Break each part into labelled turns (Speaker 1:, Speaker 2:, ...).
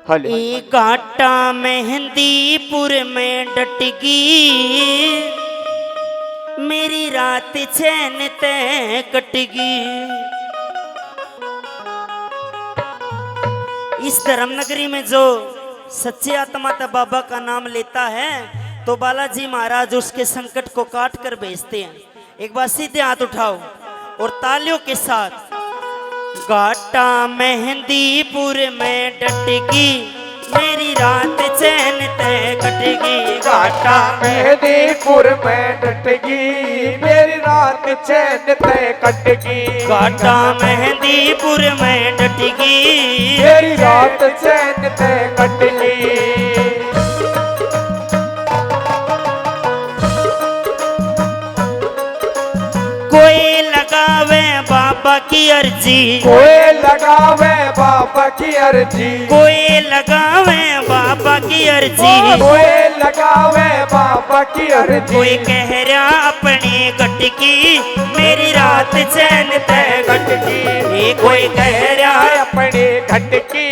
Speaker 1: घाटा मेहंदीपुर में डटगी मेरी रात चैन तय कटगी। इस धर्मनगरी में जो सच्चे आत्मा तक बाबा का नाम लेता है तो बालाजी महाराज उसके संकट को काट कर भेजते हैं। एक बार सीधे हाथ उठाओ और तालियों के साथ। घाटा मेहंदीपुर में डटगी मेरी रात चैन तय कटगी।
Speaker 2: घाटा मेहंदीपुर में डटगी मेरी रात चैन तय कटगी।
Speaker 1: घाटा मेहंदीपुर में डटगी
Speaker 2: मेरी रात चैन तय कटगी।
Speaker 1: कोई लगावे बाबा की अर्जी,
Speaker 2: कोई लगावे बाबा की अर्जी,
Speaker 1: कोई लगावे बाबा की अर्जी,
Speaker 2: कोई लगावे बाबा की अर्जी।
Speaker 1: कोई कह रहा अपनी गटकी मेरी रात चैन तय गटकी।
Speaker 2: कोई कह रहा अपनी घटकी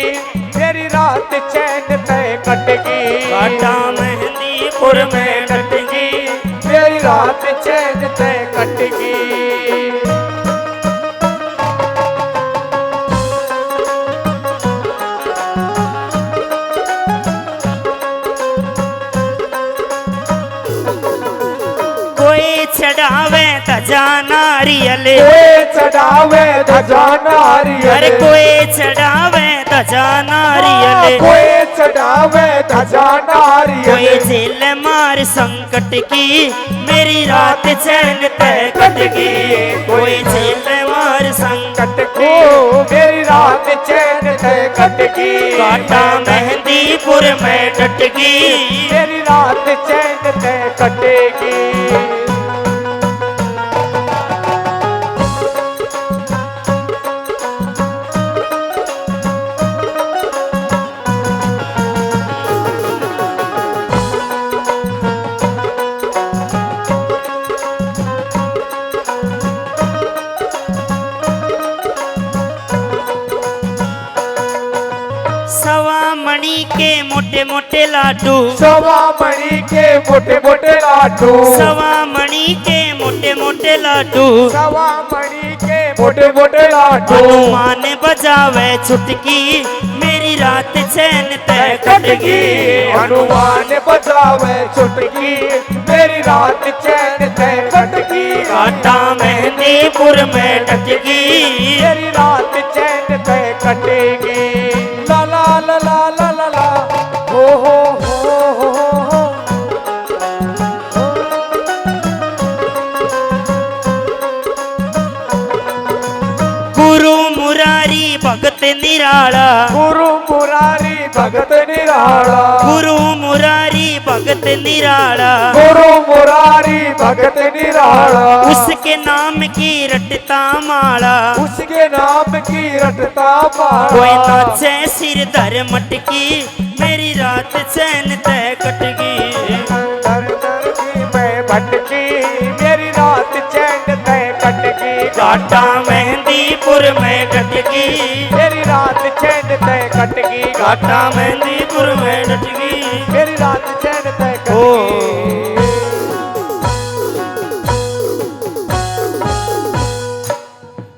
Speaker 2: मेरी रात चैन तय कटगी।
Speaker 1: घाटा मेहंदीपुर में डटगी
Speaker 2: मेरी रात चैन तय कटगी।
Speaker 1: कोई चढ़ावे ध्वजा नारियल,
Speaker 2: कोई चढ़ावे ध्वजा नारियल,
Speaker 1: अरे कोई चढ़ावे ध्वजा नारियल,
Speaker 2: कोई चढ़ावे ध्वजा नारियल।
Speaker 1: कोई जेल मार संकट की मेरी रात चैन तय कटगी। कोई जेल मार संकट
Speaker 2: की मेरी रात चैन तय कटगी।
Speaker 1: घाटा मेहंदीपुर में डटगी
Speaker 2: मेरी रात चैन तय कटेगी।
Speaker 1: मणि के मोटे मोटे लाडू,
Speaker 2: सवा मणि के मोटे मोटे लाडू,
Speaker 1: सवा मणि के मोटे मोटे लाडू,
Speaker 2: सवा मणि के मोटे मोटे लाडू।
Speaker 1: हनुमान बजावे छुटकी मेरी रात चैन तय कटगी।
Speaker 2: हनुमान बजावे छुटकी मेरी रात चैन तय कटगी।
Speaker 1: घाटा मेहंदीपुर में डटगी
Speaker 2: मेरी रात चैन तय कटेगी। ला ला ला ला ला ला ला हो हो हो हो।
Speaker 1: गुरु मुरारी भगत निराला,
Speaker 2: गुरु मुरारी भगत निराला,
Speaker 1: गुरु मुरारी भगत निराला,
Speaker 2: गुरु मुरारी भगत निराला।
Speaker 1: उसके नाम की रटता माला,
Speaker 2: उसके नाम की रटता माला।
Speaker 1: कोई नाचे सिर धर मटकी मेरी रात चैन तय कटगी।
Speaker 2: दर दर की मैं भटकी मेरी रात चैन तय कटगी।
Speaker 1: घाटा मेहंदीपुर में डटगी
Speaker 2: मेरी रात चैन तय कटगी।
Speaker 1: घाटा मेहंदीपुर में डटगी
Speaker 2: मेरी रात चैन तय कटगी।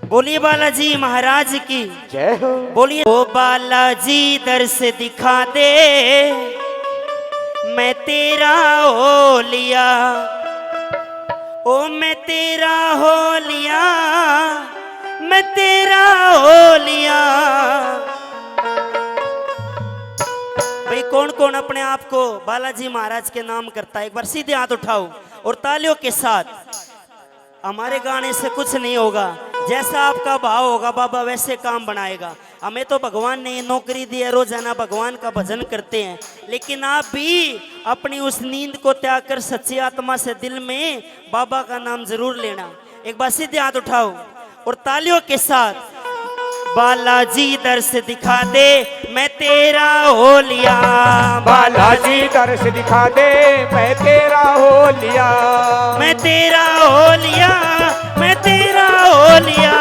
Speaker 1: बोलिए बालाजी महाराज की
Speaker 2: जय हो।
Speaker 1: बोलिए ओ बालाजी दर्श दिखा दे मैं तेरा हो लिया, ओ मैं तेरा हो लिया, मैं तेरा हो लिया। भाई कौन कौन अपने आप को बालाजी महाराज के नाम करता है? एक बार सीधे हाथ उठाओ और तालियों के साथ। हमारे गाने से कुछ नहीं होगा, जैसा आपका भाव होगा बाबा वैसे काम बनाएगा। हमें तो भगवान ने नौकरी दी है, रोजाना भगवान का भजन करते हैं, लेकिन आप भी अपनी उस नींद को त्याग कर सच्ची आत्मा से दिल में बाबा का नाम जरूर लेना। एक बार सीधे हाथ उठाओ और तालियों के साथ। बालाजी दर्श दिखा दे मैं तेरा हो लिया,
Speaker 2: बालाजी दर्श दिखा दे मैं तेरा हो लिया,
Speaker 1: मैं तेरा हो लिया, मैं तेरा हो लिया।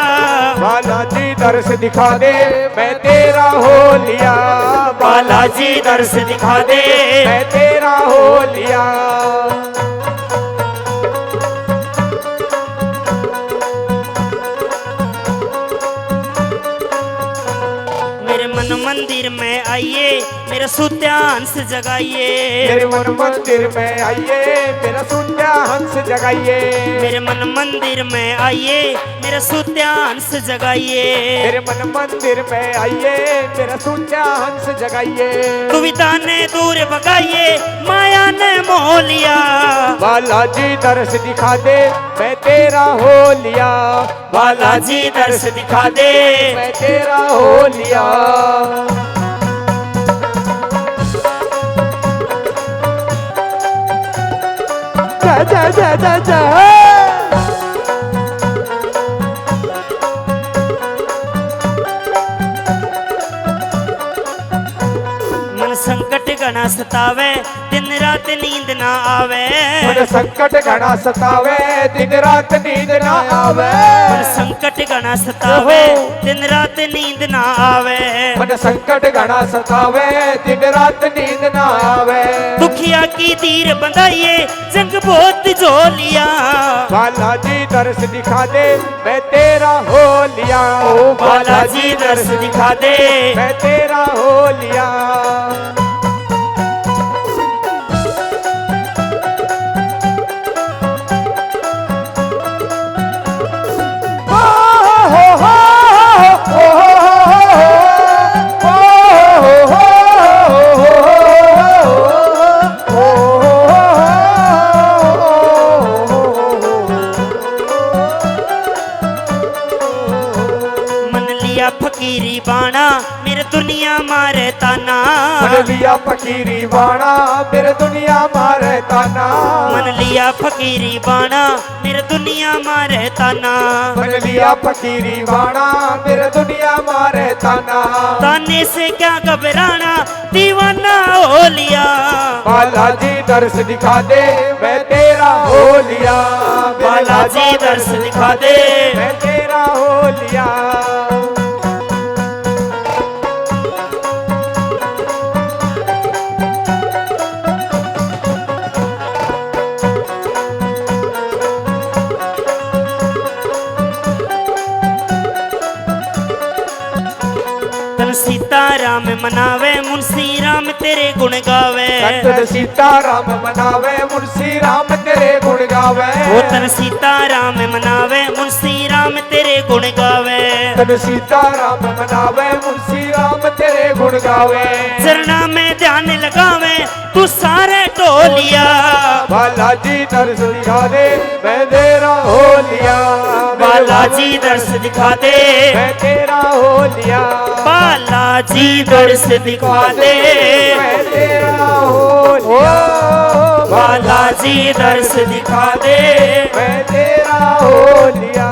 Speaker 2: बालाजी दर्श दिखा दे मैं तेरा हो लिया,
Speaker 1: बालाजी दर्श दिखा दे,
Speaker 2: मैं तेरा हो लिया।
Speaker 1: मेरे मन मंदिर में आइए, मेरा सुत्यांश जगाइए।
Speaker 2: मेरे मन मंदिर में आइए, मेरा सुत्या हंस जगाइए।
Speaker 1: मेरे मन मंदिर में आइए, मेरा सुत्यांश जगाइए।
Speaker 2: मेरे मन मंदिर में आइए, मेरा सुत्या हंस जगाइए।
Speaker 1: दुविधा ने दूर भगाइए, माया ने मोह लिया।
Speaker 2: बालाजी दर्श दिखा दे, मैं तेरा हो लिया।
Speaker 1: बालाजी दर्श दिखा दे,
Speaker 2: मैं तेरा हो लिया। जा जा जा जा
Speaker 1: मन संकट घना सतावे, दिन रात नींद ना आवे।
Speaker 2: मन संकट घना सतावे, दिन रात नींद ना आवे।
Speaker 1: मन संकट घना सतावे, दिन रात नींद ना आवे।
Speaker 2: मन संकट घना सतावे, दिन रात नींद ना आवे।
Speaker 1: दुखिया की तीर बंधाइए, जंग बहुत जो लिया।
Speaker 2: बालाजी दर्श दिखा दे, मैं तेरा हो लिया। ओ
Speaker 1: बालाजी दर्श दिखा दे,
Speaker 2: मैं तेरा हो लिया।
Speaker 1: फकीरी बाणा, मेरे दुनिया मारे ताना।
Speaker 2: मन लिया फकीरी बाणा, मेरे दुनिया मारे ताना।
Speaker 1: मन लिया फकीरी बाणा, मेरे दुनिया मारे ताना।
Speaker 2: मन लिया फकीरी बाणा, मेरे दुनिया मारे ताना।
Speaker 1: ताने से क्या घबराना, दीवाना हो लिया।
Speaker 2: बालाजी दर्श दिखा दे, मैं तेरा हो लिया।
Speaker 1: बालाजी दर्श दिखा दे,
Speaker 2: मैं तेरा हो लिया।
Speaker 1: सीताराम मनावे, मुंशी राम तेरे गुण गावे।
Speaker 2: तन सीताराम मनावे, मुंशी राम तेरे गुण गावे।
Speaker 1: वो तन सीताराम मनावे, मुंशी राम तेरे गुण गावे।
Speaker 2: तन सीताराम मनावे, मुंशी राम तेरे गुण गावे।
Speaker 1: चरना में ध्यान लगावे, तू सारे टोलिया।
Speaker 2: बालाजी दर्श दिखा दे, मैं तेरा हो लिया।
Speaker 1: बालाजी दर्श दिखा दे,
Speaker 2: मैं तेरा हो लिया।
Speaker 1: बालाजी दर्श दिखा दे,
Speaker 2: मैं तेरा हो लिया।
Speaker 1: बालाजी दर्श दिखा दे,
Speaker 2: मैं तेरा हो लिया।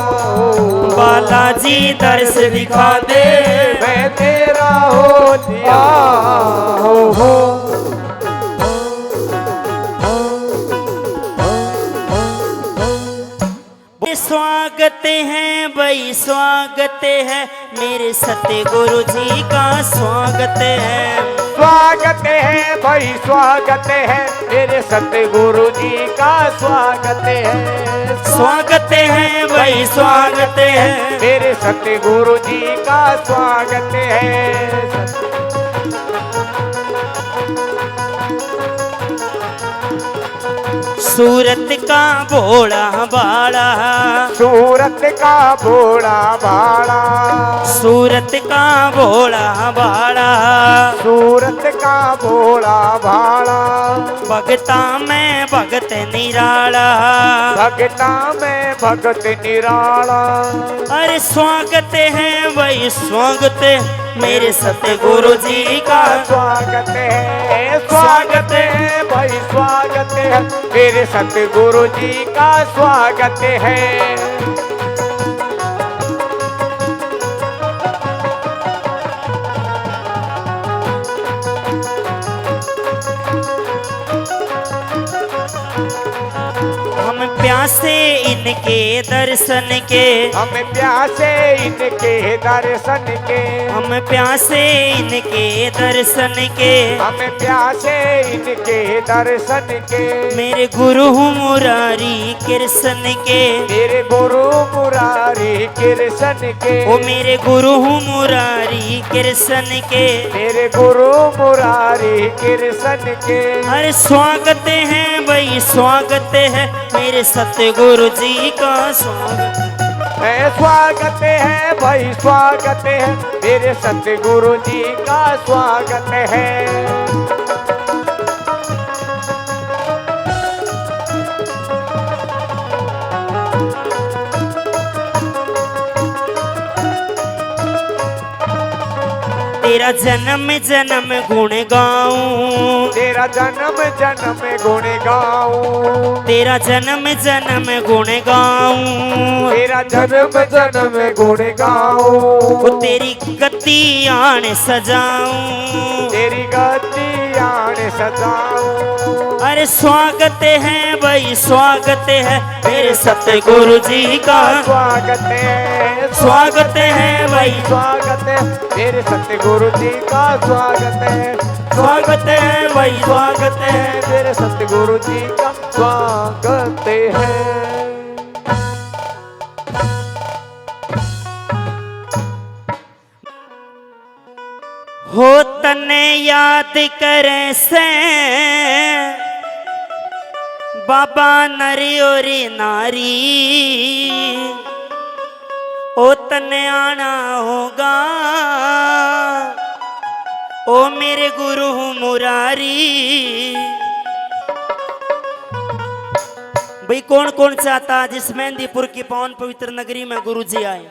Speaker 1: बालाजी दर्श दिखा दे,
Speaker 2: मैं तेरा हो लिया। हो
Speaker 1: स्वागत है भाई, स्वागत है मेरे सतगुरु जी का, स्वागत है।
Speaker 2: स्वागत है भाई, स्वागत है मेरे सतगुरु जी का, स्वागत है।
Speaker 1: स्वागत है भाई, स्वागत है
Speaker 2: मेरे सतगुरु जी का, स्वागत है।
Speaker 1: सूरत का भोला बाड़ा,
Speaker 2: सूरत का भोला बाड़ा।
Speaker 1: सूरत का भोला बाड़ा,
Speaker 2: सूरत का भोला भाड़ा।
Speaker 1: भगता में भगत निराला,
Speaker 2: भगता में भगत निराला।
Speaker 1: अरे स्वागत है भाई, स्वागत मेरे सतगुरु जी का,
Speaker 2: स्वागत है। स्वागत है भाई, स्वागत है मेरे सतगुरु जी का, स्वागत है।
Speaker 1: हम प्यासे इनके दर्शन के,
Speaker 2: हम प्यासे इनके दर्शन के,
Speaker 1: हम प्यासे इनके दर्शन के,
Speaker 2: हम प्यासे इनके दर्शन के।
Speaker 1: मेरे गुरु मुरारी कृष्ण के,
Speaker 2: मेरे गुरु मुरारी कृष्ण के,
Speaker 1: ओ मेरे गुरु मुरारी कृष्ण के,
Speaker 2: मेरे गुरु मुरारी कृष्ण के।
Speaker 1: अरे स्वागत है भाई स्वागत है मेरे सतगुरु जी का स्वागत
Speaker 2: है। स्वागत है भाई स्वागत है मेरे सतगुरु जी का स्वागत है।
Speaker 1: तेरा जन्म जन्म गुण गाऊं,
Speaker 2: तेरा जन्म जन्म गुण गाऊं,
Speaker 1: तेरा जन्म जन्म गुण गाऊं,
Speaker 2: तेरा जन्म जन्म गुण गाऊं।
Speaker 1: वो तेरी गति आन सजाऊं,
Speaker 2: तेरी गति आन सजाऊं।
Speaker 1: अरे स्वागत है भाई स्वागत है मेरे सतगुरु जी का
Speaker 2: स्वागत है,
Speaker 1: स्वागत है भाई
Speaker 2: स्वागत है मेरे सतगुरु जी का स्वागत है।
Speaker 1: स्वागत है भाई स्वागत है
Speaker 2: मेरे सतगुरु जी का स्वागत है।
Speaker 1: हो तने याद करे से बाबा नरी और नारी, ओ तने आना होगा ओ मेरे गुरु मुरारी। भाई कौन कौन चाहता जिस मेहंदीपुर की पावन पवित्र नगरी में गुरु जी आए।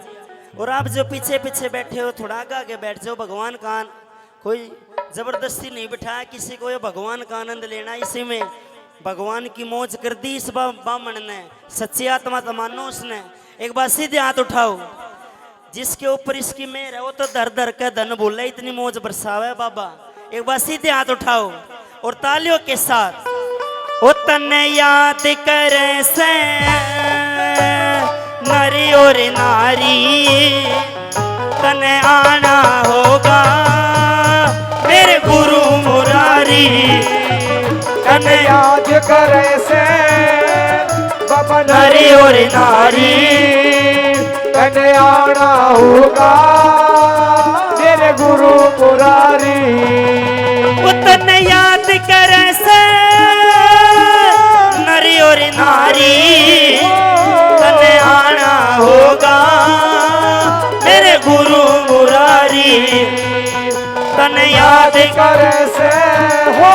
Speaker 1: और आप जो पीछे पीछे बैठे हो थोड़ा आगे आगे बैठ जाओ। भगवान का कोई जबरदस्ती नहीं बिठाया किसी को, ये भगवान का आनंद लेना। इसी में भगवान की मौज कर दी इस बामण ने, सच्ची आत्मा तो मानो उसने। एक बार सीधे हाथ उठाओ, जिसके ऊपर इसकी मेहर है वो तो दर दर के धन बोले, इतनी मौज बरसावे बाबा। एक बार सीधे हाथ उठाओ और तालियों के साथ। ओ तने याद करे से नरी और नारी, तने आना होगा मेरे गुरु मुरारी।
Speaker 2: तने याद करे से बाबा
Speaker 1: नरी और नारी,
Speaker 2: तने आना होगा मेरे गुरु मुरारी।
Speaker 1: वो तने याद करे से नरी और नारी, तने आना होगा मेरे गुरु मुरारी। तने याद
Speaker 2: करे से हो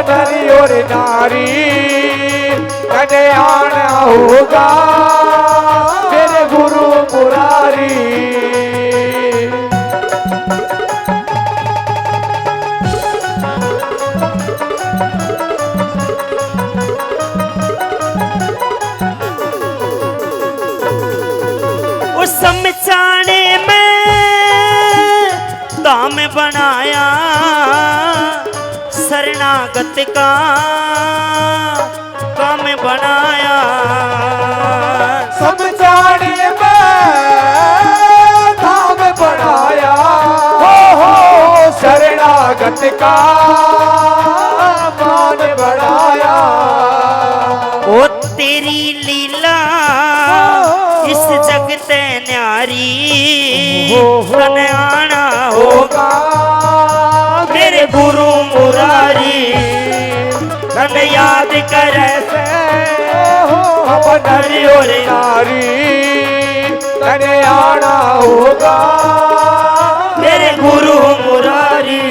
Speaker 2: नरी और नारी, तने आना होगा मेरे गुरु मुरारी।
Speaker 1: उस समझाने में दाम बनाया शरणागत का काम बनाया।
Speaker 2: समझाने में धाम बनाया हो शरणागत का मान बढ़ाया।
Speaker 1: ओ तेरी लीला इस जगत न्यारी, तन आना होगा मेरे गुरु मुरारी। तन याद करे से
Speaker 2: हो नरी और नारी, तने आना होगा
Speaker 1: मेरे गुरु मुरारी।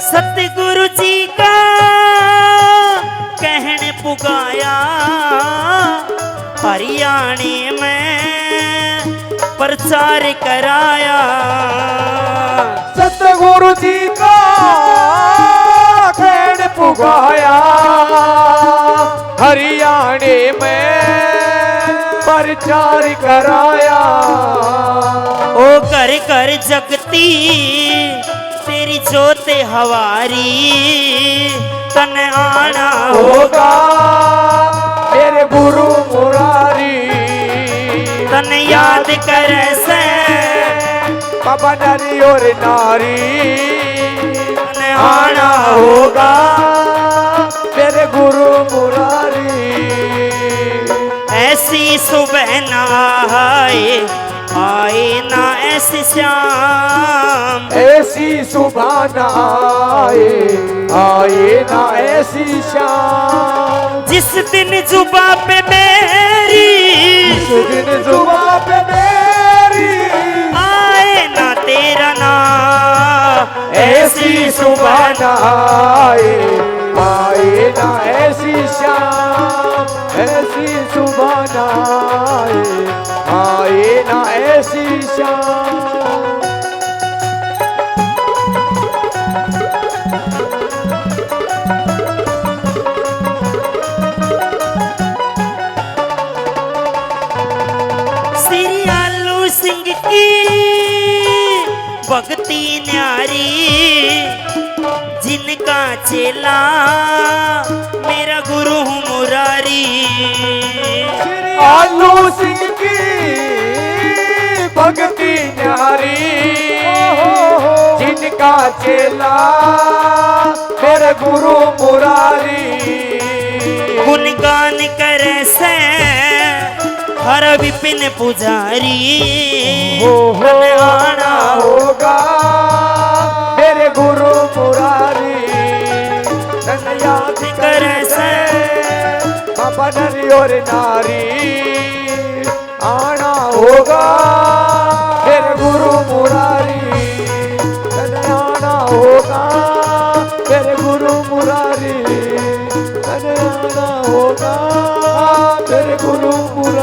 Speaker 1: सतगुरु जी का कहने पुगाया हरियाणे में पर प्रचार कराया।
Speaker 2: सतगुरु जी का खैर पुगाया, हरियाणे में प्रचार कराया।
Speaker 1: ओ घर घर जगती तेरी जोत हवारी, तन आना
Speaker 2: होगा मेरे गुरु मुरारी,
Speaker 1: तन याद करे से
Speaker 2: बाबा नरी और नारी,
Speaker 1: तन
Speaker 2: आना होगा मेरे गुरु मुरारी।
Speaker 1: ऐसी सुबह ना आए, आए ना ऐसी शाम,
Speaker 2: ऐसी सुबह न आए, आए ना ऐसी शाम।
Speaker 1: जिस दिन जुबा पे मेरी,
Speaker 2: जिस दिन जुबां पे मेरी
Speaker 1: आए ना तेरा नाम,
Speaker 2: ऐसी सुबह न आए, आए ना ऐसी शाम। ऐसी सुबह न आए, आए ना ऐसी शाम।
Speaker 1: श्री आलू सिंह की भक्ति न्यारी, जिनका चेला मेरा गुरु मुरारी।
Speaker 2: आलू सिंह की भक्ति न्यारी, जिनका चेला मेरे गुरु मुरारी।
Speaker 1: गुणगान करे से हर विपिन पुजारी, तन आना
Speaker 2: होगा मेरे गुरु मुरारी। तन याद करे से बाबा नरी और नारी, आना होगा मेरे गुरु मुरारी। तन आना होगा मेरे गुरु मुरारी, तन आना होगा मेरे गुरु मुरारी।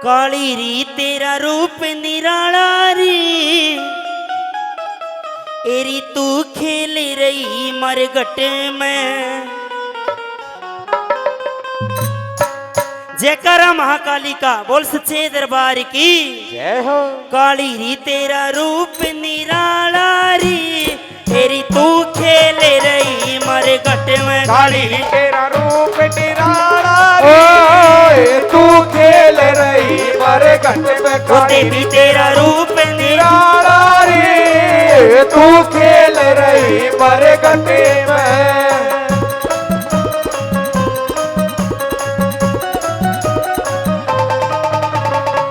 Speaker 1: काली री तेरा रूप निराला री, एरी तू खेल रही मरगट में। जयकारा महाकाली का, बोल सच्चे दरबार की
Speaker 2: जय हो।
Speaker 1: काली री तेरा रूप निराला री, एरी तू खेल रही मरगट में।
Speaker 2: काली तेरा रूप निराला रे, तू खेल रही मरे घट में।
Speaker 1: ओ देवी तेरा रूप
Speaker 2: निराला रे, तू खेल रही मरे घट में।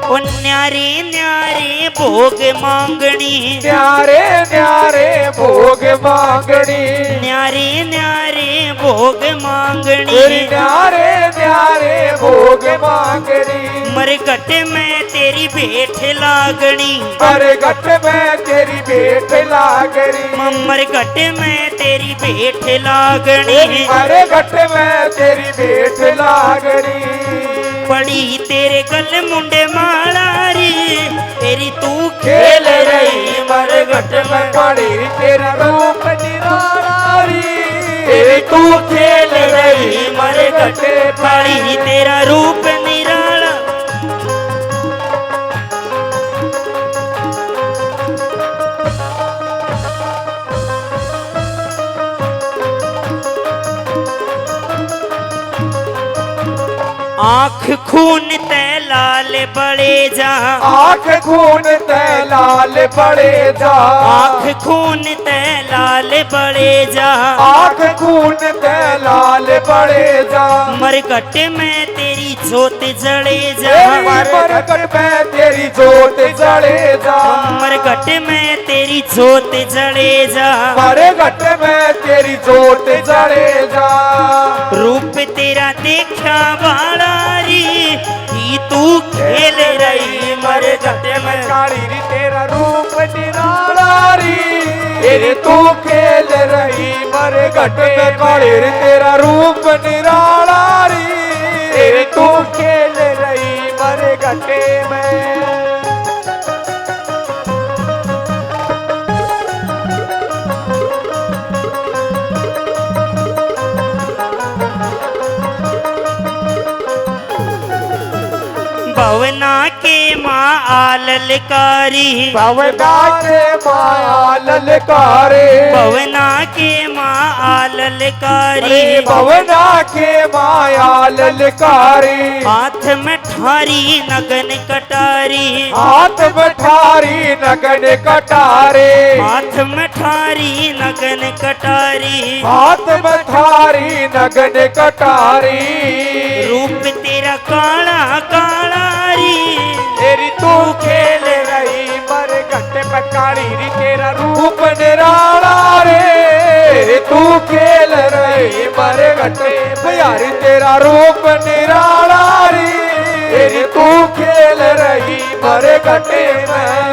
Speaker 1: ओ न्यारे न्यारे भोग मांगनी,
Speaker 2: न्यारे न्यारे भोग मांगनी,
Speaker 1: न्यारे न्यारे भोग मांगनी।
Speaker 2: तेरी न्यारे न्यारे भोग मांगनी,
Speaker 1: मरघट में तेरी भेंट लागनी,
Speaker 2: मरे घट में तेरी भेंट लागनी।
Speaker 1: मरघट में तेरी भेंट लागनी,
Speaker 2: मरे घट में तेरी भेंट लागनी।
Speaker 1: पड़ी तेरे गल मुंडे मालारी, तेरी तू खेल रही मरघट में।
Speaker 2: पड़ी तेरा रूप निराला रे,
Speaker 1: तेरी तू खेल रही मरघट, पड़ी तेरा रूप निराला। आँख खून ते लाल बड़े जा,
Speaker 2: आँख खून ते लाल बड़े जा,
Speaker 1: आँख खून ते लाल बड़े जा,
Speaker 2: आँख खून ते लाल बड़े जा।
Speaker 1: मरघट में तेरी जोत जले जा,
Speaker 2: मरघट में तेरी जोत जले जा,
Speaker 1: मरघट में तेरी जोत जले जा,
Speaker 2: मरघट में तेरी जोत जले जा।
Speaker 1: रूप तेरा देखा वाला री ही तू खेल रही मरघट में,
Speaker 2: काली री तेरा रूप निराला री, तेरे तू खेल रही मरघट में, काली री तेरा रूप निराला री, तेरे तू खेल रही मरघट में।
Speaker 1: भवना के माँ आललकारी,
Speaker 2: भवना के माया ललकारे,
Speaker 1: भवना के माँ आललकारी,
Speaker 2: अरे भवना के माया ललकारे,
Speaker 1: हाथ में ठारी नगन कटारी,
Speaker 2: हाथ में ठारी नगन कटारे,
Speaker 1: हाथ में ठारी नगन कटारी,
Speaker 2: हाथ में ठारी नगन कटारी।
Speaker 1: रूप तेरा काला काला री,
Speaker 2: तेरी तू खेल रही मरघट में, काली री तेरा रूप निराला रे, तेरी तू खेल रही मरघट में, यारी तेरा रूप निराला रे, तेरी तू खेल रही मरघट में।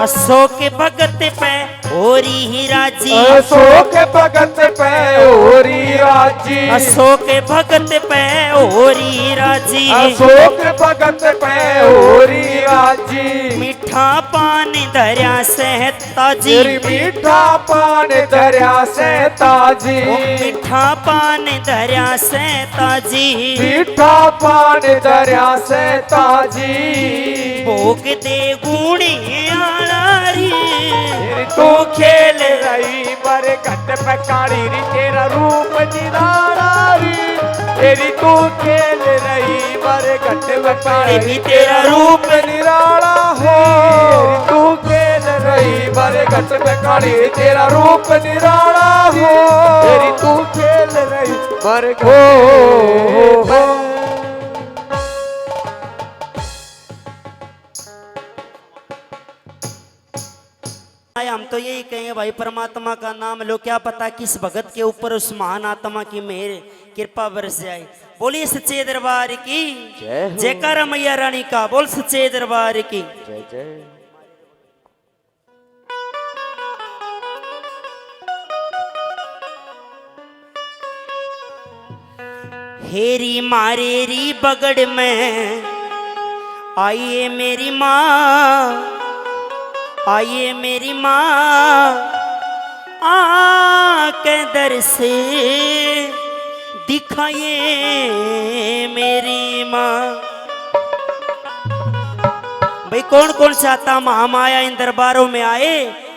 Speaker 1: अशोक भगत पे होरी ही राजी,
Speaker 2: अशोक भगत पे होरी राजी,
Speaker 1: अशोक भगत पे होरी राजी,
Speaker 2: अशोक भगत पे होरी राजी।
Speaker 1: मीठा पान दरिया से ताजी,
Speaker 2: तेरी मीठा पान दरिया से ताजी,
Speaker 1: ओ मीठा पान दरिया से ताजी,
Speaker 2: मीठा पान दरिया से ताजी।
Speaker 1: भोग दे गुणी आलारी,
Speaker 2: तेरी तू खेल रही मरघट पे, काली री तेरा रूप निराला री, तेरी तू खेल रही मरघट पे, काली री तेरा रूप निराला हो, तेरी तू खेल रही मरघट पे, काली री तेरा रूप निराला हो, तेरी तू खेल रही मरघट हो।
Speaker 1: हम तो यही कहेंगे भाई, परमात्मा का नाम लो, क्या पता किस भगत के ऊपर उस महान आत्मा की मेहर कृपा बरस जाए। बोलिए सच्चे दरबार की जयकारा मैया रानी का, बोल सच्चे दरबार की
Speaker 2: जय जय।
Speaker 1: हेरी मारेरी बगड़ में आइए मेरी माँ, आइए मेरी माँ, आके दर से दिखाइए मेरी माँ। भाई कौन कौन चाहता महामाया इन दरबारों में आए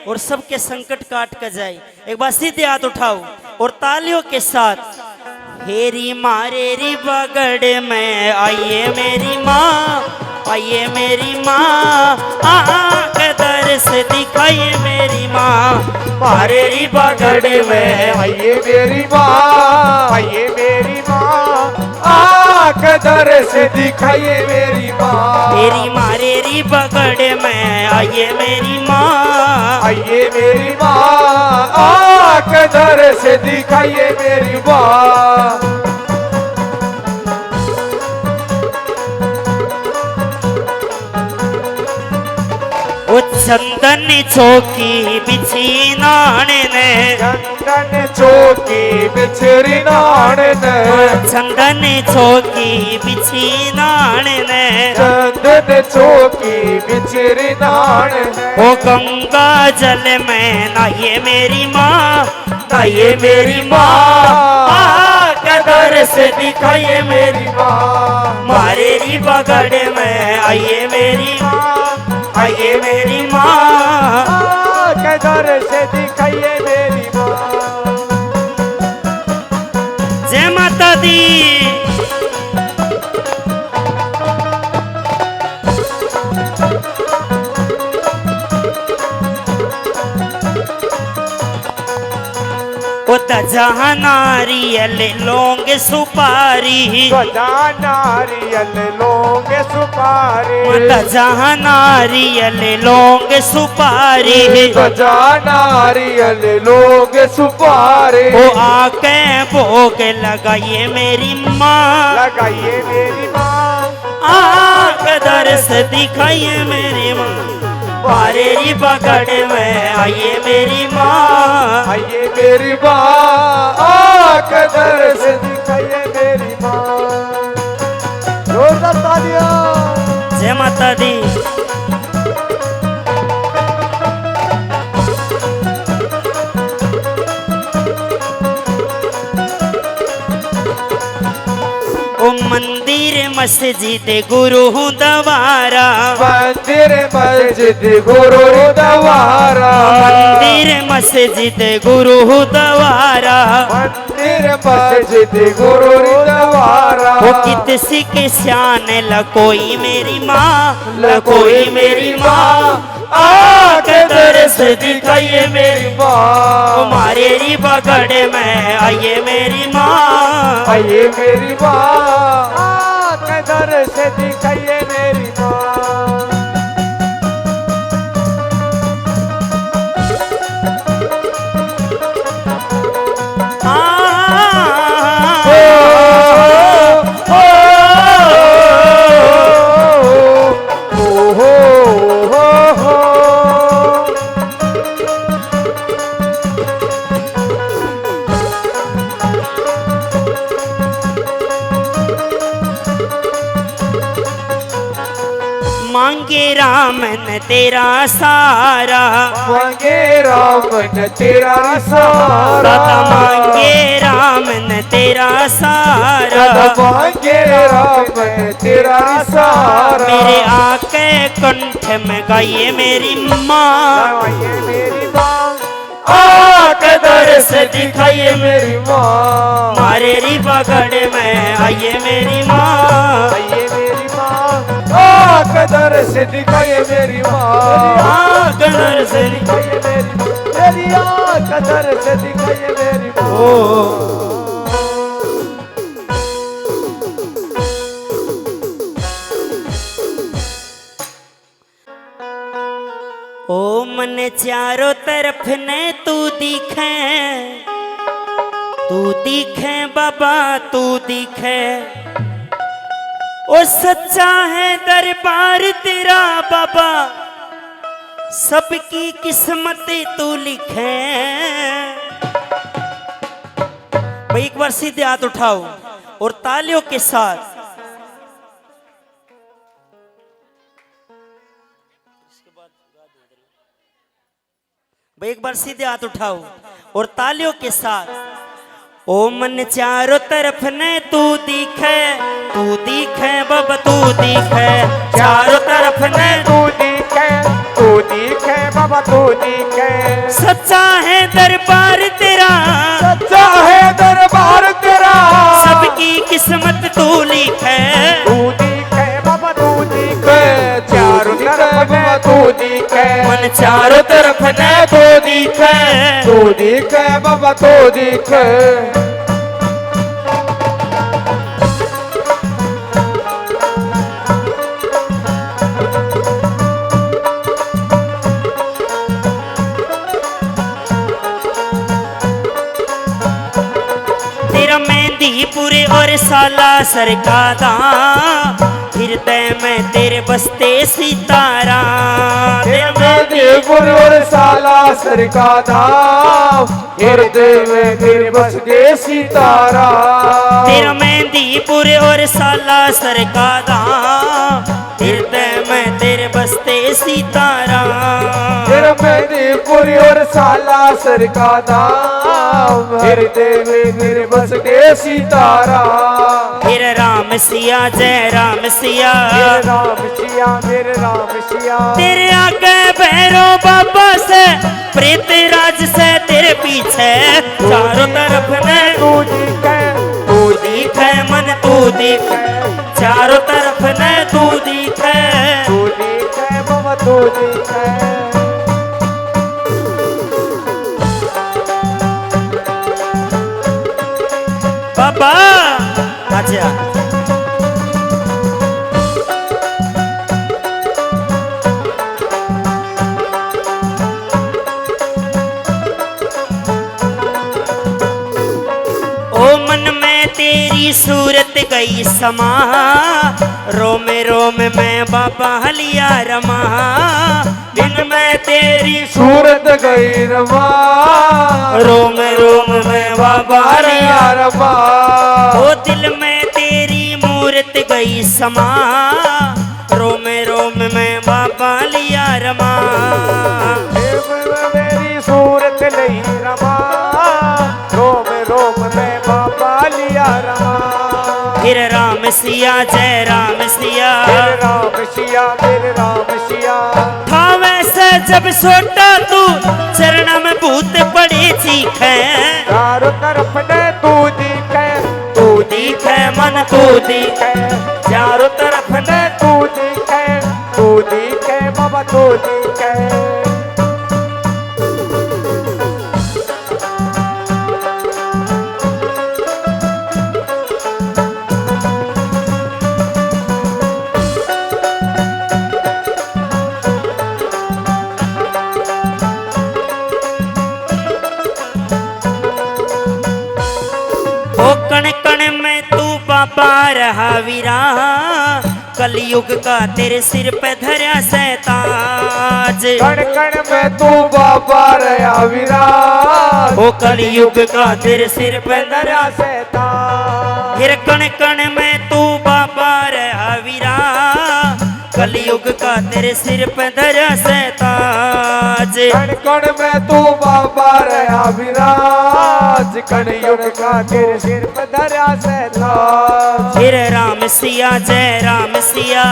Speaker 1: और सबके संकट काट कर जाए। एक बार सीधे हाथ उठाओ और तालियों के साथ, हेरी मारेरी बगड़ में आइए मेरी माँ, आइए मेरी माँ, आके दर से दिखाइए मेरी माँ, मारेरी बगड़ में
Speaker 2: आइए मेरी माँ, आइए मेरी माँ, आके दर से दिखाइए मेरी माँ।
Speaker 1: तेरी मारेरी बगड़ में आइए मेरी माँ,
Speaker 2: आइए मेरी माँ, आके दर से दिखाइए मेरी माँ।
Speaker 1: वो चंदन चौकी बिछी नाने ने,
Speaker 2: चंदन चौकी बिछरी नाने ने,
Speaker 1: चंदन चौकी बिछी नाने ने,
Speaker 2: चंदन चौकी बिछरी नाने ने।
Speaker 1: वो गंगा जल में नहाइए मेरी माँ, नहाइए मेरी माँ, आके दर से दिखाइए मेरी माँ, मारेरी बगड़ में आइए मेरी माँ, आइए मेरी माँ,
Speaker 2: आके दर से दिखाइए मेरी माँ।
Speaker 1: जय माता दी। जहाँ नारियल लौंग सुपारी,
Speaker 2: नारियल लौंग सुपारी,
Speaker 1: जहाँ नारियल लौंग सुपारी,
Speaker 2: नारियल लौंग सुपारी।
Speaker 1: ओ आके भोग लगाइए मेरी माँ,
Speaker 2: लगाइए मेरी माँ,
Speaker 1: आँख दर्श दिखाइए मेरी माँ, बारेरी पकड़ में आइए मेरी माँ,
Speaker 2: आइए मेरी माँ, आँख दर्श दिखाइए मेरी माँ। जोरदार तालियां।
Speaker 1: जय माता दी। ओ मंदिर मस्जिद गुरुद्वारा,
Speaker 2: मंदिर मस्जिद गुरुद्वारा,
Speaker 1: मंदिर मस्जिद गुरुद्वारा,
Speaker 2: मंदिर मस्जिद गुरुद्वारा।
Speaker 1: वो कितसी के शान लकोई मेरी माँ, लकोई मेरी माँ, आँख दर्श दिखाइए मेरी माँ, तुम्हारे री पकड़ में आइए मेरी माँ,
Speaker 2: आइए मेरी माँ, आँख दर्श दिखाइए मेरी माँ।
Speaker 1: मांगे रामन तेरा सारा,
Speaker 2: मांगे रामन तेरा सारा,
Speaker 1: दादा मांगे रामन तेरा सारा,
Speaker 2: मांगे रामन तेरा सारा।
Speaker 1: मेरे आके कंठ में गाइए मेरी माँ,
Speaker 2: आइए मेरी माँ,
Speaker 1: आँख दर्श दिखाइए
Speaker 2: मेरी माँ,
Speaker 1: मारे री पकड़ में आइए मेरी माँ,
Speaker 2: आइए मेरी माँ, आँख दर्श दिखाइए मेरी माँ,
Speaker 1: आँख दर्श
Speaker 2: दिखाइए मेरी आँख दर्श दिखाइए मेरी माँ।
Speaker 1: ओ मन चारों तरफ ने तू दिखे, तू दिखे बाबा तू दिखे, ओ सच्चा है दरबार तेरा बाबा, सबकी किस्मत तू लिखे। भाई एक बार सीधे हाथ उठाओ और तालियों के साथ भाई एक बार सीधे हाथ उठाओ और तालियों के साथ, ओ मन चारों तरफ ने तू दिखे, तू दिखे बाबा तू दिखे, चारों तरफ ने
Speaker 2: तू दिखे, तू दिखे बाबा तू दिखे,
Speaker 1: सच्चा है दरबार तेरा,
Speaker 2: सच्चा है दरबार तेरा,
Speaker 1: सबकी किस्मत तू लिखे,
Speaker 2: तू दिखे बाबा तू दिखे, चारों तरफ ने तू दिखे,
Speaker 1: मन चारों तरफ ने तू दिखे,
Speaker 2: तू दिखे बाबा तू दिखे।
Speaker 1: तेरा मेहंदीपुर और साला सरकादा, हृदय में तेरे बसते सितारा,
Speaker 2: मेहंदीपुर और साला सरका धाम, हृदय में तेरे बस गए सितारा।
Speaker 1: तेरा मेहंदीपुर और साला सरकादा, हृदय में तेरे बसते सितारा,
Speaker 2: तेरा मेहंदीपुर और साला सरका धाम, हृदय में तेरे बस गए सितारा।
Speaker 1: फिर राम सिया जय राम सिया,
Speaker 2: मेरे राम सिया, मेरे राम सिया,
Speaker 1: तेरे आगे भैरो बाबा से, प्रेत राज से तेरे पीछे, चारों तरफ ने
Speaker 2: तू दिखे,
Speaker 1: तू दिखे मन तू दिखे, चारों तरफ ने तू दिखे,
Speaker 2: तू दिखे बाबा तू दिखे।
Speaker 1: बाबा अच्छा ओ मन में तेरी सूरत गई समा रोम रोम में बाबा हलिया रमा
Speaker 2: दिन में तेरी सूरत गई रमा
Speaker 1: रोम रोम में बाबा हलिया
Speaker 2: रमा
Speaker 1: ओ दिल में तेरी मूरत गई समा रोम रोम में बाबा लिया रमा
Speaker 2: मेरी सूरत नहीं रमा रोम रोम में बाबा लिया रमा
Speaker 1: फिर राम सिया जय राम सिया
Speaker 2: मेरे राम सिया मेरे राम सिया
Speaker 1: था वैसे जब सोटा तू चरण में भूत पड़े चीखे
Speaker 2: चारों तरफ ने तू दिखे
Speaker 1: मन तू दिखे
Speaker 2: चारों तरफ ने तू दिखे बाबा तू दिखे
Speaker 1: कण कण में तू बाबा रहा वीरा कलयुग का तेरे सिर पे धरा सैताज
Speaker 2: कण कण में तू बाबा रहा विराज
Speaker 1: ओ कलयुग का तेरे सिर पे धरा
Speaker 2: धरा सैतान
Speaker 1: फिर कण कण में तू बाबा रहा वीरा कलयुग का तेरे सिर पे धरा सैताज
Speaker 2: कण कण में तू बाबा रहा विराज कण युग का तेरे सिर पे धरा सैतान
Speaker 1: फिर राम सिया जय राम सिया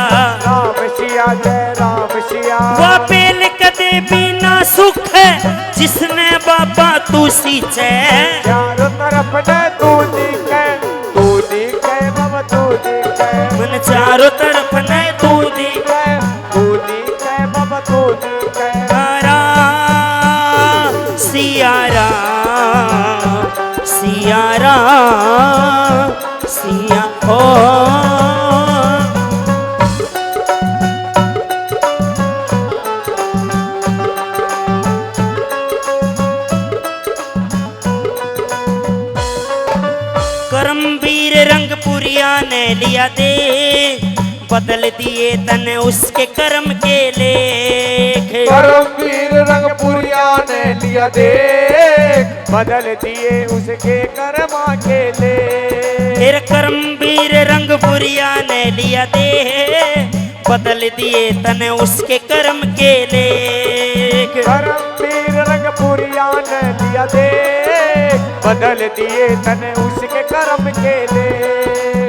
Speaker 2: राम सिया जय राम सिया
Speaker 1: वो बेल कदे बिना सुख है जिसने बाबा तू सींचे
Speaker 2: चारों तरफ ने तू दिखे बाबा तू दिखे
Speaker 1: मन चारों तरफ ने तू दिखे
Speaker 2: बाबा तू दिखे
Speaker 1: सिया राम सिया राम सिया ओ करमवीर रंगपुरिया ने लिया दे बदल दिए तने उसके कर्म के लेख
Speaker 2: करमवीर रंगपुरिया ने लिया देख बदल दिए उसके कर्मा के ले
Speaker 1: फिर करमवीर रंगपुरिया ने लिया दे बदल दिए तने उसके कर्म के लेख
Speaker 2: करमवीर रंगपुरिया ने लिया देख बदल दिए तने उसके कर्म के ले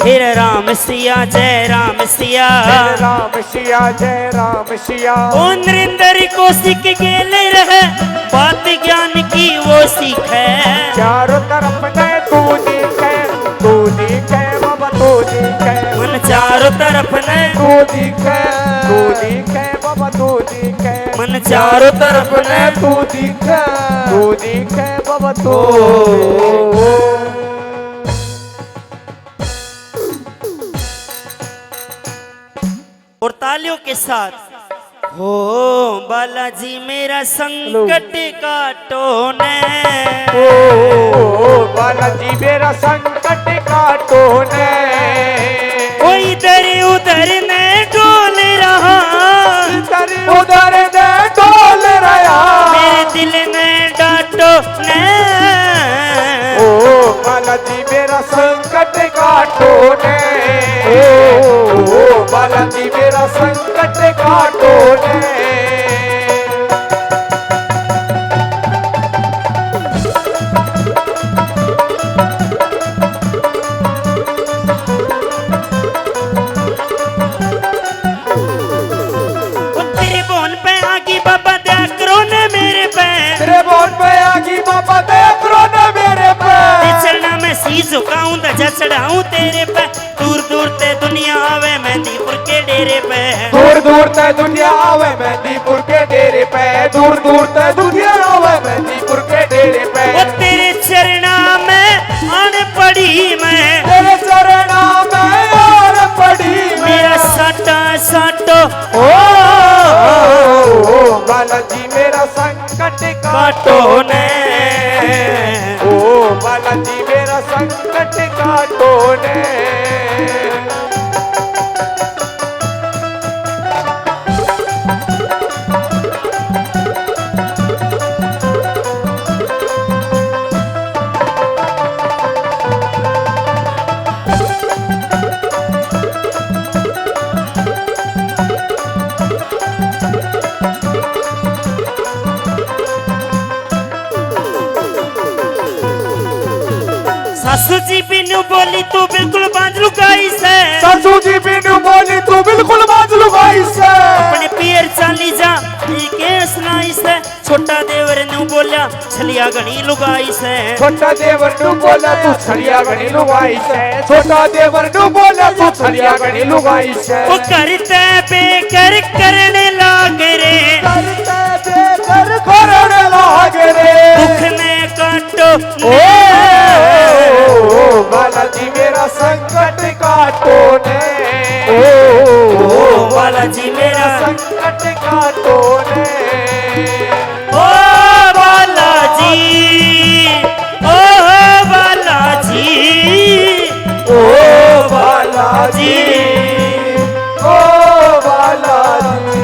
Speaker 1: फिर राम सिया जय राम सिया
Speaker 2: जय राम सिया जय राम सिया
Speaker 1: ओ नरेंद्र को सीख गेले रहे बात ज्ञान की वो सीखे
Speaker 2: चारों तरफ ने तू दिखे बाबा तू दिखे
Speaker 1: मन चारों तरफ ने
Speaker 2: तू दिखे बाबा तू दिखे
Speaker 1: मन चारों तरफ ने
Speaker 2: तू दिखे बाबा तू
Speaker 1: और तालियों के साथ हो बालाजी मेरा संकट काटो ने
Speaker 2: ओ बालाजी मेरा संकट काटो ने
Speaker 1: ओ इधर उधर ने डोल रहा
Speaker 2: उधर ने डोल रहा
Speaker 1: मेरे दिल ने डांटो ने
Speaker 2: ओ बालाजी मेरा संकट काटो ने ओ बालाजी मेरा संकट काटो ने
Speaker 1: झुकाऊं दजा चढ़ाऊं तेरे पे दूर दूर ते दुनिया आवे मेहंदीपुर के डेरे पे
Speaker 2: दूर दूर ते दुनिया आवे मेहंदीपुर के डेरे पे दूर दूर ते दुनिया आवे मेहंदीपुर के डेरे पे
Speaker 1: वो तेरे चरणा में आने पड़ी मैं
Speaker 2: बालाजी मेरा संकट
Speaker 1: काटो ने।
Speaker 2: ओ बालाजी मेरा संकट काटो ने।
Speaker 1: सासू जी बिनु बोली तू बिल्कुल बांझ लुगाई से।
Speaker 2: सासू जी बिनु बोली तू बिल्कुल बांझ लुगाई से।
Speaker 1: अपने पियर चाली जा के सुनाई से। छोटा देवर नु बोलिया छलिया घनी लुगाई से।
Speaker 2: छोटा देवर नु बोला तू छलिया घनी लुगाई से। छोटा देवर नु बोला तू छलिया घनी लुगाई से।
Speaker 1: वो करते बेकर करने लाग रे।
Speaker 2: करते बेकर करने लाग रे।
Speaker 1: दुख ने काटो
Speaker 2: ओ बालाजी मेरा संकट काटो ने।
Speaker 1: ओ बालाजी मेरा
Speaker 2: संकट काटो ने।
Speaker 1: ओ बालाजी, ओ बालाजी,
Speaker 2: ओ बालाजी, ओ बालाजी।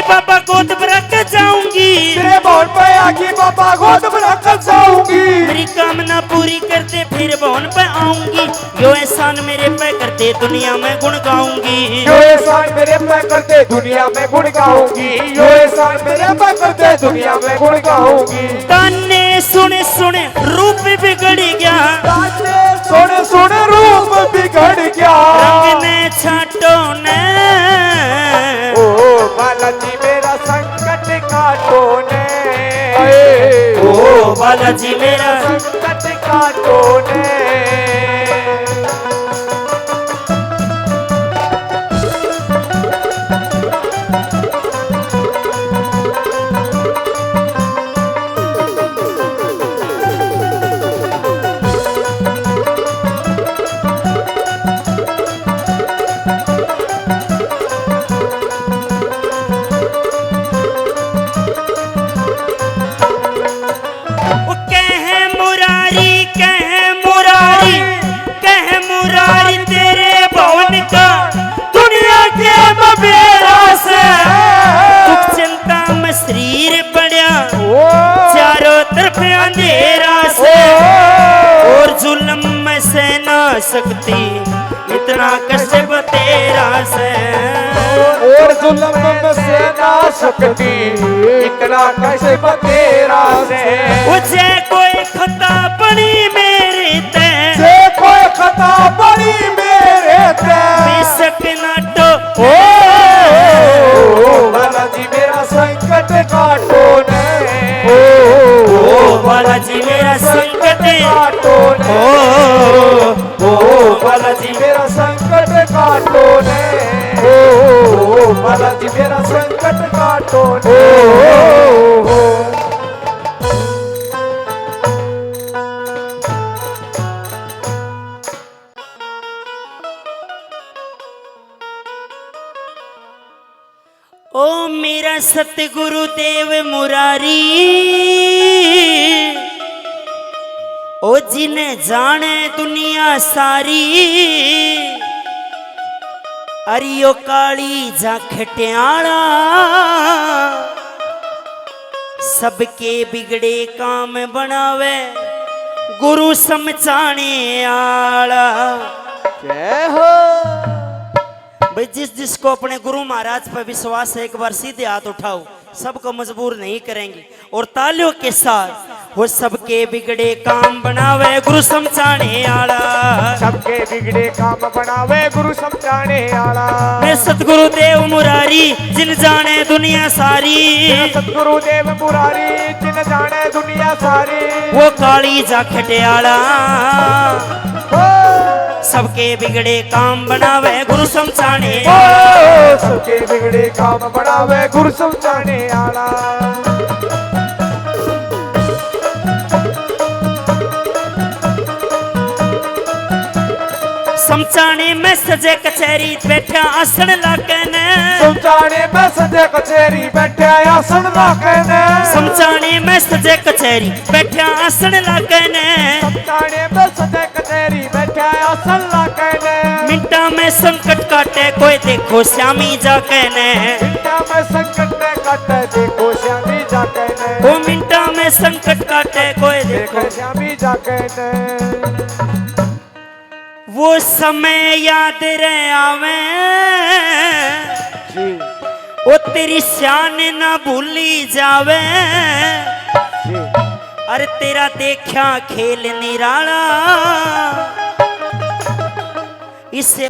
Speaker 1: बाबा गोद में रख जाऊंगी।
Speaker 2: तेरे भवन पे आगी बाबा गोद में रख जाऊंगी।
Speaker 1: मेरी कामना पूरी करते फिर भवन पे आऊंगी। यो एहसान मेरे पे करते दुनिया में गुण गाऊंगी।
Speaker 2: यो एहसान मेरे पे करते दुनिया में गुण गाऊंगी। यो एहसान मेरे पे करते दुनिया में गुण गाऊंगी।
Speaker 1: ताने सुने सुने रूप बिगड़ गया।
Speaker 2: ताने सुने सुने रूप बिगड़ गया।
Speaker 1: रंग ने छाटो ने।
Speaker 2: ओ बालाजी मेरा संकट काटो ने।
Speaker 1: ओ बालाजी मेरा
Speaker 2: संकट काटो ने।
Speaker 1: सकती इतना कष्ट तेरा से।
Speaker 2: और जुल्म में से ना सकती इतना कष्ट तेरा से।
Speaker 1: मुझे कोई खता पड़ी मेरे ते।
Speaker 2: जे कोई खता पड़ी मेरे ते।
Speaker 1: बेशक नाटो
Speaker 2: ओ बालाजी मेरा संकट काटो ने।
Speaker 1: ओ बालाजी मेरा संकट
Speaker 2: काटो ने। ओ बालाजी मेरा संकट काटो ने। ओ बालाजी मेरा संकट काटो ने।
Speaker 1: ओ मेरा सतगुरु देव मुरारी। ओ जिन्हें जाने दुनिया सारी। अरियो काली जाखट्याला। सबके बिगड़े काम बनावे गुरु समझाने आला।
Speaker 2: जय हो।
Speaker 1: भाई जिसको अपने गुरु महाराज पर विश्वास है एक बार सीधे हाथ उठाओ। सबको मजबूर नहीं करेंगे और तालियों के साथ। वो सबके बिगड़े काम बनावे गुरु समझाने आला।
Speaker 2: सबके बिगड़े काम बनावे गुरु समझाने आला।
Speaker 1: मैं सतगुरु देव मुरारी जिन जाने दुनिया सारी।
Speaker 2: सतगुरु देव मुरारी जिन जाने दुनिया सारी।
Speaker 1: वो काली जाखट्याला। सबके बिगड़े काम बनावे गुरु समझाने।
Speaker 2: सबके बिगड़े काम बनावे गुरु समझाने आला।
Speaker 1: सजे कचहरी बैठा आसन लाके ने
Speaker 2: समझाने में सजे कचहरी बैठा आसन लाके ने
Speaker 1: समझाने में सजे कचहरी बैठा आसन लाके ने
Speaker 2: समझाने में सजे कचहरी बैठा आसन लाके ने
Speaker 1: मिंटा में संकट काटे कोई देखो श्यामी जाके ने
Speaker 2: मिंटा में संकट ने काटे देखो श्यामी जाके ने
Speaker 1: वो मिंटा में संकट काटे कोई देखो
Speaker 2: देखो श्यामी जाके ने
Speaker 1: वो समय याद रह आवे
Speaker 2: जी
Speaker 1: वो तेरी शान ना भूली जावे
Speaker 2: जी
Speaker 1: अरे तेरा देखा खेल निराला इससे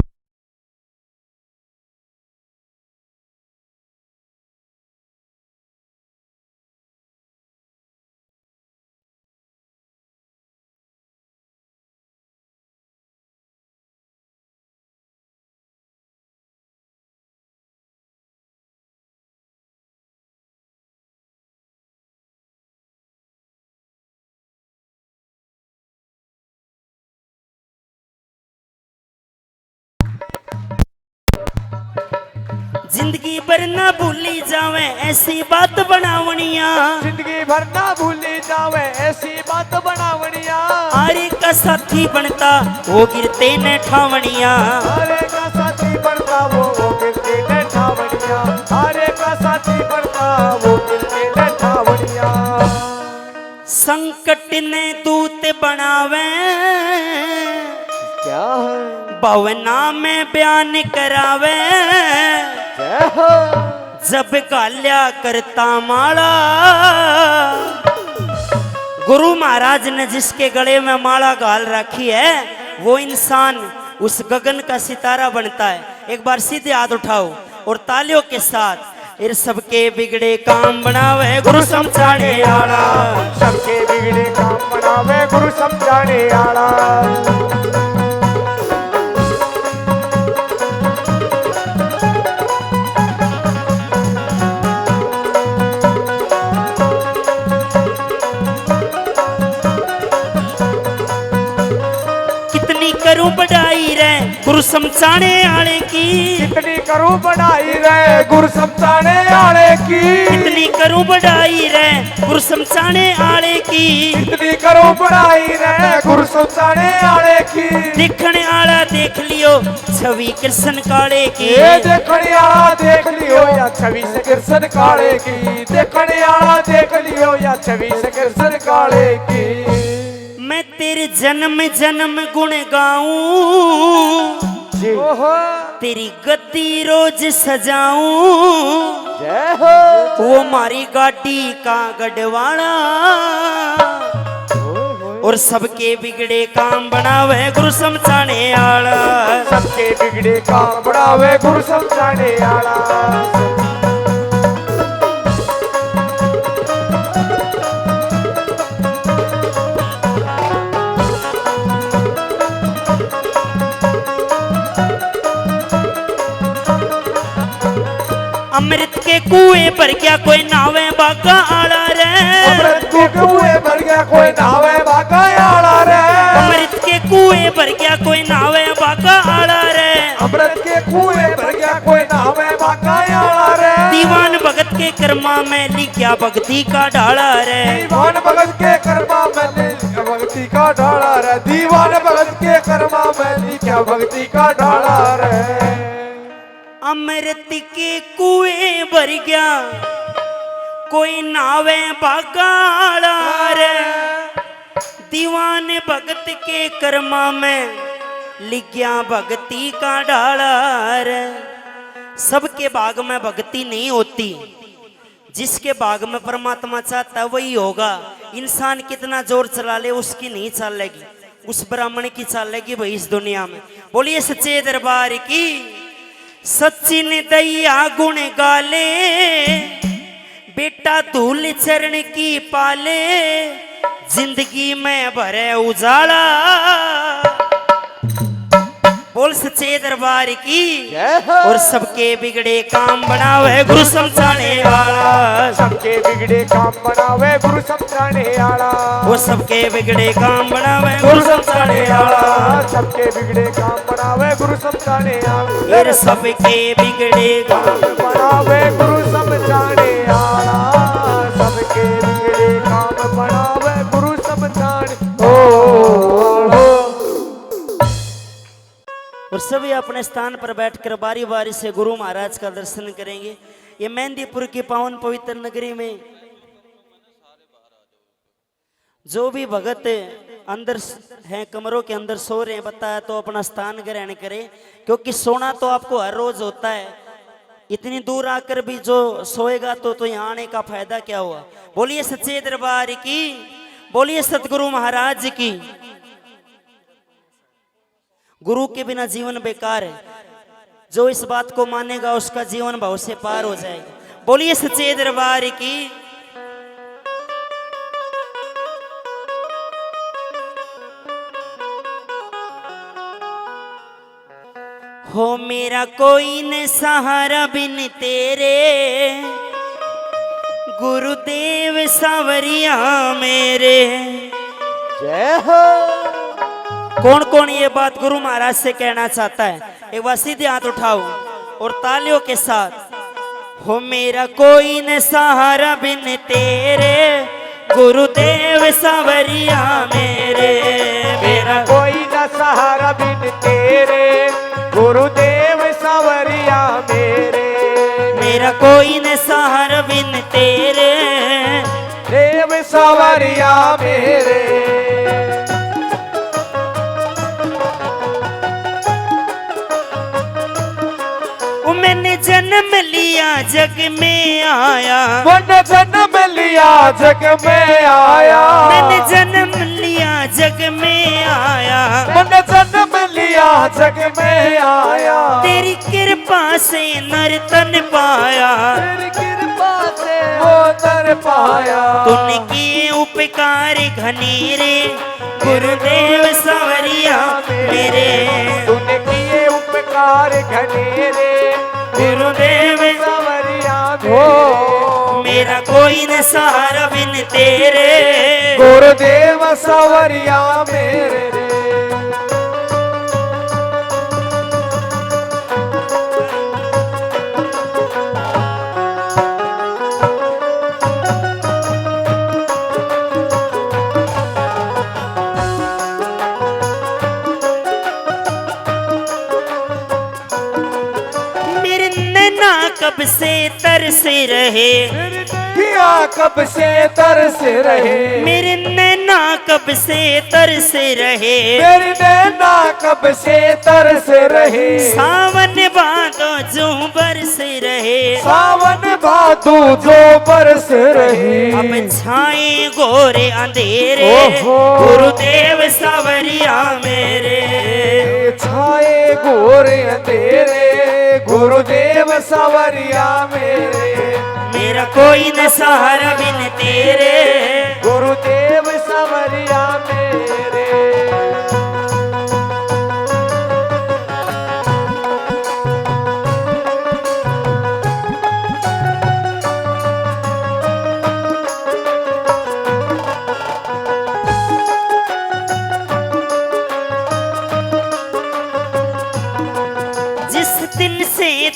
Speaker 1: जिंदगी भर ना भूली जावे ऐसी बात बनावनिया
Speaker 2: जिंदगी भर ना भूली जावे ऐसी बात बनावनिया
Speaker 1: आरे का साथी बनता वो गिरते न ठावनिया
Speaker 2: आरे का साथी बनता वो गिरते न ठावनिया आरे का साथी बनता वो गिरते न ठावनिया
Speaker 1: संकट ने दूत बनावे
Speaker 2: क्या है
Speaker 1: भावना में बयान करावे
Speaker 2: जय हो
Speaker 1: जब गाल्या करता माला गुरु महाराज ने जिसके गले में माला गाल रखी है वो इंसान उस गगन का सितारा बनता है। एक बार सीधे हाथ उठाओ और तालियों के साथ इन सबके बिगड़े काम बनावे गुरु समझाने आला
Speaker 2: सबके बिगड़े काम बनावे गुरु समझाने आला
Speaker 1: करूं बढ़ाई रे गुरु समझाने आले की
Speaker 2: कितनी करूं बढ़ाई रे गुरु समझाने आले की
Speaker 1: कितनी करूं बढ़ाई रे गुरु समझाने आले की
Speaker 2: कितनी करूं बढ़ाई रे गुरु समझाने आले की
Speaker 1: देखने आला देख लियो छवि कृष्ण काले की
Speaker 2: ये देखने आला देख लियो या छवि से कृष्ण काले की देखने आला देख लियो या छवि से कृष्ण काले की
Speaker 1: मैं तेरे जन्म जन्म गुण गाऊं तेरी गद्दी रोज सजाऊं
Speaker 2: जय हो
Speaker 1: वो मारी गाड़ी का गढ़वाड़ा और सबके बिगड़े काम बनावे गुरु समझाने आला
Speaker 2: सबके बिगड़े काम बनावे गुरु समझाने आला
Speaker 1: अमृत के कुएं पर क्या कोई नावे बाका आला रे
Speaker 2: अमृत के कुएं पर क्या कोई नावे बाका आला रे
Speaker 1: अमृत के कुएं पर क्या कोई नावे बाका आला रे
Speaker 2: अमृत के कुएं पर क्या कोई नावे बाका आला रे
Speaker 1: दीवान भगत के कर्मा में लिखा भक्ति का ढाला रे
Speaker 2: दीवान भगत के कर्मा में लिखा भक्ति का ढाला रे दीवान भगत के कर्मा में लिखा भक्ति का ढाला रे
Speaker 1: अमृत के कुएं भर गया कोई नावे बागाड़ा रे दीवान भगत के कर्मा में लिखिया भक्ति का ढाला रे सबके भाग में भक्ति नहीं होती जिसके भाग में परमात्मा चाहता वही होगा। इंसान कितना जोर चला ले उसकी नहीं चलेगी, उस ब्राह्मण की चलेगी भाई इस दुनिया में। बोलिए सच्चे दरबार की सचिन दैया गुण गाले बेटा धूल चरण की पाले जिंदगी में भरे उजाला। बोल सच्चे दरबार की।
Speaker 2: जय हो।
Speaker 1: और सबके बिगड़े काम बनावे गुरु समझाने वाला।
Speaker 2: सबके बिगड़े काम बनावे गुरु समझाने वाला।
Speaker 1: वो सबके बिगड़े काम बनावे गुरु समझाने वाला।
Speaker 2: सबके बिगड़े काम बनावे गुरु समझाने वाला।
Speaker 1: फिर सबके बिगड़े काम
Speaker 2: बनावे गुरु समझाने वाला। सबके बिगड़े काम बनावे गुरु समझाने।
Speaker 1: और सभी अपने स्थान पर बैठकर बारी बारी से गुरु महाराज का दर्शन करेंगे। ये मेहंदीपुर की पावन पवित्र नगरी में जो भी भगत अंदर हैं, कमरों के अंदर सो रहे हैं, बताया तो अपना स्थान ग्रहण करें, क्योंकि सोना तो आपको हर रोज होता है। इतनी दूर आकर भी जो सोएगा तो यहाँ आने का फायदा क्या हुआ। बोलिए सच्चे दरबार की, बोलिए सतगुरु महाराज की। गुरु के बिना जीवन बेकार है। जो इस बात को मानेगा उसका जीवन भाव से पार हो जाएगा। बोलिए सच्चे दरबार की। हो मेरा कोई न सहारा बिन तेरे, गुरुदेव सावरिया मेरे।
Speaker 2: जय हो।
Speaker 1: कौन कौन ये बात गुरु महाराज से कहना चाहता है? एक बार सीधे हाथ उठाओ और तालियों के साथ। हो मेरा कोई न सहारा बिन तेरे, गुरुदेव सावरिया मेरे।
Speaker 2: मेरा कोई न सहारा बिन तेरे, गुरुदेव सावरिया मेरे।
Speaker 1: मेरा कोई न सहारा बिन तेरे,
Speaker 2: देव सावरिया मेरे।
Speaker 1: मैंने जन्म लिया जग में आया।
Speaker 2: मैंने जन्म लिया जग में आया।
Speaker 1: मैंने जन्म लिया जग में आया।
Speaker 2: मैंने जन्म लिया जग में आया।
Speaker 1: तेरी कृपा से नर तन पाया।
Speaker 2: तेरी कृपा से वो नर पाया।
Speaker 1: तूने किए उपकार घनेरे, गुरुदेव सावरिया मेरे।
Speaker 2: तूने किए उपकार घनेरे,
Speaker 1: गुरुदेव
Speaker 2: सावरिया मेरे।
Speaker 1: मेरा कोई न सहारा बिन तेरे,
Speaker 2: गुरुदेव सावरिया मेरे।
Speaker 1: कब से तरस रहे,
Speaker 2: किया कब से तरस रहे।
Speaker 1: मेरे नैना कब से तरस रहे।
Speaker 2: मेरे नैना कब से तरस रहे।
Speaker 1: सावन भादो जो बरस रहे।
Speaker 2: सावन भादो जो बरस रहे।
Speaker 1: अब छाए गोरे अंधेरे, गुरुदेव सावरिया मेरे।
Speaker 2: छाए गोरे अंधेरे, गुरुदेव सावरिया मेरे।
Speaker 1: मेरा कोई न सहारा बिन तेरे,
Speaker 2: गुरुदेव सावरिया मेरे।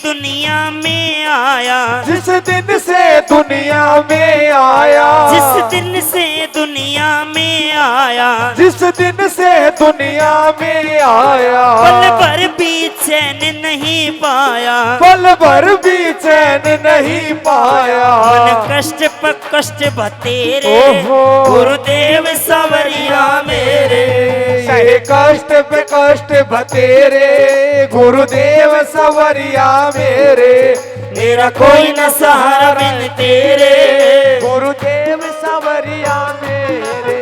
Speaker 1: दुनिया में आया,
Speaker 2: जिस दिन से दुनिया में आया।
Speaker 1: जिस दिन से दुनिया में आया।
Speaker 2: जिस दिन से दुनिया में आया।
Speaker 1: पल भर भी चैन नहीं पाया।
Speaker 2: पल भर भी चैन नहीं पाया।
Speaker 1: मन कष्ट पर कष्ट बतेरे, गुरुदेव सावरिया मेरे।
Speaker 2: सहे कष्ट पे कष्ट बतेरे, गुरुदेव सावरिया मेरे।
Speaker 1: मेरा कोई न सहारा बिन तेरे,
Speaker 2: गुरुदेव सावरिया मेरे।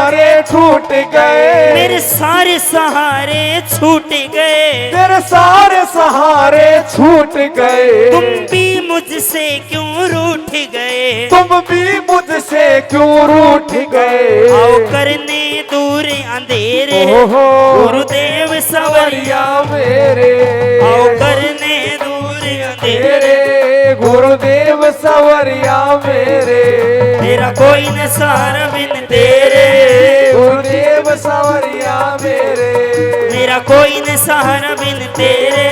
Speaker 2: सहारे छूट गए,
Speaker 1: मेरे सारे सहारे छूट गए,
Speaker 2: तेरे सारे सहारे छूट गए।
Speaker 1: तुम भी मुझसे क्यों रूठ गए,
Speaker 2: तुम भी मुझसे क्यों रूठ गए।
Speaker 1: आओ करने दूर अंधेरे
Speaker 2: ओहो
Speaker 1: गुरुदेव सवरिया,
Speaker 2: मेरे,
Speaker 1: आओ करने दूर अंधेरे,
Speaker 2: तेरे गुरुदेव सवरिया मेरे।
Speaker 1: तेरा कोई न सहारा बिन तेरे,
Speaker 2: गुरुदेव सवरिया मेरे,
Speaker 1: मेरा कोई न सहारा बिन तेरे।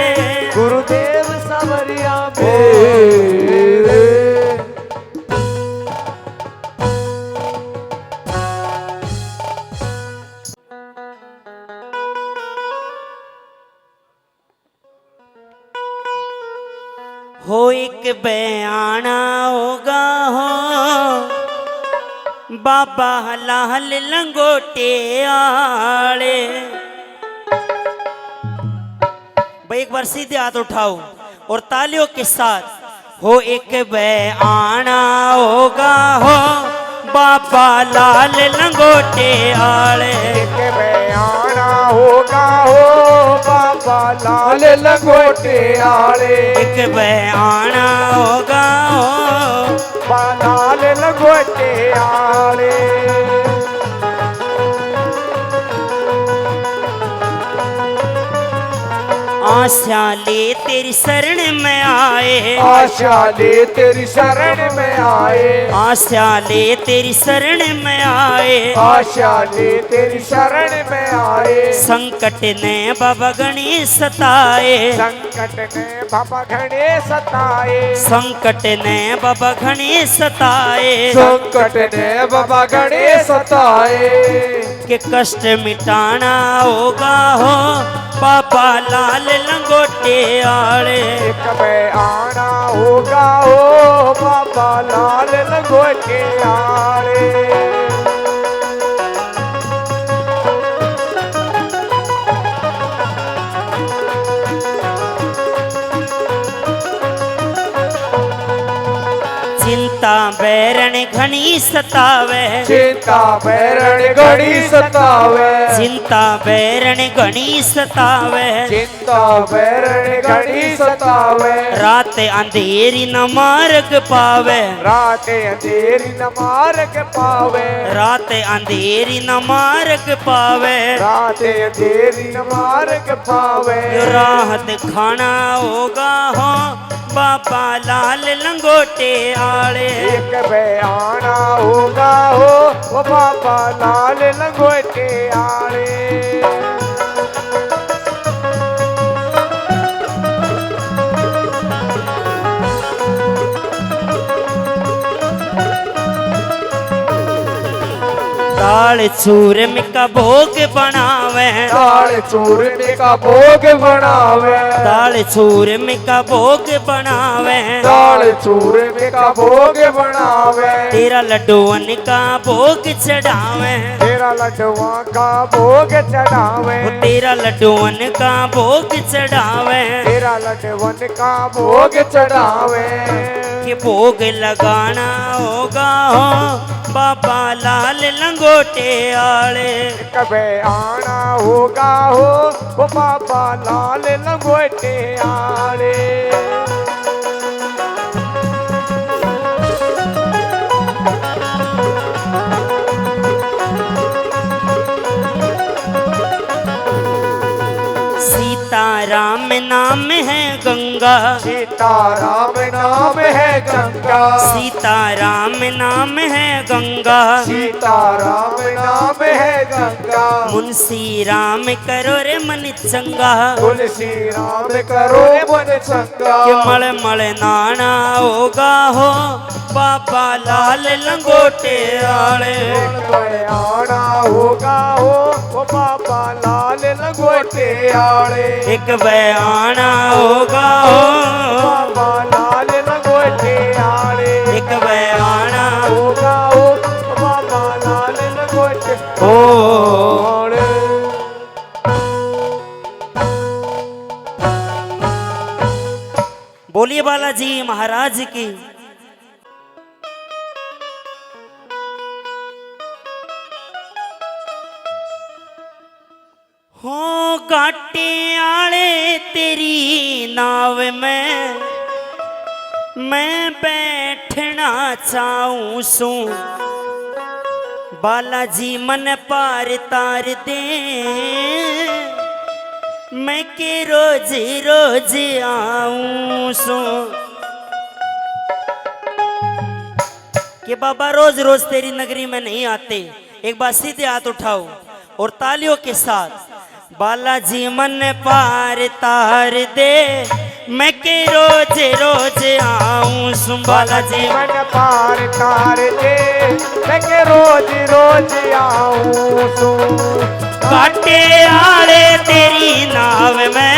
Speaker 2: गुरुदेव सवरिया मेरे।
Speaker 1: हो एक बयाना होगा हो बाबा लाल लंगोटे आले। भाई एक बार सीधे हाथ उठाओ और तालियों के साथ हो एक बयाना होगा हो बाबा लाल लंगोटे आले।
Speaker 2: एक बयाना होगा हो बाबा लाल लंगोटे आले।
Speaker 1: एक बयाना होगा हो
Speaker 2: बाबा लाल लंगोटे आले।
Speaker 1: आशा ले तेरी शरण में आए,
Speaker 2: आशा ले तेरी शरण में आए।
Speaker 1: आशा ले तेरी शरण में आए,
Speaker 2: आशा ले तेरी शरण में आए।
Speaker 1: संकट ने बाबा गणेश सताए,
Speaker 2: संकट ने बाबा गणेश सताए।
Speaker 1: संकट ने बाबा गणेश सताए,
Speaker 2: संकट ने बाबा गणेश सताए।
Speaker 1: के कष्ट मिटाना होगा हो बाबा लाल लंगोटे आले।
Speaker 2: एक बयाना होगा हो बाबा लाल लंगोटे आले।
Speaker 1: चिंता बैरण घनी सतावे,
Speaker 2: चिंता बैरण घड़ी सतावे।
Speaker 1: चिंता बैरण घनी सतावे,
Speaker 2: चिंता बैरण घड़ी सतावे।
Speaker 1: रात अंधेरी न मार्ग पावे,
Speaker 2: रात अंधेरी न मार्ग पावे।
Speaker 1: रात अंधेरी न मार्ग पावे,
Speaker 2: रात अंधेरी न मार्ग पावे।
Speaker 1: यो राहत खाना होगा हो बाबा लाल लंगोटे आले।
Speaker 2: एक बयाना होगा हो वो बाबा लाल लंगोटे आले।
Speaker 1: दाल चूरम का भोग बनावे,
Speaker 2: दाल चूरमे का भोग बनावे।
Speaker 1: दाल चूरम का भोग बनावे,
Speaker 2: दाल चूरमे का भोग बनावे।
Speaker 1: तेरा लड्डूअन का भोग चढ़ावे,
Speaker 2: तेरा लड्डुआ का भोग चढ़ावे।
Speaker 1: वो तेरा लड्डूअन का भोग चढ़ावे,
Speaker 2: तेरा लड्डुअन का भोग चढ़ावे।
Speaker 1: के भोग लगाना होगा हो बाबा लाल लंगोटे आले।
Speaker 2: कबे आना होगा हो वो बाबा लाल लंगोटे आले।
Speaker 1: सीताराम नाम है गंगा,
Speaker 2: सीताराम नाम है गंगा।
Speaker 1: सीताराम नाम है गंगा,
Speaker 2: सीताराम नाम है गंगा।
Speaker 1: मुंशी राम करो रे मन चंगा,
Speaker 2: तुलसी राम करो मन चंगा।
Speaker 1: के मल मल नाना होगा हो बाबा लाल लंगोटे आले।
Speaker 2: कबे आना होगा हो वो बाबा लाल लंगोटे आले।
Speaker 1: एक बयाना होगा हो
Speaker 2: बाबा लाल लंगोटे आले।
Speaker 1: एक बयाना
Speaker 2: होगा हो बाबा लाल लंगोटे
Speaker 1: हो।
Speaker 2: आले।
Speaker 1: बोलिए बालाजी महाराज की। काटे आले तेरी नाव में मैं बैठना चाहूं सू बालाजी मन पार तार दे मैं के रोज रोज आऊं सो कि बाबा रोज रोज तेरी नगरी में नहीं आते। एक बार सीधे हाथ उठाओ और तालियों के साथ बालाजी मन पार तार दे मैं के रोज रोज आऊं सु बालाजी
Speaker 2: मन पार तार दे मैं के रोज रोज आऊं सु
Speaker 1: काटे आले तेरी नाव में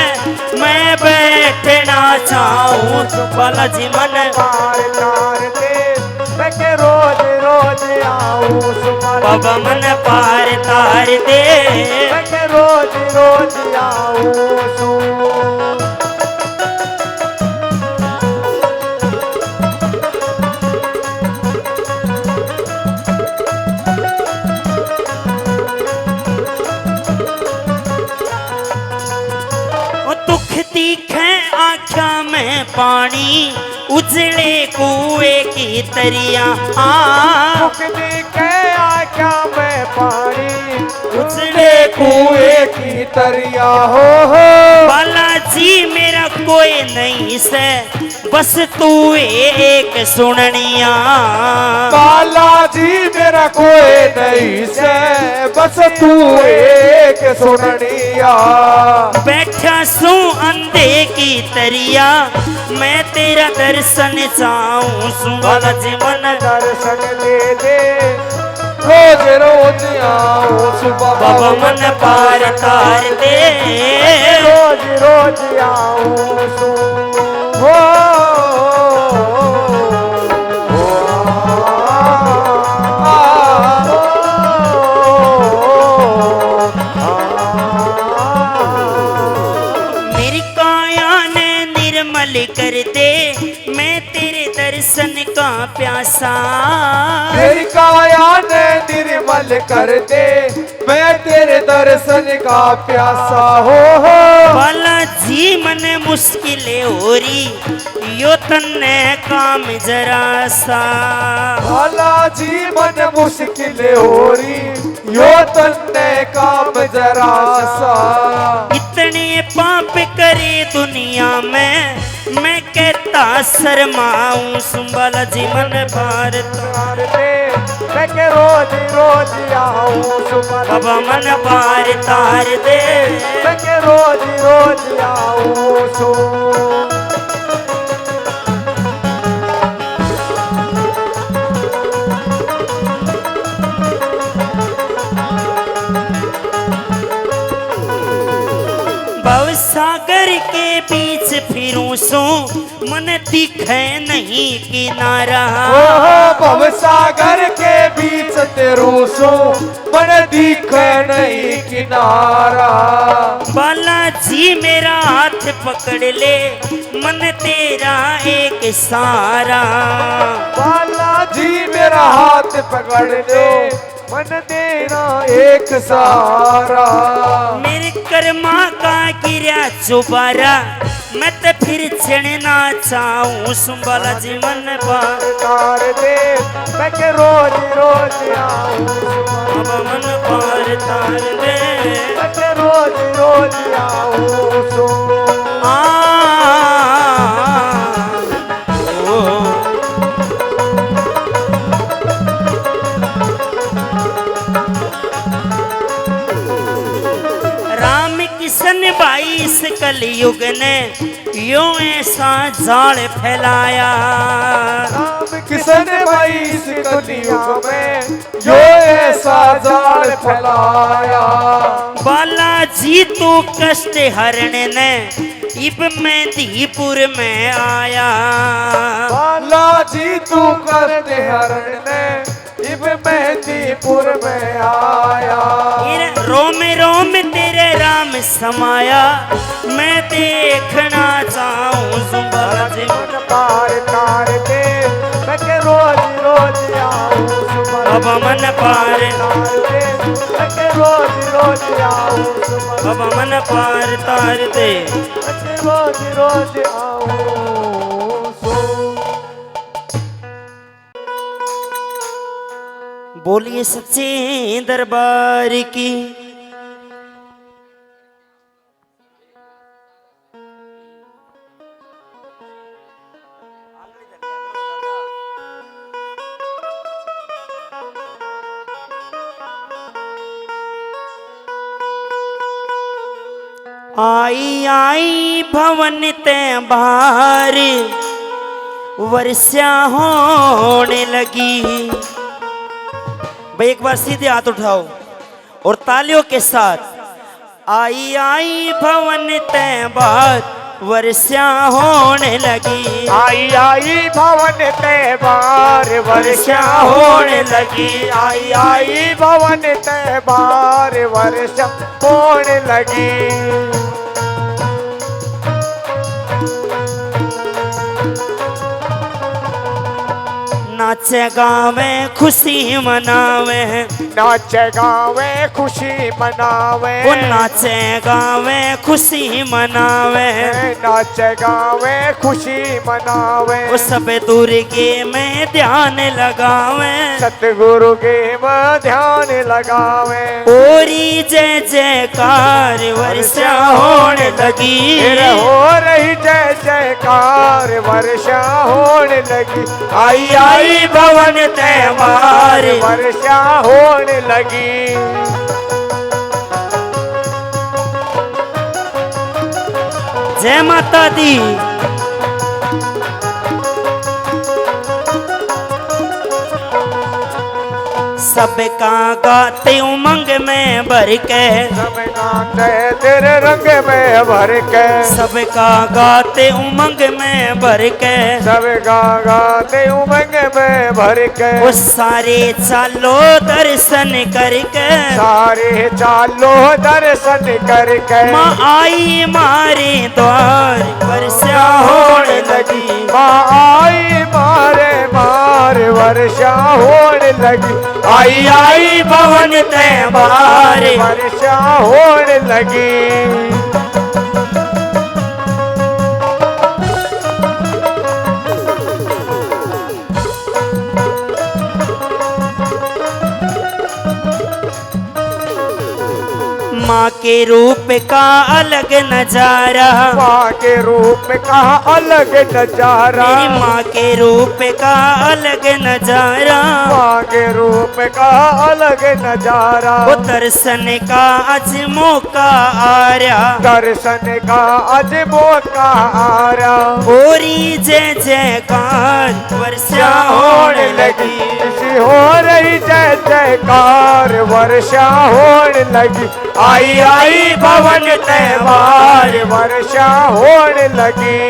Speaker 1: मैं बैठना चाहूं बालाजी मन
Speaker 2: पार तार दे मैं के रोज रोज आऊं सु
Speaker 1: बाबा मन पार तार दे
Speaker 2: मैं के रोज रोज आऊं सु
Speaker 1: दिखे आँखा में पानी उजड़े कुएं की तरिया
Speaker 2: दिखे आँखा में पानी
Speaker 1: उजड़े
Speaker 2: कुएं की तरिया हो
Speaker 1: बालाजी मेरा कोई नहीं से बस तू एक सुननिया
Speaker 2: बालाजी मेरा कोई नहीं से बस तू एक सुननिया
Speaker 1: बैठा सू अंधे की तरिया मैं तेरा दर्शन चाहूं सू बालाजी मन
Speaker 2: दर्शन दे दे रोज रोज आऊं सुबह
Speaker 1: बाबा मन पार तार दे
Speaker 2: रोज रोज आऊं सु हो
Speaker 1: मेरी काया ने निर्मल कर दे मैं तेरे दर्शन का प्यासा
Speaker 2: मेरी काया ने निर्मल कर दे मैं तेरे दर्शन का प्यासा हो
Speaker 1: बालाजी मन मुश्किल हो रही यो तन्ने काम जरा सा
Speaker 2: बालाजी मन मुश्किल हो रही यो तन्ने काम जरा सा
Speaker 1: इतने पाप करे दुनिया में मैं कहता शर्माऊं बालाजी मन पार
Speaker 2: तार दे मैं के रोज रोज आऊं सुबह
Speaker 1: बाबा मन पार तार दे
Speaker 2: मैं के रोज रोज आऊं सु
Speaker 1: सागर के बीच फिरूं सो मन दिखे नहीं किनारा
Speaker 2: भव सागर के बीच तेरू सो मन दिखे नहीं किनारा
Speaker 1: बालाजी मेरा हाथ पकड़ ले मन तेरा एक सारा
Speaker 2: बालाजी मेरा हाथ पकड़ ले मन तेरा एक सहारा
Speaker 1: मेरे कर्मा का गिरा चुबारा मैं तो फिर चढ़ना चाहूं बालाजी मन पार
Speaker 2: तार दे मैं के रोज रोज आऊं
Speaker 1: बाबा मन पार तार दे
Speaker 2: मैं के रोज रोज आऊं सो
Speaker 1: किशन भाई इस कलयुग ने यो ऐसा जाल फैलाया
Speaker 2: राम किशन भाई इस कलयुग में यो ऐसा जाल फैलाया
Speaker 1: बालाजी तू कष्ट हरण ने इब मेहंदीपुर में आया
Speaker 2: बालाजी तू कष्ट हरण ने इब मेहंदीपुर में आया
Speaker 1: रोम रोम तेरे राम समाया मैं देखना चाहूं बालाजी
Speaker 2: मन पार तार दे मैं के रोज रोज आऊं
Speaker 1: अब मन पार
Speaker 2: रोज रोज आऊं सुमन
Speaker 1: अब मन पार तार दे
Speaker 2: रोज रोज आऊं सो।
Speaker 1: बोलिए सच्चे दरबार की। आई आई भवन ते बाहर वर्षा होने लगी। भाई एक बार सीधे हाथ उठाओ और तालियों के साथ। आई आई भवन ते बाहर वर्षा होने लगी।
Speaker 2: आई आई भवन त्योहार वर्षा होने लगी। आई आई भवन त्योहार वर्षा होने लगी।
Speaker 1: नाचे गावे खुशी मनावे
Speaker 2: नाचे गावे खुशी मनावे
Speaker 1: वो नाचे गावे खुशी मनावे
Speaker 2: नाचे गावे खुशी मनावे
Speaker 1: वो सब दुर्गे में ध्यान लगावे
Speaker 2: सतगुरु के में ध्यान लगावे
Speaker 1: ओरी जय जयकार वर्षा होने लगी।
Speaker 2: फिर हो रही जय जयकार वर्षा होने लगी।
Speaker 1: आई आई भवन त्योहार
Speaker 2: वर्षा होने लगी।
Speaker 1: जय माता दी। सबका गाते उमंग में भर के
Speaker 2: सब गाते तेरे रंग में भर के
Speaker 1: सबका गाते उमंग में भर के
Speaker 2: सब गाते उमंग में भर के
Speaker 1: वो सारे चालो दर्शन करके
Speaker 2: सारे चालो दर्शन करके
Speaker 1: माँ आई मारे द्वार वर्षा होने लगी।
Speaker 2: माँ आई मारे मार वर्षा होने लगी।
Speaker 1: आई आई भवन त्योहार
Speaker 2: वर्षा होने लगी।
Speaker 1: माँ के रूप का अलग नजारा
Speaker 2: माँ के रूप का अलग नजारा
Speaker 1: मेरी माँ के रूप का अलग नजारा
Speaker 2: माँ के रूप का अलग नजारा
Speaker 1: वो दर्शन का आज मौका आ रहा
Speaker 2: दर्शन का आज मौका आ रहा
Speaker 1: ओरी जय जयकार वर्षा होने लगी।
Speaker 2: हो रही जय जयकार वर्षा होने लगी।
Speaker 1: आई आई भवन त्योहार
Speaker 2: वर्षा होने लगी।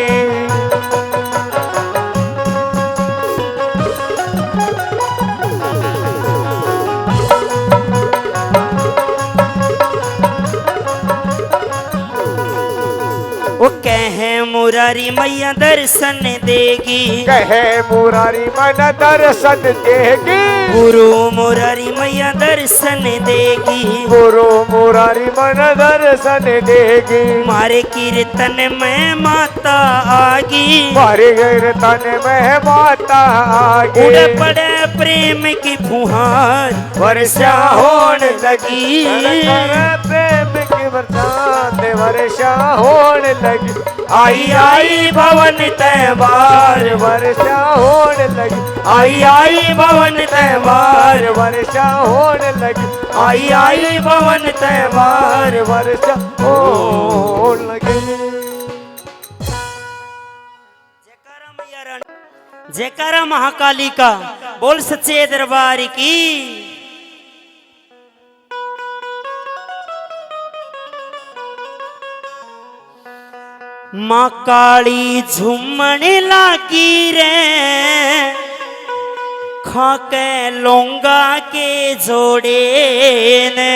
Speaker 1: वो कहे मुरारी मैया दर्शन देगी
Speaker 2: कहे मुरारी मन दर्शन देगी
Speaker 1: गुरु मुरारी मैया दर्शन देगी
Speaker 2: गुरु मुरारी मन दर्शन देगी
Speaker 1: मारे कीर्तन में माता आगी
Speaker 2: मारे कीर्तन में माता आगे
Speaker 1: उड़ पड़े प्रेम की फुहार वर्षा होने लगी।
Speaker 2: प्रेम की बरसात वर्षा होने लगी।
Speaker 1: आई आई भवन त्योहार
Speaker 2: वर्षा होने लगी।
Speaker 1: आई आई भवन त्योहार
Speaker 2: वर्षा होने लगी।
Speaker 1: आई आई भवन त्योहार
Speaker 2: वर्षा होने लगी।
Speaker 1: जयकारा मैया रानी जयकारा महाकाली का बोल सच्चे दरबार की। माँ काली झूमने लागी रे खाके लोंगा के जोड़े ने।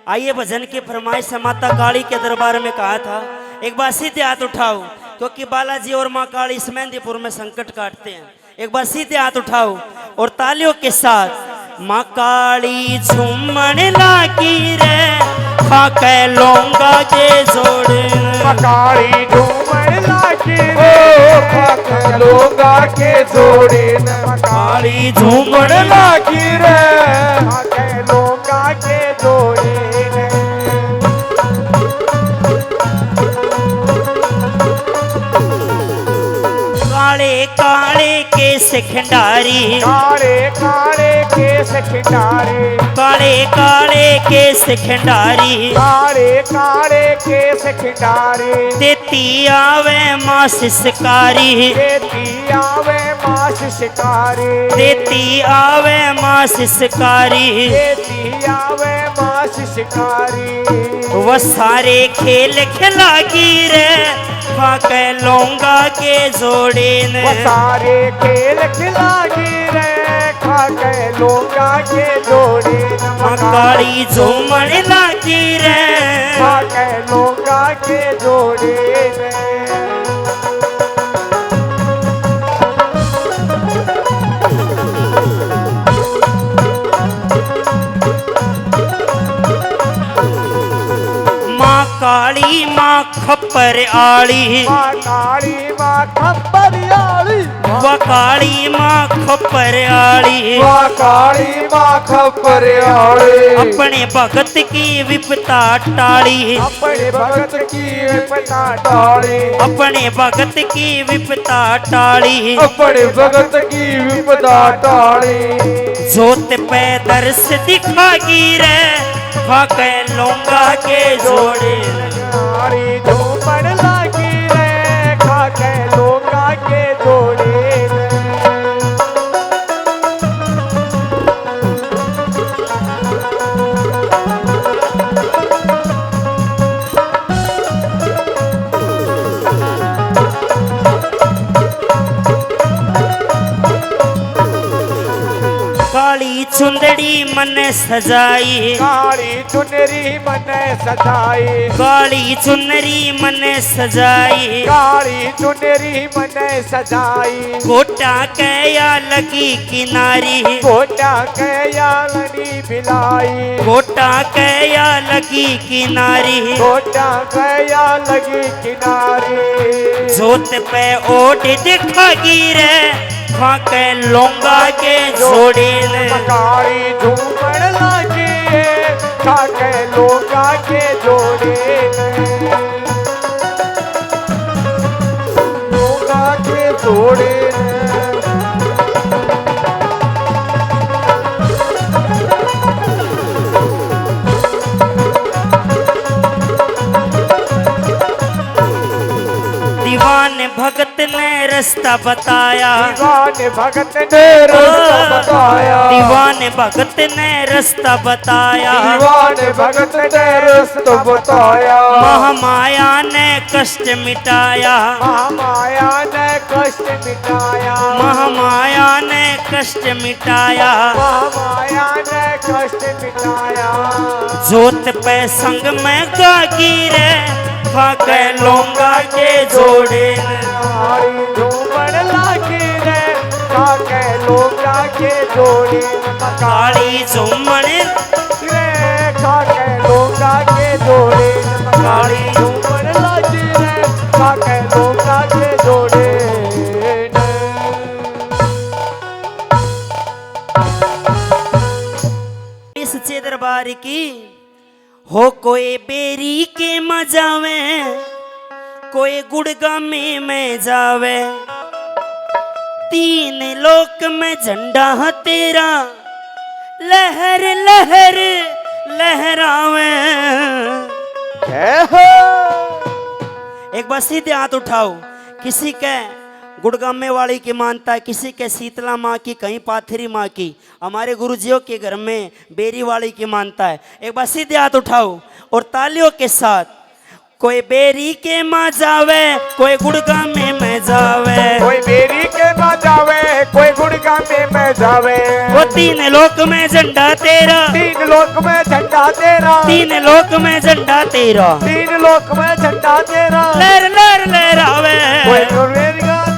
Speaker 1: आइए भजन की फरमाइश से माता काली के दरबार में कहा था एक बार सीधे हाथ उठाओ क्योंकि बालाजी और माँ काली इस मेहंदीपुर में संकट काटते हैं। एक बार सीधे हाथ उठाओ और तालियों के साथ। माँ काली झूमण लागी रे खाके लौंगा के जोड़े,
Speaker 2: काली झूमण लागी रे खाके लौंगा के जोड़े,
Speaker 1: काली झूमण
Speaker 2: लागी रे खाके लौंगा के जोड़े।
Speaker 1: काले काले केस खंडारी,
Speaker 2: काले काले केस खंडारी,
Speaker 1: काले काले केस खंडारी,
Speaker 2: काले काले केस खंडारी,
Speaker 1: देती आवे माँ सिसकारी,
Speaker 2: देती आवे माँ सिसकारी,
Speaker 1: देती आवे माँ सिसकारी,
Speaker 2: देती आवे माँ सिसकारी।
Speaker 1: वो सारे खेल खिलागी रे खाके लौंगा के जोड़े ने,
Speaker 2: वो सारे खेल खिलागी रे खाके लौंगा के जोड़े।
Speaker 1: माँ काली झूमण लागी रे
Speaker 2: खाके लौंगा के जोड़े ने।
Speaker 1: काली माँ खप्पर आली,
Speaker 2: माँ काली माँ खप्पर आली,
Speaker 1: वह काली माँ खप्पर आली,
Speaker 2: माँ काली माँ खप्पर आली,
Speaker 1: अपने भगत की विपता टाली,
Speaker 2: अपने भगत की विपता टाली,
Speaker 1: अपने भगत की विपता टाली,
Speaker 2: अपने भगत की विपता टाली।
Speaker 1: जोत पे दर्श दिखागी रे खाके लौंगा के जोड़े,
Speaker 2: काली झूमण लागी रे खाके लौंगा के जोड़े।
Speaker 1: काली चुंदड़ी मन सजाई,
Speaker 2: काली चुनरी मन सजाई,
Speaker 1: काली चुनरी मन सजाई,
Speaker 2: काली चुनरी मन सजाई,
Speaker 1: गोटा कया लगी किनारी,
Speaker 2: गोटा कया लड़ी बिलाई,
Speaker 1: गोटा कया लगी किनारी,
Speaker 2: गोटा कया लगी किनारी।
Speaker 1: जोत पे ओट दिखागी रे खाके लौंगा के जोड़े ने,
Speaker 2: काली झूमण लागी खाके लौंगा के जोड़े। लौंगा के जोड़े।
Speaker 1: दीवान भगत ने रास्ता बताया,
Speaker 2: दीवान भगत ने रास्ता बताया,
Speaker 1: दीवान भगत ने रास्ता बताया,
Speaker 2: दीवान भगत ने रास्ता बताया,
Speaker 1: महामाया ने कष्ट मिटाया,
Speaker 2: महामाया ने कष्ट मिटाया,
Speaker 1: महामाया ने कष्ट मिटाया,
Speaker 2: महामाया ने कष्ट मिटाया।
Speaker 1: जोत पे संग में गागी रे खाके लौंगा के जोड़े ने,
Speaker 2: काली झूमण लागी रे खाके लौंगा के जोड़े।
Speaker 1: काली झूमण
Speaker 2: रे खाके लौंगा के जोड़े, काली झूमण लागी रे खाके लौंगा के जोड़े।
Speaker 1: इस दरबार की हो कोई बेरी के मजावे, कोई गुड़गामे में जावे, तीन लोक में झंडा तेरा लहर लहर लहरावे। एक बार सीधे हाथ उठाओ। किसी के गुड़गामे वाली की मानता है, किसी के शीतला माँ की, कहीं पाथरी माँ की, हमारे गुरुजियों के घर में बेरी वाली की मानता है। एक बार सीधे हाथ उठाओ और तालियों के साथ। कोई बेरी के माँ जावे, कोई गुड़गामे में जावे,
Speaker 2: कोई बेरी के माँ जावे, कोई गुड़गामे में जावे।
Speaker 1: वो तीन लोक में झंडा तेरा,
Speaker 2: तीन लोक में झंडा तेरा,
Speaker 1: तीन लोक में झंडा तेरा,
Speaker 2: तीन लोक में झंडा तेरा।
Speaker 1: लहर लहर लहरावे।
Speaker 2: कोई गुड़गामे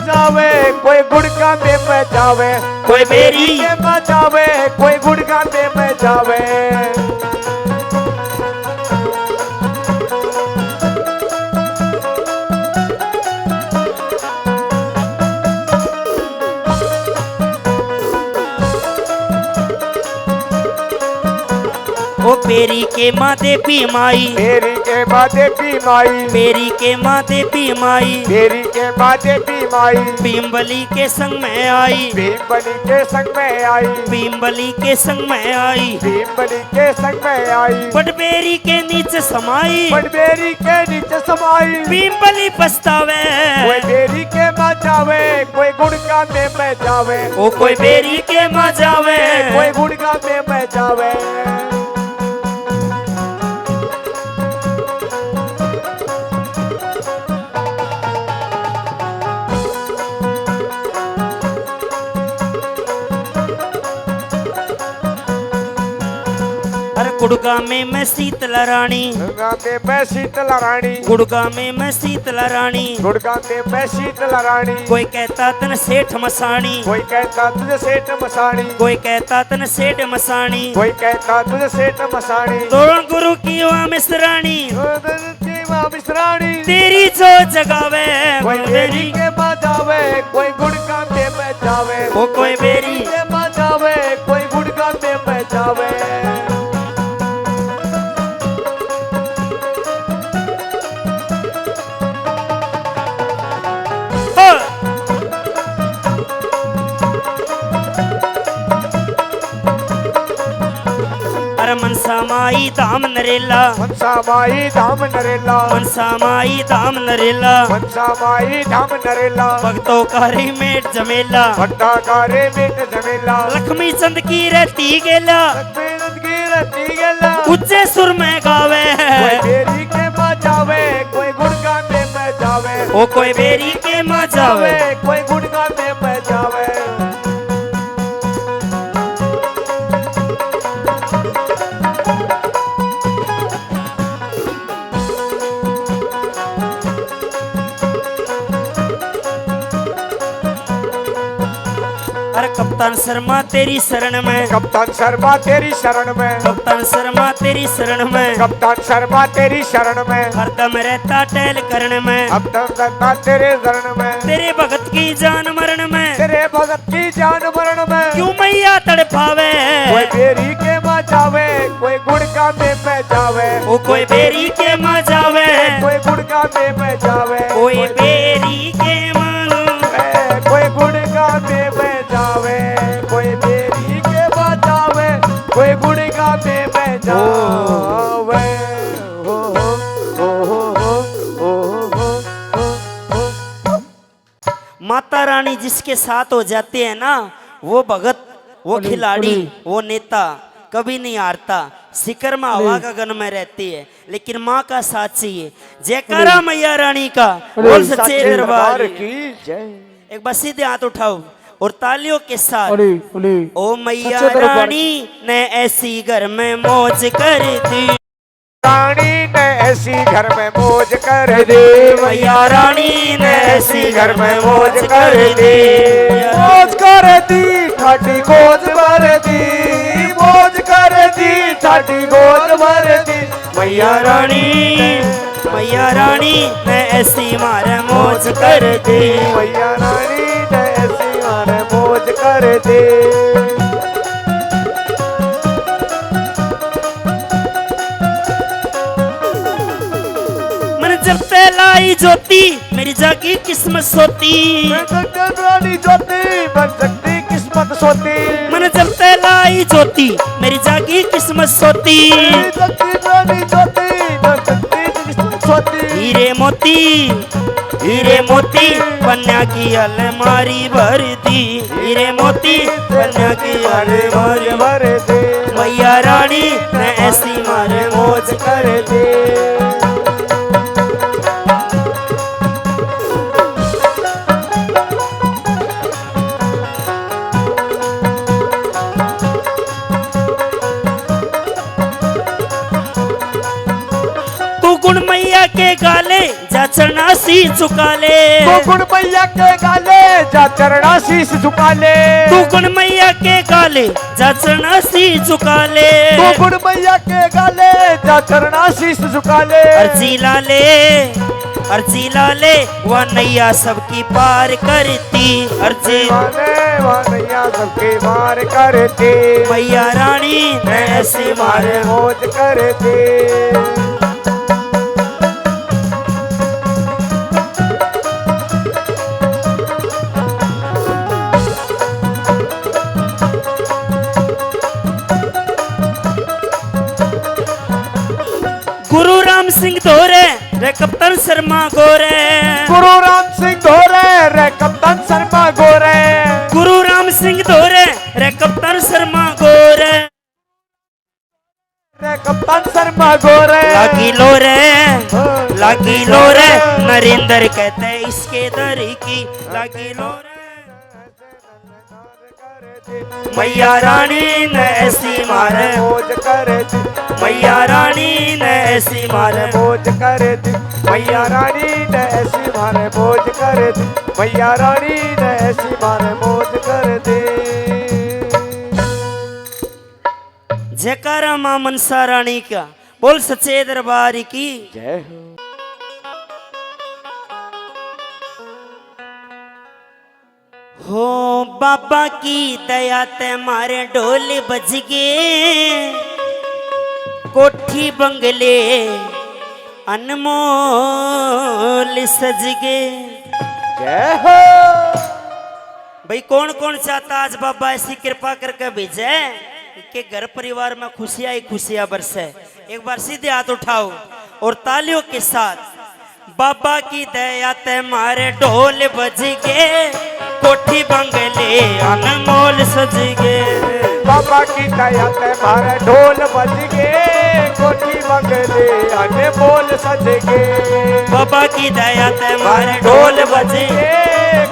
Speaker 2: जावे, कोई गुड़का में बजावे,
Speaker 1: कोई बेरी
Speaker 2: के बजावे, कोई गुड़का में बजावे।
Speaker 1: ओ पेरी के माते पी माई,
Speaker 2: पेरी के माते पी माई,
Speaker 1: पेरी के माते पी माई,
Speaker 2: पेरी के माते पी माई।
Speaker 1: भीमबली के संग में आई,
Speaker 2: भीमबली के संग में आई,
Speaker 1: भीमबली के संग में आई,
Speaker 2: भीमबली के संग में आई।
Speaker 1: बटबेरी के नीचे समाई,
Speaker 2: बटबेरी के नीचे समाई।
Speaker 1: भीमबली पछतावे,
Speaker 2: कोई बेरी के बजावे, कोई गुड़का में बजावे।
Speaker 1: ओ कोई बेरी के मजावे,
Speaker 2: कोई गुड़का में बजावे।
Speaker 1: अरे गुड़गा में मैं शीतला रानी,
Speaker 2: गुड़का में मैं शीतला रानी,
Speaker 1: गुड़गा में मैं शीतला रानी,
Speaker 2: गुड़का में मैं शीतला रानी।
Speaker 1: कोई कहता तन सेठ मसाणी,
Speaker 2: कोई कहता तुझे सेठ मसाणी,
Speaker 1: कोई कहता तन सेठ मसाणी,
Speaker 2: कोई कहता तुझे सेठ मसाणी।
Speaker 1: दोनों गुरु की वहाँ मिश्राणी,
Speaker 2: मिश्राणी
Speaker 1: तेरी जो जगावे,
Speaker 2: कोई बेरी के बजावे, कोई गुड़का में बजावे।
Speaker 1: ओ कोई बेरी
Speaker 2: के बजावे, कोई गुड़का में बजावे।
Speaker 1: अरे मनसा माई धाम नरेला,
Speaker 2: मनसा माई धाम नरेला,
Speaker 1: मनसा माई धाम नरेला,
Speaker 2: मनसा माई धाम नरेला।
Speaker 1: भक्तों का रे मेट जमेला,
Speaker 2: भट्टा कारे बेट जमेला,
Speaker 1: लक्ष्मी चंद की रहती गेला,
Speaker 2: लक्ष्मीनंद की रती गेला।
Speaker 1: उच्चे सुर में गावे,
Speaker 2: कोई बेरी के बजावे, कोई गुड़का में बजावे।
Speaker 1: ओ कोई बेरी के मजावे,
Speaker 2: कोई गुड़का में बजावे।
Speaker 1: अरे कप्तान शर्मा तेरी शरण में,
Speaker 2: कप्तान शर्मा तेरी शरण में,
Speaker 1: कप्तान शर्मा तेरी शरण में,
Speaker 2: कप्तान शर्मा तेरी शरण में।
Speaker 1: हरदम रहता टहल करण में,
Speaker 2: अब तक रहता तेरे शरण में,
Speaker 1: तेरे भगत की जान मरण में,
Speaker 2: तेरे भगत की जान मरण में।
Speaker 1: क्यों मैया तड़पावे,
Speaker 2: कोई बेरी के बजावे, कोई गुड़का में बजावे।
Speaker 1: ओ कोई बेरी के मजावे,
Speaker 2: कोई गुड़का में बजावे।
Speaker 1: कोई बेरी के
Speaker 2: कोई गुड़का में बजावे, कोई बेरी के बजावे, कोई गुड़का में बजावे। हो हो हो हो हो।
Speaker 1: माता रानी जिसके साथ हो जाते हैं ना, वो भगत, वो खिलाड़ी, वो नेता कभी नहीं हारता। सिकर में हवा का गन में रहती है, लेकिन माँ का साथ चाहिए। जयकारा मैया रानी का, बोल सच्चे दरबार
Speaker 2: की जय।
Speaker 1: एक बार सीधे हाथ उठाओ और तालियों के साथ। ओ मैया
Speaker 2: सच्चे दरबार।
Speaker 1: रानी ने ऐसी घर में मौज कर दी,
Speaker 2: रानी ने ऐसी घर में मौज कर दी।
Speaker 1: मैया रानी ने ऐसी घर में मौज कर दी,
Speaker 2: मौज कर दी, ठाठी गोद भर दी, मौज कर दी, ठाठी गोद भर दी।
Speaker 1: मैया रानी, मैया रानी ने ऐसी मारे मौज कर दी।
Speaker 2: मैया रानी ने ऐसी मारे मौज कर दी।
Speaker 1: मन जब लाई ज्योति मेरी जागी किस्मत सोती,
Speaker 2: रानी ज्योति बन सकती किस्मत सोती।
Speaker 1: मन जब लाई ज्योति मेरी जागी किस्मत सोती,
Speaker 2: रानी ज्योति बन सकती किस्मत सोती।
Speaker 1: हीरे मोती, हीरे मोती कन्या की अलमारी भर दी, हीरे मोती कन्या की अलमारी
Speaker 2: भर दे।
Speaker 1: मैया रानी ने ऐसी मारे मौज कर दे। मैया के गाले जा चरना सी झुका ले।
Speaker 2: तू गुण मैया के गाले जा चरणा शीश झुका ले।
Speaker 1: तू गुण मैया के गाले जा चरना सी झुका ले।
Speaker 2: तू गुण मैया के गाले जा चरणा शीश झुका ले।
Speaker 1: अर्जी लाले अर्जी लाले वह नैया सबकी पार करती। अर्जी
Speaker 2: नैया सबके मार करती।
Speaker 1: मैया रानी ने ऐसी मारे
Speaker 2: मौज करती।
Speaker 1: गुरु राम सिंह धोरे रे कप्तान शर्मा गोरे।
Speaker 2: गुरु राम सिंह धोरे रे कप्तान शर्मा गोरे।
Speaker 1: गुरु राम सिंह धोरे रे कप्तान शर्मा गोरे।
Speaker 2: रे कप्तान शर्मा गोरे।
Speaker 1: लागी लो रे नरेंद्र कहते इसके दर की लागी लो रे। मैया रानी ने ऐसी मारे
Speaker 2: मौज करती।
Speaker 1: मैया रानी ने ऐसी मारे
Speaker 2: मौज करती। मैया रानी ने ऐसी मारे मौज करती। मैया रानी ने ऐसी मारे मौज करती।
Speaker 1: जयकारा मां मनसा रानी का बोल सच्चे दरबार की
Speaker 2: जय हो।
Speaker 1: हो बाबा की दया ते मारे ढोल बज गे। कोठी बंगले अनमोल सज गे।
Speaker 2: जय हो।
Speaker 1: भाई कौन कौन चाहता आज बाबा ऐसी कृपा करके भेजे के घर परिवार में खुशियां ही खुशियां बरसे। एक बार सीधे हाथ उठाओ और तालियों के साथ बाबा की दया ते मारे ढोल बज गे। कोठी बंगले अनमोल सज गे।
Speaker 2: बाबा की दया ते मारे ढोल बज गे। कोठी बंगले अनमोल सज गे।
Speaker 1: बाबा की दया ते मारे ढोल बज गे।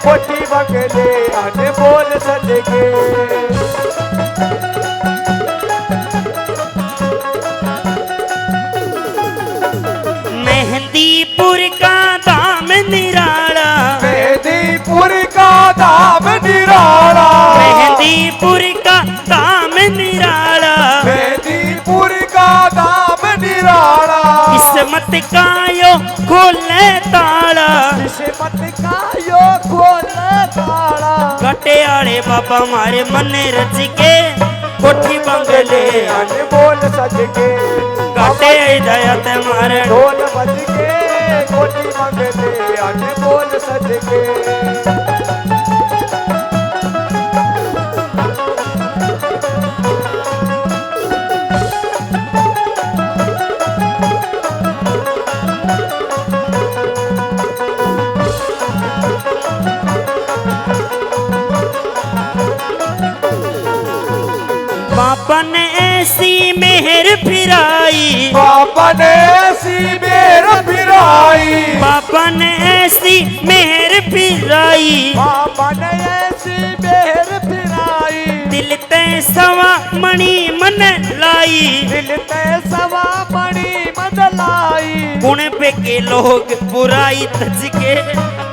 Speaker 2: कोठी बंगले अनमोल सज गे।
Speaker 1: मेहंदीपुर का दाम निराला।
Speaker 2: मेहंदीपुर का दाम निराला।
Speaker 1: मेहंदीपुर का दाम निराला।
Speaker 2: मेहंदीपुर का दाम निराला।
Speaker 1: किस्मत का यो खोले ताला।
Speaker 2: किस्मत का यो खोले ताला।
Speaker 1: गटे आले बाबा मारे मन रच के कोठी बंगले
Speaker 2: अनमोल सज के।
Speaker 1: गटे दया ते मारे
Speaker 2: ढोल बज के। कोठी बंगले अनमोल सज के।
Speaker 1: बाबा ने ऐसी मेहर फिराई।
Speaker 2: बाबा ने ऐसी मेहर फिराई।
Speaker 1: बाबा ने ऐसी मेहर फिराई।
Speaker 2: बाबा ने ऐसी मेहर फिराई।
Speaker 1: दिल ते सवा मणि मन लाई।
Speaker 2: दिल ते सवा मणि मन लाई।
Speaker 1: गुण पे के लोग बुराई तज के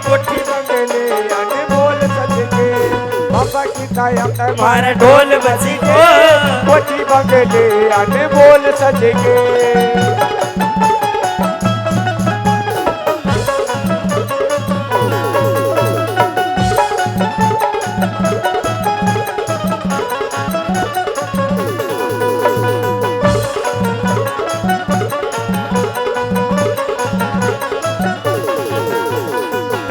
Speaker 2: कोठी बंगले अनमोल सज के। बाबा की दया ते
Speaker 1: मारे ढोल बज गो।
Speaker 2: कोठी बंगले अनमोल सज के।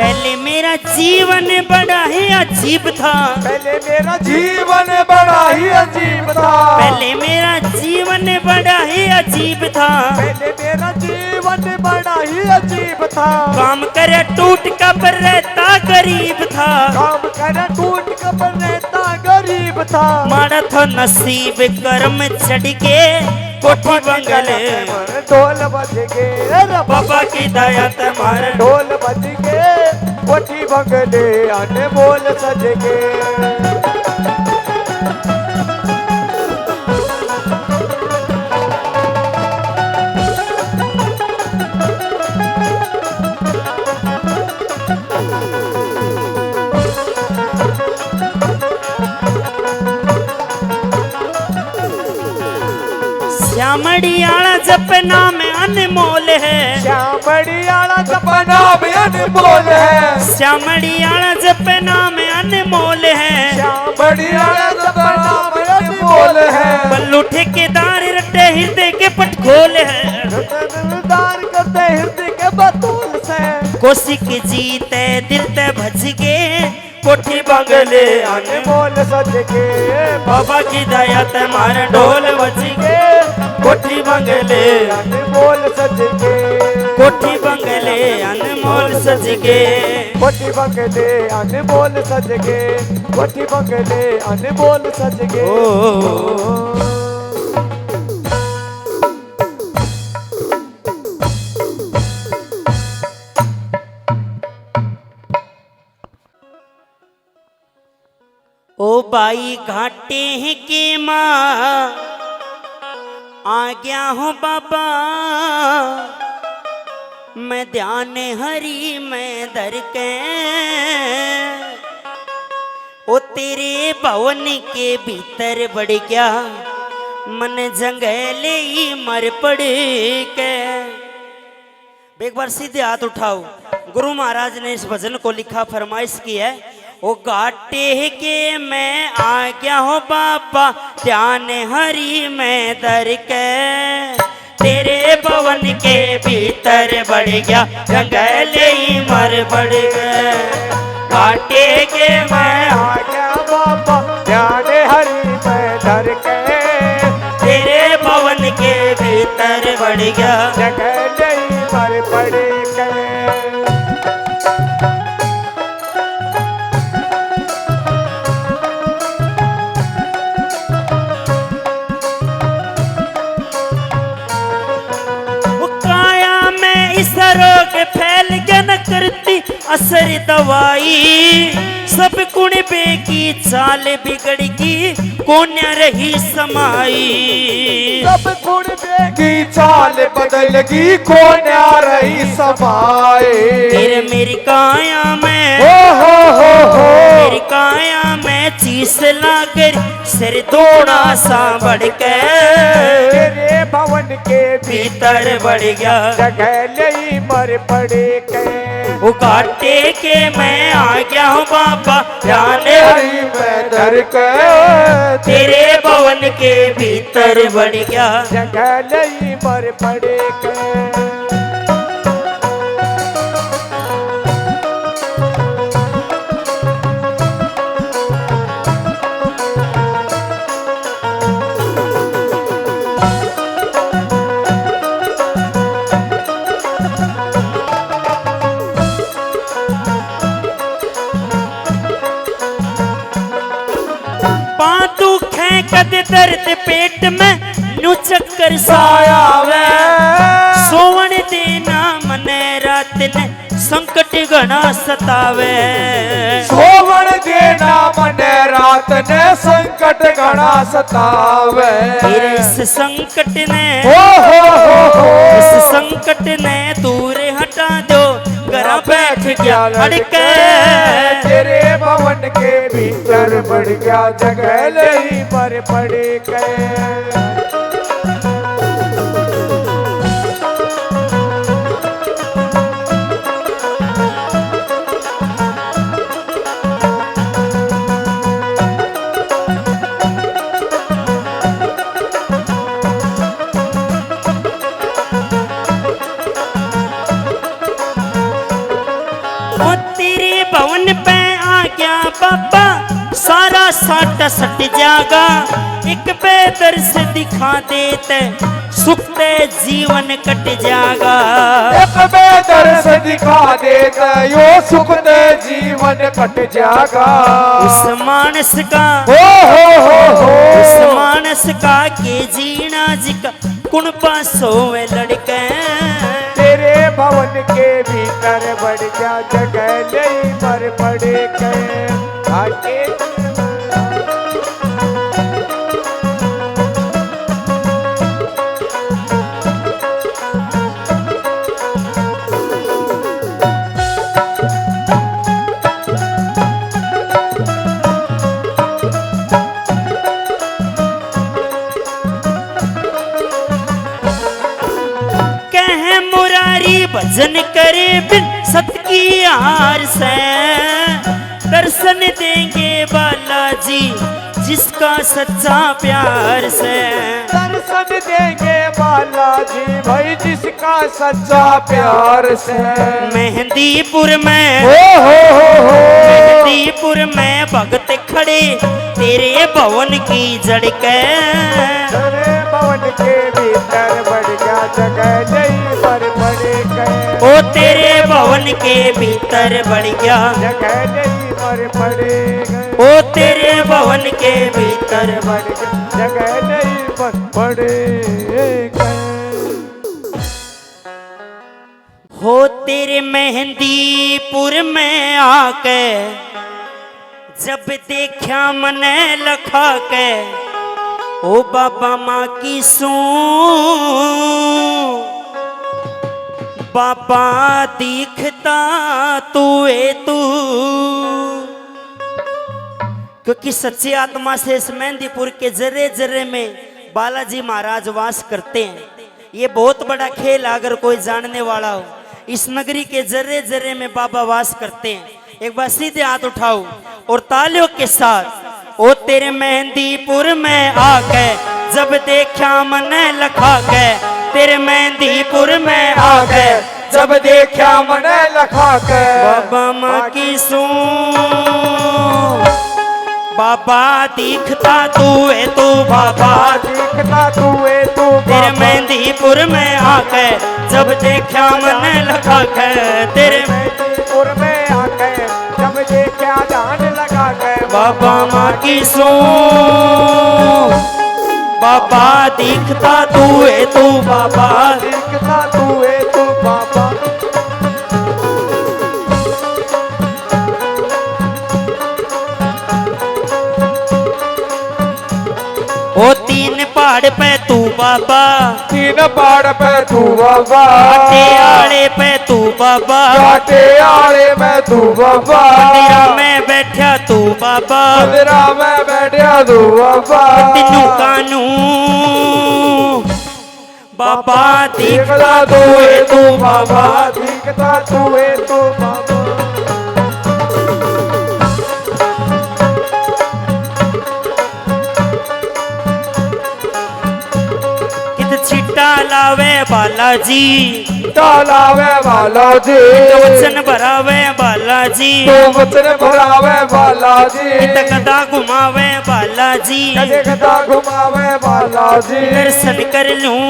Speaker 1: पहले मेरा जीवन बड़ा ही अजीब था।
Speaker 2: पहले मेरा जीवन बड़ा ही अजीब था।
Speaker 1: पहले मेरा जीवन बड़ा ही अजीब था।
Speaker 2: पहले मेरा जीवन बड़ा ही अजीब था।
Speaker 1: काम करे टूट कब रहता गरीब था।
Speaker 2: काम करे टूट कब रहता गरीब था।
Speaker 1: मारा था नसीब कर्म चढ़ के कोठी बंगले
Speaker 2: ढोल बज के।
Speaker 1: बाबा की दया तुम्हारे
Speaker 2: ढोल बज के। कोठी बंगले अनमोल सज के।
Speaker 1: श्यामड़ियाला जप नाम अनमोल है,
Speaker 2: श्यामड़ियाला जप नाम अनमोल है,
Speaker 1: श्यामड़ियाला जप नाम अनमोल है,
Speaker 2: श्यामड़ियाला जप नाम अनमोल है।
Speaker 1: बल्लू ठेकेदार रटे हृदय के पट खोल है,
Speaker 2: दान करते हृदय के बतूल से,
Speaker 1: कोशिक जीते दिल ते भज के, कोठी बंगले
Speaker 2: अनमोल सज के,
Speaker 1: बाबा की दया ते मारे ढोल बज के, कोठी बंगले
Speaker 2: अनमोल सज के,
Speaker 1: कोठी बंगले अनमोल सज के।
Speaker 2: कोठी बंगले अनमोल सज के, कोठी बंगले अनमोल सज के।
Speaker 1: ओ बाई घाटे के माँ आ गया हूँ बाबा, मैं ध्यान हरी मैं दर के, ओ तेरे भवन के भीतर बढ़ गया मन जंगले ही मर पड़ के। एक बार सीधे हाथ उठाओ। गुरु महाराज ने इस भजन को लिखा, फरमाइश की है, ओ घाटे के मैं आ गया हूँ बाबा, ध्यान हरी मैं दर के, तेरे भवन के भीतर बढ़ गया जंगले ही मर पड़ गए। घाटे के मैं
Speaker 2: आ गया बाबा, ध्यान हरी मैं दर के,
Speaker 1: तेरे भवन के भीतर बढ़ गया
Speaker 2: जंगले ही मर पड़ गए।
Speaker 1: रोग फैल गया न करती असर दवाई, सब कुण बेगी चाल बिगड़ गई कौन रही समाई,
Speaker 2: सब कुण बेगी चाल बदल गई कौन रही समाए।
Speaker 1: तेरे मेरी काया में
Speaker 2: हो
Speaker 1: मेरी काया में चीस लाकर सिर दौड़ा सा बढ़ के,
Speaker 2: तेरे भवन के
Speaker 1: भीतर बढ़ गया
Speaker 2: जंगले ही मर पड़े के।
Speaker 1: वो घाटे के मैं आ गया हूँ बाबा, ध्यान
Speaker 2: हरी मैं दर के,
Speaker 1: तेरे भवन के भीतर बढ़ गया
Speaker 2: जंगले ही मर पड़े के।
Speaker 1: कद दर्द पेट में न्यू चक्कर
Speaker 2: साया वे,
Speaker 1: सोवन देना मने रात ने संकट घना सतावे,
Speaker 2: सोवन देना मने रात ने संकट घना सतावे।
Speaker 1: इस संकट ने इस संकट ने दूर हटा दो, घरा बैठ गया लड़के,
Speaker 2: तेरे भवन के भीतर बढ़ गया जंगले ही मर पड़े गए।
Speaker 1: बाबा सारा साटा सट जागा, एक बेदर से दिखा देते सुखते जीवन कट जागा,
Speaker 2: एक बेदर से दिखा देते यो सुखते जीवन कट जागा।
Speaker 1: उस मानस का उस मानस का के जीना जिका कुण पासो वे लड़के,
Speaker 2: तेरे भवन के भीतर बढ़ गया जंगले ही मर पड़े गए। आके
Speaker 1: करे बिन सत की हार से दर्शन देंगे बालाजी जिसका सच्चा प्यार से।
Speaker 2: दर्शन देंगे बालाजी भाई जिसका सच्चा प्यार से।
Speaker 1: मेहंदीपुर में
Speaker 2: हो
Speaker 1: मेहंदीपुर में भगत खड़े तेरे भवन की जड़ के।
Speaker 2: तेरे भवन के भीतर बढ़ गया जगह नहीं पर बड़े गए।
Speaker 1: ओ तेरे भवन के भीतर बढ़ गया
Speaker 2: जगह नहीं पर बड़े गए।
Speaker 1: ओ तेरे भवन के भीतर
Speaker 2: बढ़ गया जगह नहीं पर बड़े गए।
Speaker 1: हो तेरे मेहंदीपुर में आके जब देखा मने लखा के ओ बाबा माँ की सू बाबा दिखता तू ए तू। क्योंकि सच्ची आत्मा से इस मेहंदीपुर के जर्रे जर्रे में बालाजी महाराज वास करते हैं। ये बहुत बड़ा खेल अगर कोई जानने वाला हो। इस नगरी के जर्रे जर्रे में बाबा वास करते हैं। एक बार सीधे हाथ उठाओ और तालियों के साथ ओ तेरे मेहंदीपुर में आके जब देखा मने लखा के। तेरे मेहंदीपुर में आके
Speaker 2: जब देखा मने लखा के।
Speaker 1: बाबा माँ की सू बाबा दिखता तू है तू बाबा
Speaker 2: दिखता तू है तू।
Speaker 1: तेरे मेहंदीपुर में आके जब देखा मने लखा के। तेरे
Speaker 2: मेहंदीपुर में आके जब देखा ध्यान लगा के।
Speaker 1: बाबा माँ की सू बाबा दिखता तू है तू बाबा
Speaker 2: दिखता तू है तू बाबा।
Speaker 1: ओ तीन पहाड़ पे तू बाबा
Speaker 2: तीन पहाड़ पे तू बाबा।
Speaker 1: काटे आड़े पे तू बाबा
Speaker 2: काटे आड़े में तू बाबा।
Speaker 1: मंदिरा में बैठा तू बाबा
Speaker 2: मंदिरा में बैठा तू बाबा।
Speaker 1: तीनों कानू बाबा दिखता तू है तू बाबा
Speaker 2: दिखता तू है तू बाबा।
Speaker 1: छिट्टा लावे बालाजी
Speaker 2: डालावे बालाजी।
Speaker 1: वचन भरावे बालाजी
Speaker 2: तो वचन भरावे बालाजी।
Speaker 1: गदा घुमावे बालाजी
Speaker 2: गदा घुमावे बालाजी।
Speaker 1: दर्शन कर लूं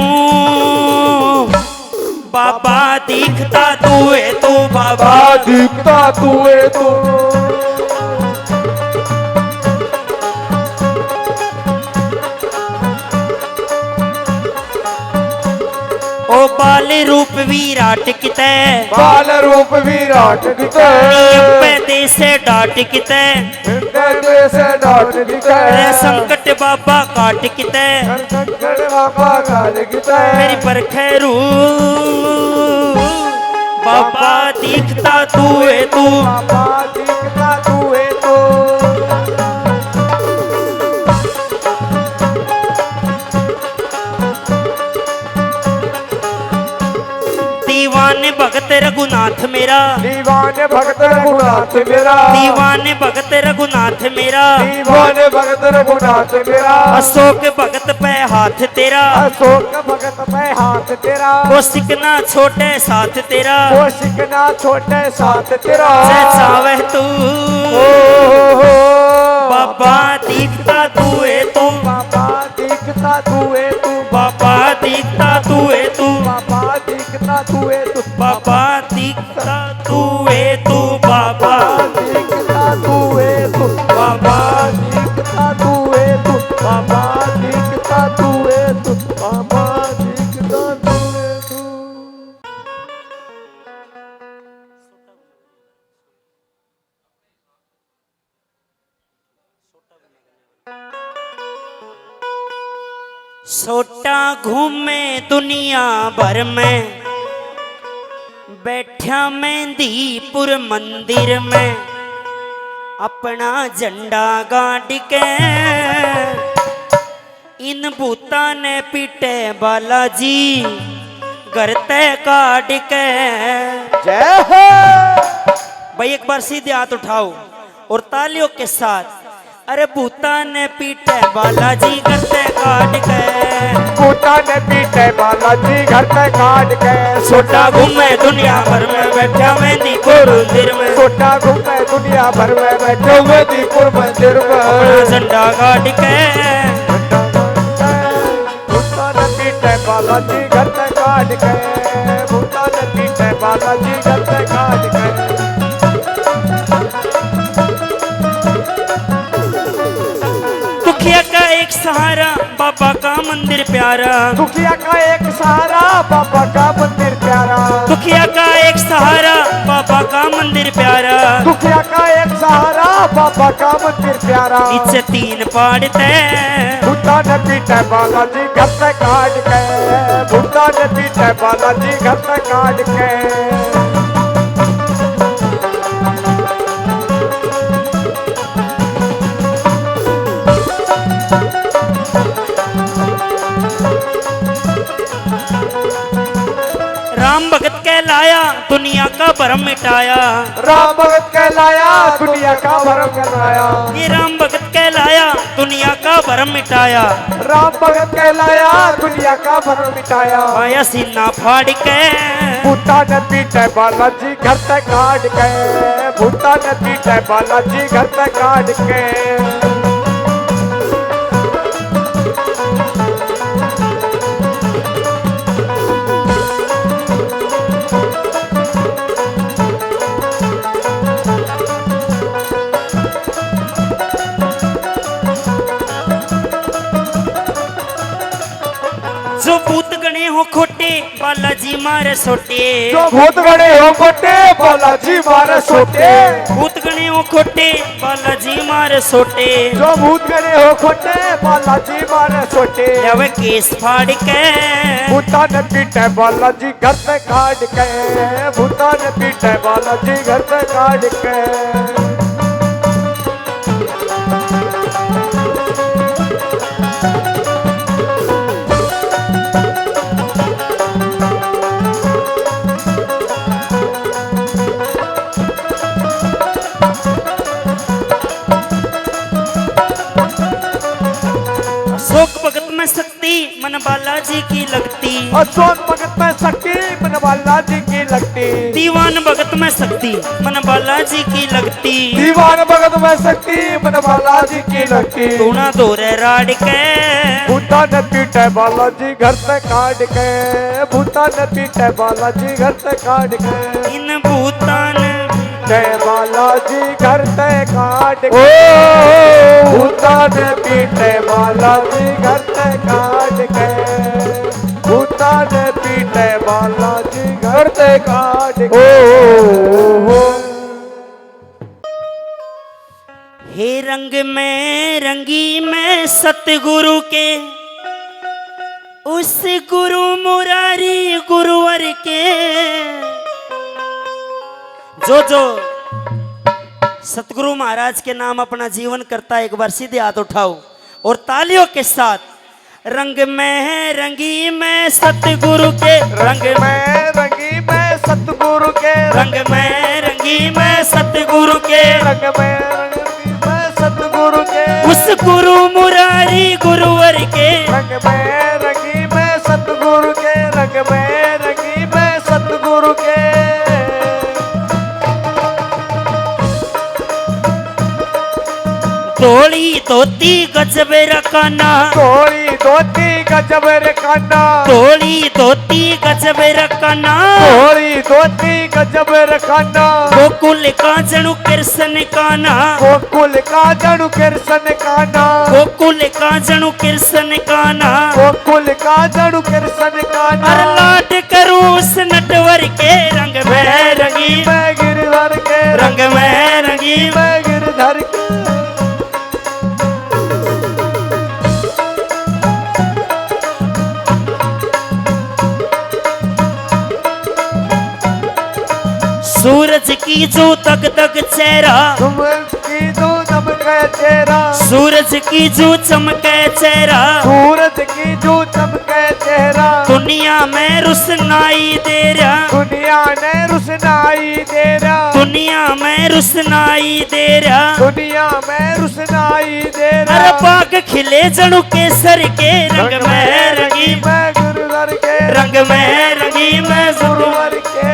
Speaker 1: बाबा दिखता तू है तू बाबा
Speaker 2: दिखता तू है तू।
Speaker 1: ओ बाल रूप विराट किते
Speaker 2: बाल रूप विराट किते।
Speaker 1: पैदे से डाट किते
Speaker 2: पैदे से डाट किते।
Speaker 1: संकट बाबा काट किते
Speaker 2: संकट बाबा काट किते।
Speaker 1: मेरी पर खैरू बाबा दिखता तू है तू
Speaker 2: बाबा दिखता तू है तू।
Speaker 1: दीवान भगत रघुनाथ मेरा
Speaker 2: दीवान भगत रघुनाथ मेरा।
Speaker 1: दीवान भगत रघुनाथ मेरा
Speaker 2: दीवान भगत रघुनाथ मेरा।
Speaker 1: अशोक भगत पे हाथ तेरा
Speaker 2: अशोक भगत पे हाथ तेरा।
Speaker 1: वो सिकना छोटे साथ तेरा
Speaker 2: वो सिकना छोटे साथ तेरा।
Speaker 1: चावे तू
Speaker 2: हो
Speaker 1: बाबा दिखता तू है तू
Speaker 2: बाबा दिखता तू है तू।
Speaker 1: बाबा दिखता तू है तू
Speaker 2: बाबा दिखता तू है तू।
Speaker 1: बाबा दिखता तू है तू बाबा
Speaker 2: दिखता तू है तू।
Speaker 1: बाबा
Speaker 2: दिखता तू है तू। बाबा दिखता तू है तू। बाबा दिखता तू है तू।
Speaker 1: छोटा घूमे दुनिया भर में बैठा मेहंदीपुर मंदिर में अपना झंडा गाड़ के इन भूता ने पीटे बालाजी घर तय काट के। बार सीधे हाथ उठाओ और तालियों के साथ। अरे भूता ने पीटे बालाजी घर ते काट के,
Speaker 2: भूता ने पीटे बालाजी घर ते काट के,
Speaker 1: छोटा घूमे दुनिया भर में बैठा मेहंदीपुर मंदिर में,
Speaker 2: छोटा घूमे दुनिया भर में बैठे मेहंदीपुर मंदिर में,
Speaker 1: अपना झंडा काट के।
Speaker 2: भूता ने पीटे बालाजी घर ते काट के, भूता ने पीटे बालाजी घर ते काट के।
Speaker 1: दुखिया का एक सहारा बाबा का मंदिर प्यारा,
Speaker 2: दुखिया का एक सहारा बाबा का मंदिर प्यारा,
Speaker 1: दुखिया का एक सहारा बाबा का मंदिर प्यारा,
Speaker 2: दुखिया का एक सहारा बाबा का मंदिर प्यारा।
Speaker 1: इच्छे तीन पाड़ते
Speaker 2: भूता ने पीटे बालाजी घर से काट के, भूता ने पीटे बालाजी घर से काट के।
Speaker 1: राम भगत कहलाया दुनिया का भरम मिटाया,
Speaker 2: राम भगत कहलाया दुनिया का भरम मिटाया,
Speaker 1: ये राम भगत कहलाया दुनिया का भरम मिटाया,
Speaker 2: राम भगत कहलाया दुनिया का भरम मिटाया।
Speaker 1: आया सीना फाड़ के
Speaker 2: भूता ने पीटे बालाजी घर से काट के, भूता ने पीटे बालाजी घर से काट के।
Speaker 1: जो भूत गणे हो खोटे बालाजी मारे सोटे,
Speaker 2: जो भूत गणे हो खोटे बालाजी मारे सोटे,
Speaker 1: भूत गणे हो खोटे बालाजी मारे सोटे,
Speaker 2: जो भूत गणे हो खोटे बालाजी मारे सोटे।
Speaker 1: अब केस फाड़ के
Speaker 2: भूता ने पीटे बालाजी घर से काट के, भूता ने पीटे बालाजी घर से काट के।
Speaker 1: अशोक भगत में शक्ति मन बालाजी की लगती,
Speaker 2: अशोक भगत में शक्ति मन बालाजी की लगती,
Speaker 1: दीवान भगत में शक्ति मन बालाजी की लगती,
Speaker 2: दीवान भगत में शक्ति मन बालाजी की लगती।
Speaker 1: तूना दोरे राड के
Speaker 2: भूता ने पीटे बालाजी घर से काट के, भूता ने पीटे बालाजी घर से काट के।
Speaker 1: इन भूतान
Speaker 2: जय बालाजी घर से काट के, भूता ने पीटे बालाजी घर से काट के, भूता ने पीटे बालाजी घर से काट के।
Speaker 1: हे रंग में रंगी मैं सतगुरु के, उस गुरु मुरारी गुरुवर के, जो सतगुरु महाराज के नाम अपना जीवन करता है एक बार सीधे हाथ उठाओ और तालियों के साथ। रंग में रंगी मैं सतगुरु के,
Speaker 2: रंग में रंगी मैं सतगुरु के,
Speaker 1: रंग में रंगी मैं सतगुरु के,
Speaker 2: रंग में रंगी मैं सतगुरु के,
Speaker 1: उस गुरु मुरारी गुरुवर के।
Speaker 2: रंग में रंगी मैं सतगुरु के, रंग में रंगी मैं सतगुरु के।
Speaker 1: धोली धोती गजब रकाना,
Speaker 2: धोली धोती गजब रकाना,
Speaker 1: धोली धोती गजब रकाना,
Speaker 2: धोली धोती गजब रकाना।
Speaker 1: गोकुल का जणु कृष्ण काना,
Speaker 2: गोकुल का जणु कृष्ण काना,
Speaker 1: गोकुल का जणु कृष्ण काना,
Speaker 2: गोकुल का जणु कृष्ण काना।
Speaker 1: अरे लाड करूं उस नटवर के, रंग में रंगी
Speaker 2: मैं गिरधर के,
Speaker 1: रंग में रंगी
Speaker 2: मैं गिरधर के।
Speaker 1: सूरज की जो तक तक चेहरा,
Speaker 2: सूरज की जो चमके चेहरा,
Speaker 1: सूरज की जो चमके चेहरा,
Speaker 2: सूरज की जो चमके चेहरा।
Speaker 1: दुनिया में रुसनाई दे रहा,
Speaker 2: दुनिया ने रुसनाई दे रहा,
Speaker 1: दुनिया दुनिया में रुसनाई दे रहा,
Speaker 2: दुनिया में रुसनाई दे
Speaker 1: अरे
Speaker 2: रहा।
Speaker 1: बाग खिले जणु केसर के रंग में रंगी,
Speaker 2: मैं गुरुवर के
Speaker 1: रंग में रंगी मैं
Speaker 2: गुरुवर के।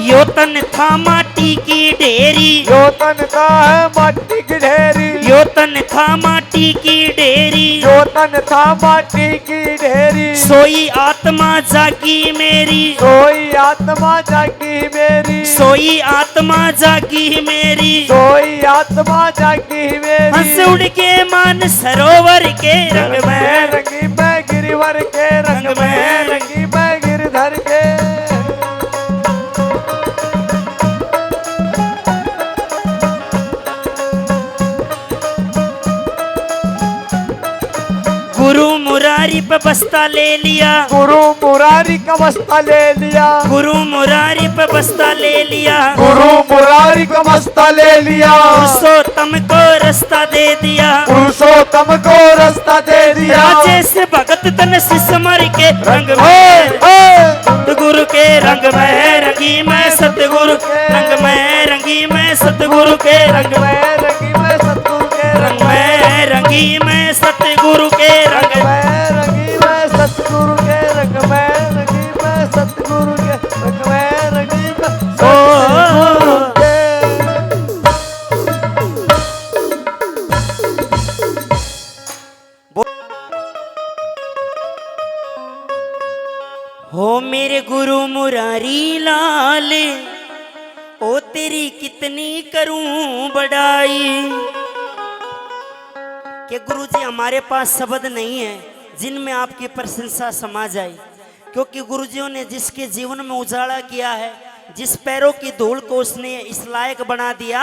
Speaker 1: यो तन था माटी की ढेरी,
Speaker 2: यो तन का है माटी की ढेरी,
Speaker 1: यो तन था माटी की ढेरी,
Speaker 2: यो तन था माटी की ढेरी।
Speaker 1: सोई आत्मा जागी मेरी,
Speaker 2: सोई आत्मा जागी मेरी,
Speaker 1: सोई आत्मा जागी मेरी,
Speaker 2: सोई आत्मा जागी मेरी।
Speaker 1: हंस उड़ के मान सरोवर के रंग में,
Speaker 2: रंगी मैं गिरिवर के रंग में रंगी मैं गिरधर के।
Speaker 1: गुरु मुरारी पे बस्ता ले लिया,
Speaker 2: गुरु मुरारी का बस्ता ले लिया,
Speaker 1: गुरु मुरारी पे बस्ता ले लिया,
Speaker 2: गुरु मुरारी का बस्ता ले लिया।
Speaker 1: पुरुषोत्तम को रास्ता दे दिया,
Speaker 2: पुरुषोत्तम को रास्ता दे दिया।
Speaker 1: राजेश भगत तन सिसमर के रंग में, सतगुरु के रंग में रंगी मैं सतगुरु के रंग में रंगी मैं सतगुरु के रंग में
Speaker 2: रंगी मैं सतगुरु के
Speaker 1: रंग में रंगी मैं सतगुरु के रंग में।
Speaker 2: रंगी मैं सतगुरु के रंग में रंगी मैं सतगुरु के रंग में रंगी मैं सतगुरु के।
Speaker 1: हो मेरे गुरु मुरारी लाल, ओ तेरी कितनी करूं बड़ाई। कि गुरुजी हमारे पास शब्द नहीं है जिनमें आपकी प्रशंसा समा जाए, क्योंकि गुरुजियों ने जिसके जीवन में उजाला किया है, जिस पैरों की धूल को उसने इस लायक बना दिया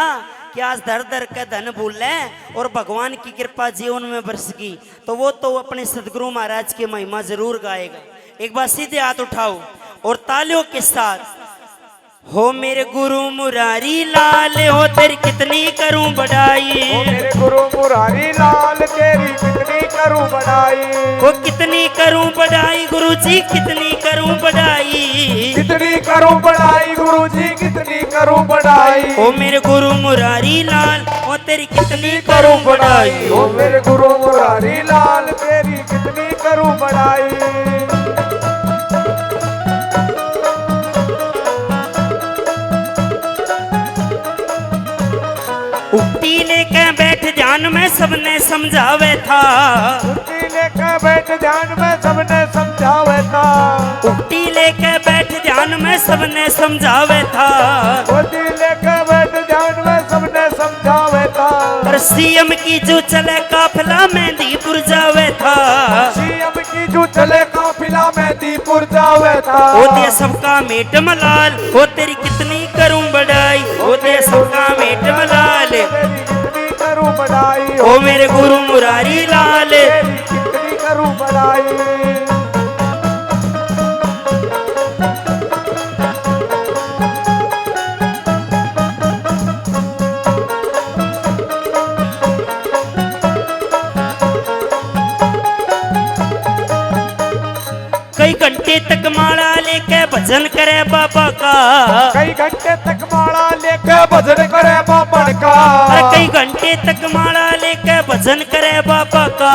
Speaker 1: कि आज दर दर का धन भूले और भगवान की कृपा जीवन में बरसगी, तो वो तो अपने सदगुरु महाराज की महिमा जरूर गाएगा। एक बार सीधे हाथ उठाओ और तालियों के साथ, हो मेरे गुरु मुरारी लाल, हो तेरी कितनी करूं बड़ाई।
Speaker 2: ओ मेरे गुरु मुरारी लाल तेरी कितनी करूं बड़ाई।
Speaker 1: वो कितनी करूं बड़ाई गुरुजी, कितनी करूं बड़ाई,
Speaker 2: कितनी करूं बड़ाई गुरुजी कितनी करूं बड़ाई।
Speaker 1: ओ मेरे गुरु मुरारी लाल, वो तेरी कितनी करूं बड़ाई।
Speaker 2: ओ मेरे गुरु मुरारी लाल तेरी कितनी करूं बड़ाई।
Speaker 1: उक्ति लेके बैठ ध्यान में सबने समझावे था,
Speaker 2: उक्ति लेके बैठ ध्यान में सबने समझावे था।
Speaker 1: उक्ति लेके बैठ ध्यान में सबने समझावे था,
Speaker 2: उक्ति लेके बैठ ध्यान में सबने समझावे था।
Speaker 1: और सीएम की जो चले काफिला मेहंदीपुर जावे था,
Speaker 2: सीएम की जो चले काफिला मेहंदीपुर जावे था।
Speaker 1: ओ दे सबका मेट मलाल, ओ तेरी कितनी करूं बड़ाई, ओ दे सबका मेट मलाल,
Speaker 2: कितनी करूं बड़ाई।
Speaker 1: ओ मेरे गुरु मुरारी लाल,
Speaker 2: कितनी करूं बड़ाई।
Speaker 1: कई घंटे तक माला लेके भजन करे बाबा का,
Speaker 2: कई घंटे तक माला लेके भजन करे बाबा का।
Speaker 1: अरे कई घंटे तक माला लेके भजन करे बाबा का,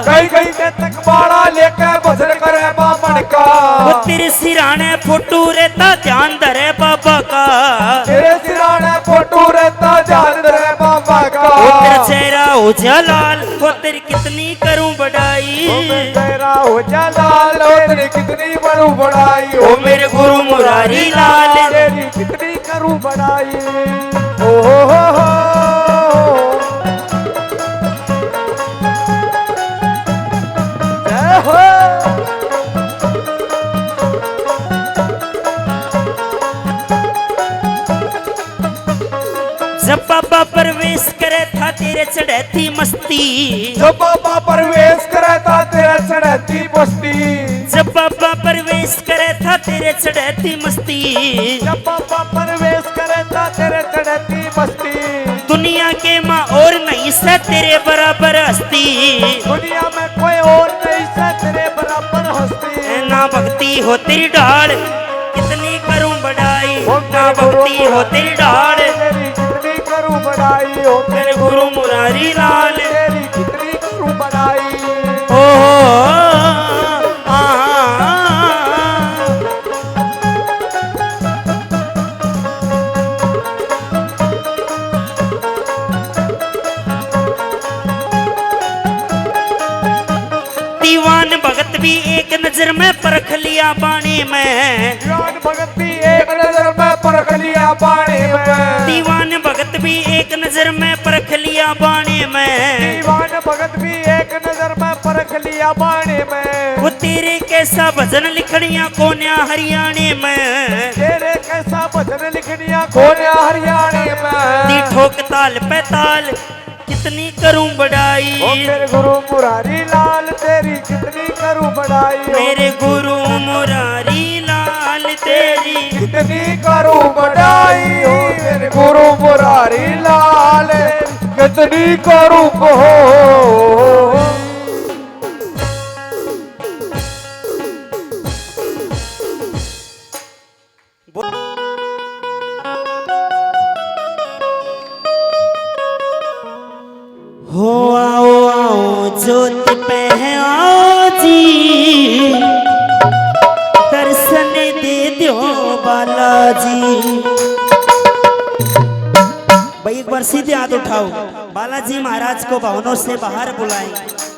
Speaker 2: कई घंटे तक माला लेके भजन करे बाबा का।
Speaker 1: वो तेरे सिराने फोटो रहता ध्यान धरे बाबा का,
Speaker 2: तेरे सिराने फोटो रहता ध्यान धरे बाबा का।
Speaker 1: वो तेरा चेहरा हो जलाल, वो तेरी कितनी करूं बड़ाई।
Speaker 2: तेरा हो जलाल, तेरी कितनी बड़ू बड़ाई।
Speaker 1: ओ मेरे गुरु मुरारी लाल,
Speaker 2: तेरी कितनी करूं बड़ाई। ओ हो जय हो।
Speaker 1: जब बाबा प्रवेश करे था तेरे चढ़ती मस्ती,
Speaker 2: जब बाबा प्रवेश करे था तेरे चढ़ती मस्ती।
Speaker 1: जब बाबा प्रवेश करे था तेरे चढ़ती मस्ती,
Speaker 2: जब बाबा प्रवेश करे था तेरे चढ़ती मस्ती।
Speaker 1: दुनिया के माँ और नहीं से तेरे बराबर हस्ती।
Speaker 2: दुनिया में कोई और नहीं से तेरे बराबर हस्ती।
Speaker 1: ना भक्ति हो तेरी ढाल कितनी करूं बड़ाई। ना भक्ति हो तेरी ढाल
Speaker 2: तेरी कितनी करूं बड़ाई। हो
Speaker 1: मेरे गुरु मुरारी लाल
Speaker 2: तेरी कितनी करूं बड़ाई।
Speaker 1: ओ दीवान भगत भी एक नजर में परख लिया बाणी में।
Speaker 2: दीवान भगत भी एक नजर में परख लिया बाणी में।
Speaker 1: दीवान भगत भी एक नजर में परख लिया बाणी में।
Speaker 2: दीवान भगत भी एक नजर में परख लिया बाणी में।
Speaker 1: वो तेरे कैसा भजन लिखनिया कोन्या हरियाणे में।
Speaker 2: तेरे कैसा भजन लिखनिया कोन्या हरियाणे में।
Speaker 1: दी ठोक ताल पे ताल कितनी करूं बड़ाई।
Speaker 2: ओ मेरे गुरु मुरारी लाल तेरी कितनी करूं बड़ाई।
Speaker 1: मेरे गुरु मुरारी लाल तेरी
Speaker 2: कितनी करूं बड़ाई। ओ मेरे गुरु मुरारी लाल कितनी करूं हो।
Speaker 1: हो आओ आओ ज्योत पे आओ जी दर्शन दे दो बालाजी। भाई एक बार सीधे हाथ उठाओ। बालाजी महाराज को भवनों से बाहर बुलाएं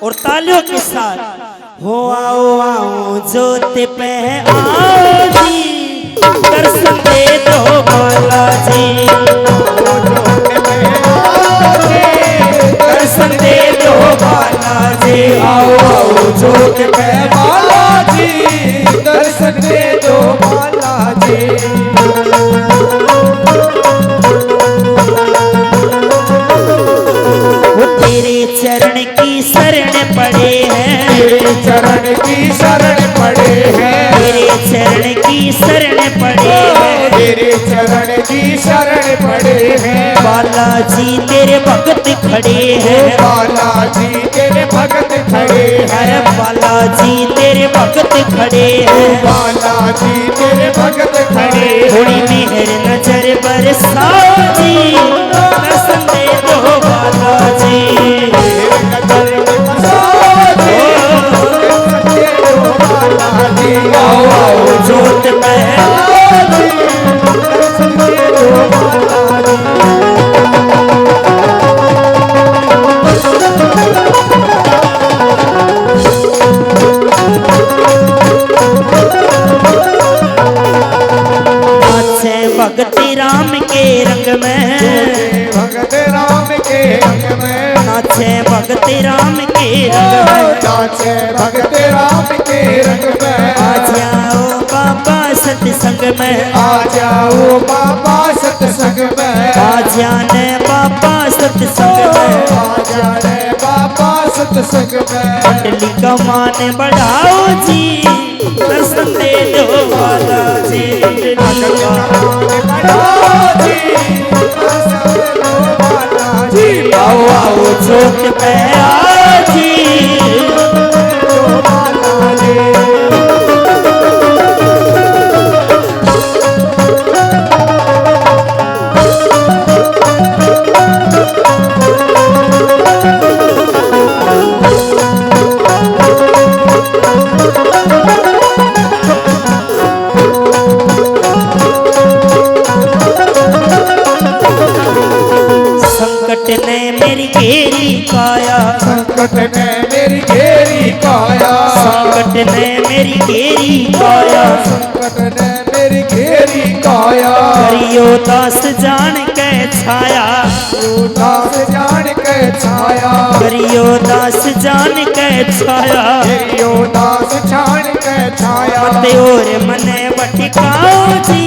Speaker 1: और तालियों के साथ हो आओ आओ ज्योत पे आओ जी दर्शन दे दो बालाजी। दर्शन दे दो बालाजी।
Speaker 2: आओ आओ ज्योत पे बालाजी दर्शन दे दो बालाजी।
Speaker 1: तेरे चरण की शरण पड़े हैं।
Speaker 2: तेरे चरण की शरण पड़े हैं।
Speaker 1: तेरे चरण की शरण पड़े हैं।
Speaker 2: तेरे चरण की शरण पड़े हैं।
Speaker 1: बालाजी तेरे भगत खड़े हैं।
Speaker 2: बालाजी तेरे भगत खड़े हैं।
Speaker 1: अरे बालाजी तेरे भगत खड़े हैं।
Speaker 2: बालाजी तेरे भगत खड़े
Speaker 1: थोड़ी मेहर नजर बरसाओ जी दर्शन दे दो बालाजी। आओ आओ ज्योत में भगति राम के रंग में।
Speaker 2: भगत राम के रंग में
Speaker 1: नाचे भगति राम के रंग में।
Speaker 2: नाचे भगत राम के रंग में।
Speaker 1: आ जाओ बाबा सत्संग में।
Speaker 2: आ जाओ बाबा सत्संग में।
Speaker 1: आ जाने बाबा सत्संग में।
Speaker 2: आ जाने बाबा सत्संग में।
Speaker 1: मंडली का मान बढ़ाओ जी दर्शन दे दो बालाजी। आओ आओ ज्योत पे आओ जी। संकट ने मेरी घेरी काया।
Speaker 2: संकट ने मेरी घेरी काया।
Speaker 1: संकट ने मेरी घेरी काया।
Speaker 2: संकट ने मेरी घेरी काया।
Speaker 1: करियो दास जान के छाया।
Speaker 2: दास जान के छाया।
Speaker 1: करियो दास जान के छाया।
Speaker 2: करियो दास जान के छाया।
Speaker 1: मत और मने बटिकाओ जी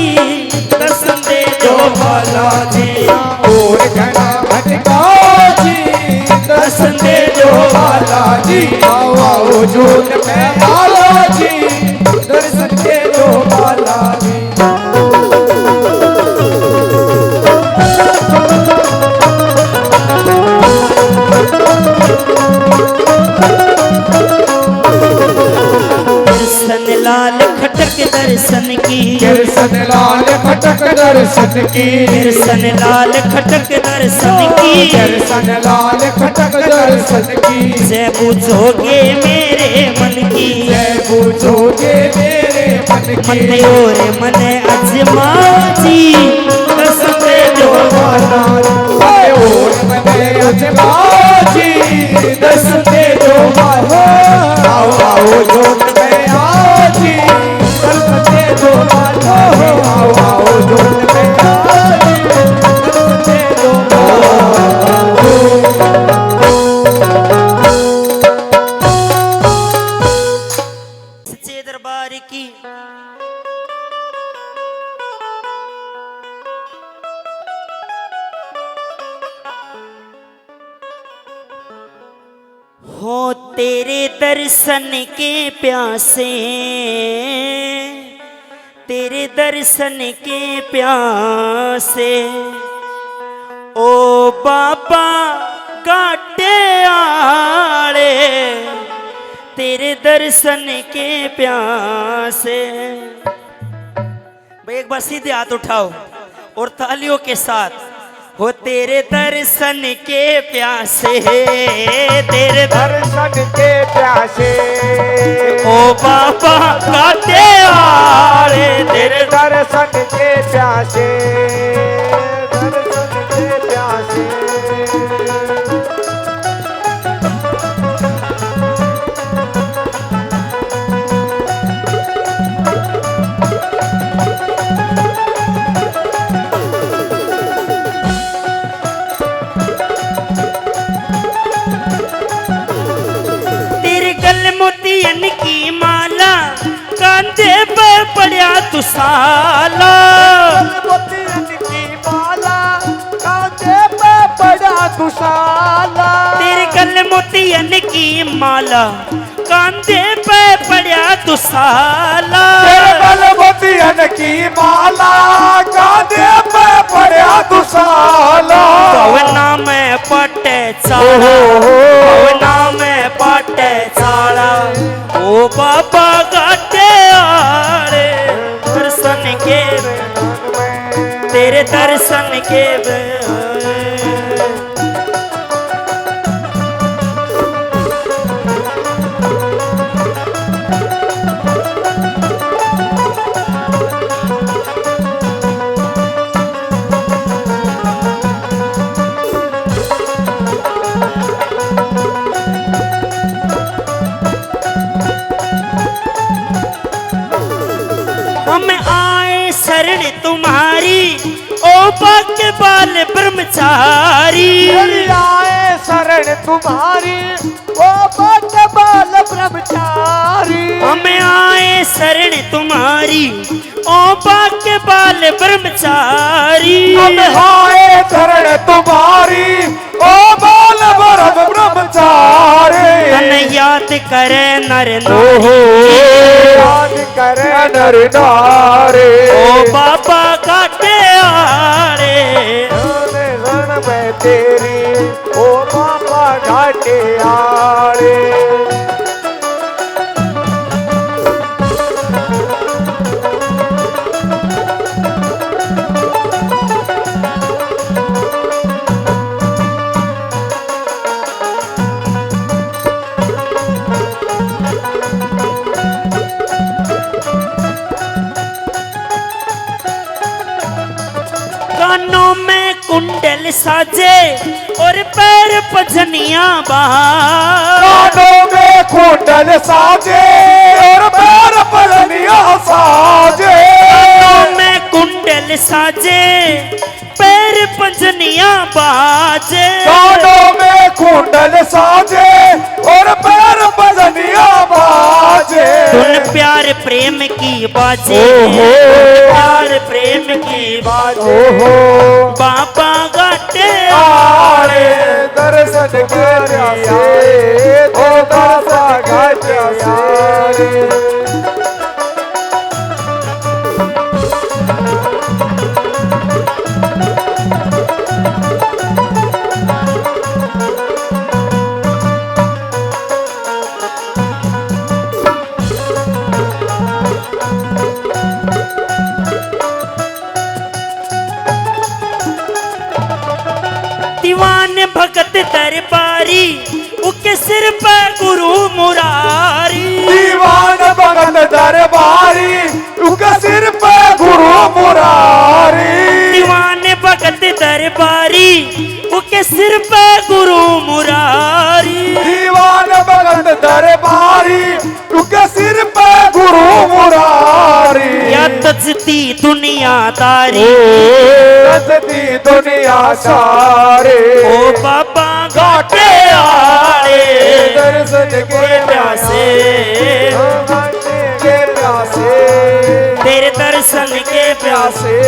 Speaker 1: दर्शन दे दो बालाजी।
Speaker 2: और घना भटकाओ जी दर्शन दे दो बालाजी। आओ आओ ज्योत में बालाजी दर्शन दे दो बालाजी।
Speaker 1: दर्शन की,
Speaker 2: कृष्ण लाल खटक दर्शन की,
Speaker 1: कृष्ण लाल खटक दर्शन की,
Speaker 2: कृष्ण लाल खटक दर्शन की,
Speaker 1: जय पूछोगे मेरे मन की,
Speaker 2: जय पूछोगे मेरे मन की,
Speaker 1: मन और मन अजमाओ जी, दर्शन दे दो माता,
Speaker 2: और मने अजमाजी दर्शन दे दो माता, आओ आओ जोत में आजी दर्शन दे दो माता, आओ आओ जोत में आजी दर्शन दे दो माता।
Speaker 1: सच्चे दरबार की हो तेरे दर्शन के प्यासे, तेरे दर्शन के प्यासे, ओ बाबा काटे आड़े, तेरे दर्शन के प्यासे। भाई एक बार सीधे हाथ उठाओ और तालियों के साथ, हो तेरे दर्शन के प्यासे, तेरे
Speaker 2: दर्शन के प्यासे,
Speaker 1: ओ बाबा काटे आड़े, तेरे
Speaker 2: दर्शन के प्यासे, दर्शन के प्यासे।
Speaker 1: मोतियन की माला कांधे पे पड़ा तू साला,
Speaker 2: मोतियन की माला कांधे पे पड़ा तू साला,
Speaker 1: तेरे गल मोतियन की माला कांधे पे पड़ा तू साला,
Speaker 2: तेरे गल मोतियन की माला कांधे पे पड़ा तू साला,
Speaker 1: पवना में पटे चाला, पवना में पटे चाला, ओ बाबा गाटे आड़े, दर्शन के तेरे दर्शन के हम आए शरण तुम्हारी, ओ पाक बाल ब्रह्मचारी,
Speaker 2: आए शरण तुम्हारी, ओ पाक बाल ब्रह्मचारी,
Speaker 1: हम आए शरण तुम्हारी, ओ पाक बाल ब्रह्मचारी,
Speaker 2: हम आए शरण तुम्हारी, ओ बाल ब्रह्मचारी,
Speaker 1: तन याद करे नर
Speaker 2: ओहो याद करे नर नारे,
Speaker 1: ओ बाबा काटे आड़े,
Speaker 2: शरण में तेरी ओ बाबा घाटे आड़े।
Speaker 1: कानों में कुंडल साजे और पैर पजनिया बाहर,
Speaker 2: कानों में कुंडल साजे और पैर पजनिया साजे,
Speaker 1: कानों में कुंडल साजे पैर पजनिया बाजे,
Speaker 2: कानों में कुंडल साजे और पैर पजनिया बाजे,
Speaker 1: धुन प्यार प्रेम की बाजे, प्यार प्रेम की बाजे, बाबा गाटे
Speaker 2: आड़े दर्शन के आए, ओ बाबा घाटे आए।
Speaker 1: दरबारी उके सिर पे गुरु मुरारी
Speaker 2: दीवान भगत दरबारी उनके सिर पे गुरु मुरारी
Speaker 1: या तजती दुनिया तारी
Speaker 2: तजती दुनिया सारे
Speaker 1: ओ बाबा घाटे आले
Speaker 2: दर्शन के
Speaker 1: प्यासे
Speaker 2: के प्यासे
Speaker 1: तेरे दर्शन के प्यासे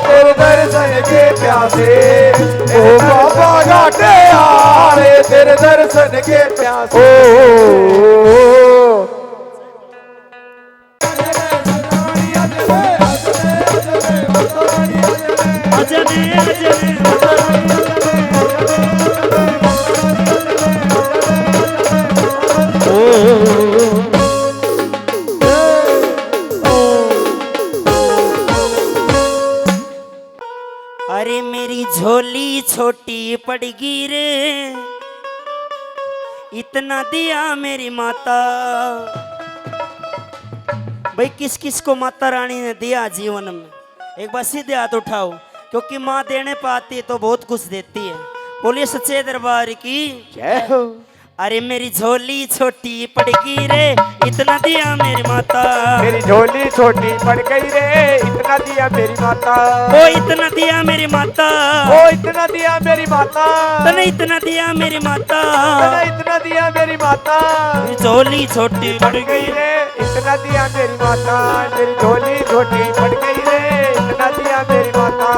Speaker 2: तेरे दर्शन के प्यासे ओ बाबा घाटे आले तेरे दर्शन के प्यासे
Speaker 1: अजने अजने अरे मेरी झोली छोटी पड़गी रे इतना दिया मेरी माता। भाई किस किस को माता रानी ने दिया जीवन में एक बार सीधे हाथ उठाओ क्योंकि माँ देने पाती तो बहुत कुछ देती है। बोलिए सच्चे दरबार की
Speaker 2: जय हो।
Speaker 1: अरे मेरी झोली छोटी पड़गी रे इतना दिया मेरी माता।
Speaker 2: मेरी झोली छोटी पड़ गई रे इतना दिया मेरी माता।
Speaker 1: ओ इतना दिया मेरी माता
Speaker 2: ओ इतना दिया मेरी माता।
Speaker 1: तने इतना दिया मेरी माता
Speaker 2: तने इतना दिया मेरी माता।
Speaker 1: मेरी झोली छोटी
Speaker 2: पड़ गई रे इतना दिया मेरी माता। मेरी झोली छोटी पड़ गई रे इतना दिया मेरी माता।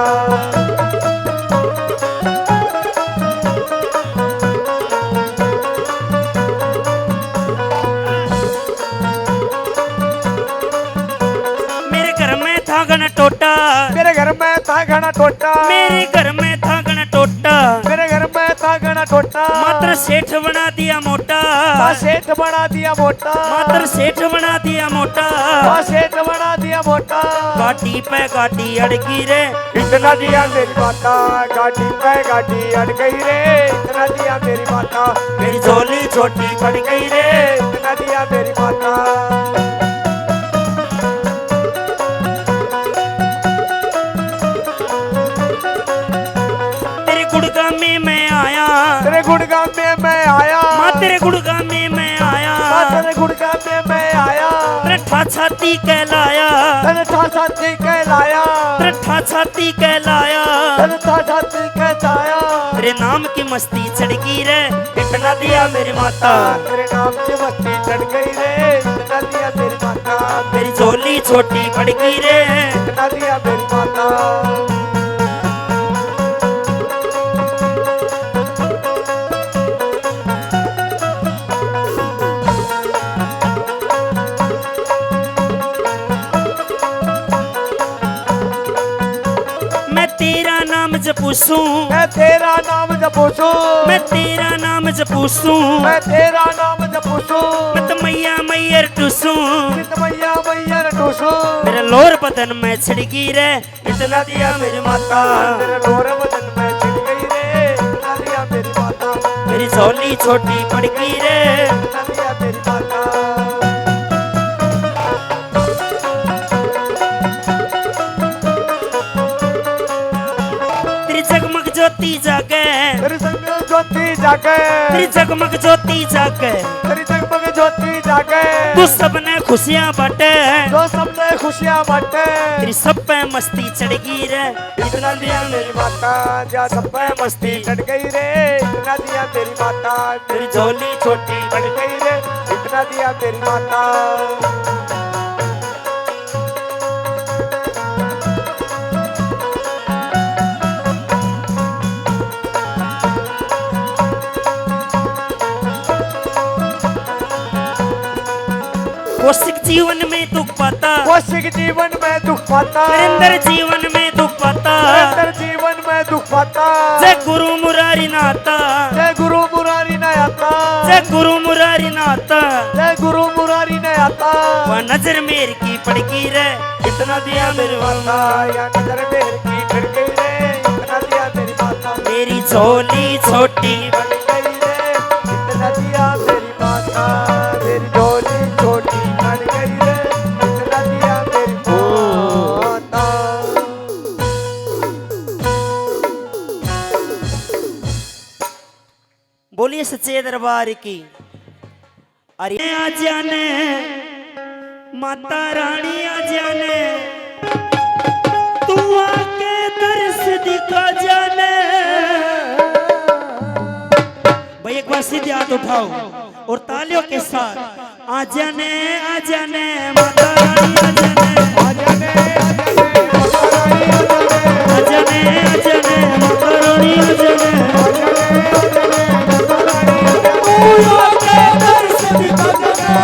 Speaker 1: मेरे घर में था घना टोटा
Speaker 2: मेरे घर में था घना टोटा।
Speaker 1: मेरे घर में था घना टोटा
Speaker 2: मेरे घर में था घना टोटा।
Speaker 1: मात्र सेठ बना दिया मोटा
Speaker 2: सेठ बना दिया मोटा।
Speaker 1: मात्र सेठ बना दिया मोटा
Speaker 2: सेठ बना दिया मोटा।
Speaker 1: गाड़ी पे गाड़ी अड़की रे
Speaker 2: इतना दिया मेरी माता। गाड़ी पे गाड़ी अड़ गई रे इतना दिया मेरी माता।
Speaker 1: मेरी झोली छोटी पड़ गई रे
Speaker 2: इतना दिया मेरी माता।
Speaker 1: तेरे गुड़गांव में मैं आया
Speaker 2: तेरे गुड़गांव में मैं आया।
Speaker 1: माँ तेरे गुड़गांव में मैं आया
Speaker 2: तेरे गुड़गांव में मैं आया।
Speaker 1: तेरे ठा छाती कहलाया
Speaker 2: तेरे ठा छाती कहलाया।
Speaker 1: तेरे ठा छाती कहलाया
Speaker 2: तेरे ठा छाती कहलाया।
Speaker 1: तेरे नाम की मस्ती चढ़गी रे इतना दिया मेरी माता।
Speaker 2: तेरे नाम की मस्ती चढ़ गई रे इतना दिया मेरी माता।
Speaker 1: मेरी झोली छोटी पड़ गई रे
Speaker 2: इतना दिया मेरी माता।
Speaker 1: मैं तेरा नाम जपूसूं
Speaker 2: मैं तेरा नाम जपूसूं।
Speaker 1: मैं तेरा नाम जपूसूं
Speaker 2: मैं तेरा नाम जपूसूं।
Speaker 1: मैं तो मैया मैयर टूसूं
Speaker 2: मैया मैया टूसूं।
Speaker 1: मेरे लोर बदन में छिड़गी रे इतना दिया मेरी माता।
Speaker 2: तेरे लोर बदन में छिड़ गई रे इतना दिया मेरी माता।
Speaker 1: मेरी झोली छोटी पड़ गई रे
Speaker 2: इतना दिया मेरी माता।
Speaker 1: तेरी जगमग ज्योति जागे
Speaker 2: तेरी संग ज्योति जागे।
Speaker 1: तेरी जगमग ज्योति जागे
Speaker 2: तेरी जगमग ज्योति जागे।
Speaker 1: तू सबने खुशियां बांटे
Speaker 2: जो सबने खुशियां बांटे।
Speaker 1: तेरी सब पे मस्ती चढ़गी रे
Speaker 2: इतना दिया मेरी माता। जा सब पे मस्ती चढ़ गई रे इतना दिया मेरी माता।
Speaker 1: तेरी झोली छोटी
Speaker 2: चढ़ गई रे इतना दिया मेरी माता।
Speaker 1: कौशिक जीवन में दुख पाता
Speaker 2: कौशिक जीवन में दुख पाता।
Speaker 1: नरेंद्र जीवन में दुख पाता
Speaker 2: नरेंद्र जीवन में दुख पाता।
Speaker 1: जय गुरु मुरारी नाता
Speaker 2: जय गुरु मुरारी ने आता।
Speaker 1: जय गुरु मुरारी नाता
Speaker 2: जय गुरु मुरारी ने आता।
Speaker 1: वह नजर मेर की पड़गी रे इतना दिया मेरी माता।
Speaker 2: या नजर मेर की फिर गई रे इतना दिया मेरी माता।
Speaker 1: मेरी झोली छोटी
Speaker 2: बन गई रे इतना दिया मेरी माता। मेरी झोली छोटी बन गई रे इतना दिया मेरी माता।
Speaker 1: सच्चे दरबार की। अरे आ जाने माता रानी आ जाने, तू आके दर्श दिखा जाने। भाई एक बार सीधे हाथ उठाओ और तालियों के साथ आ जाने माता रानी आ जाने, आ जाने माता रानी आ जाने। तू आके दर्श दिखा जाने।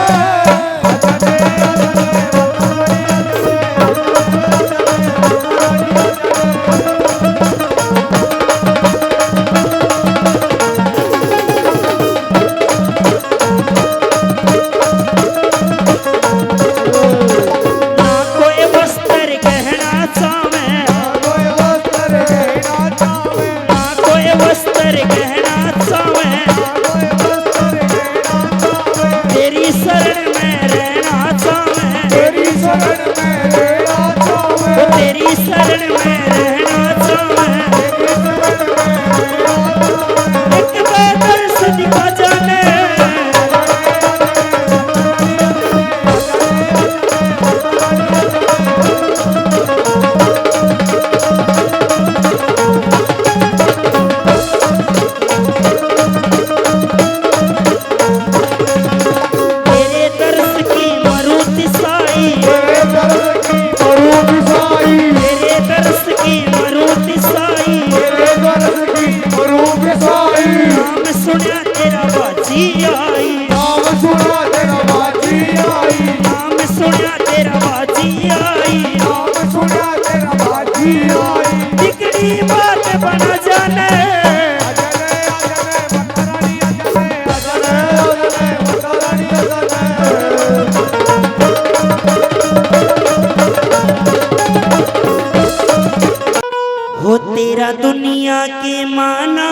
Speaker 1: हो तेरा दुनिया के माना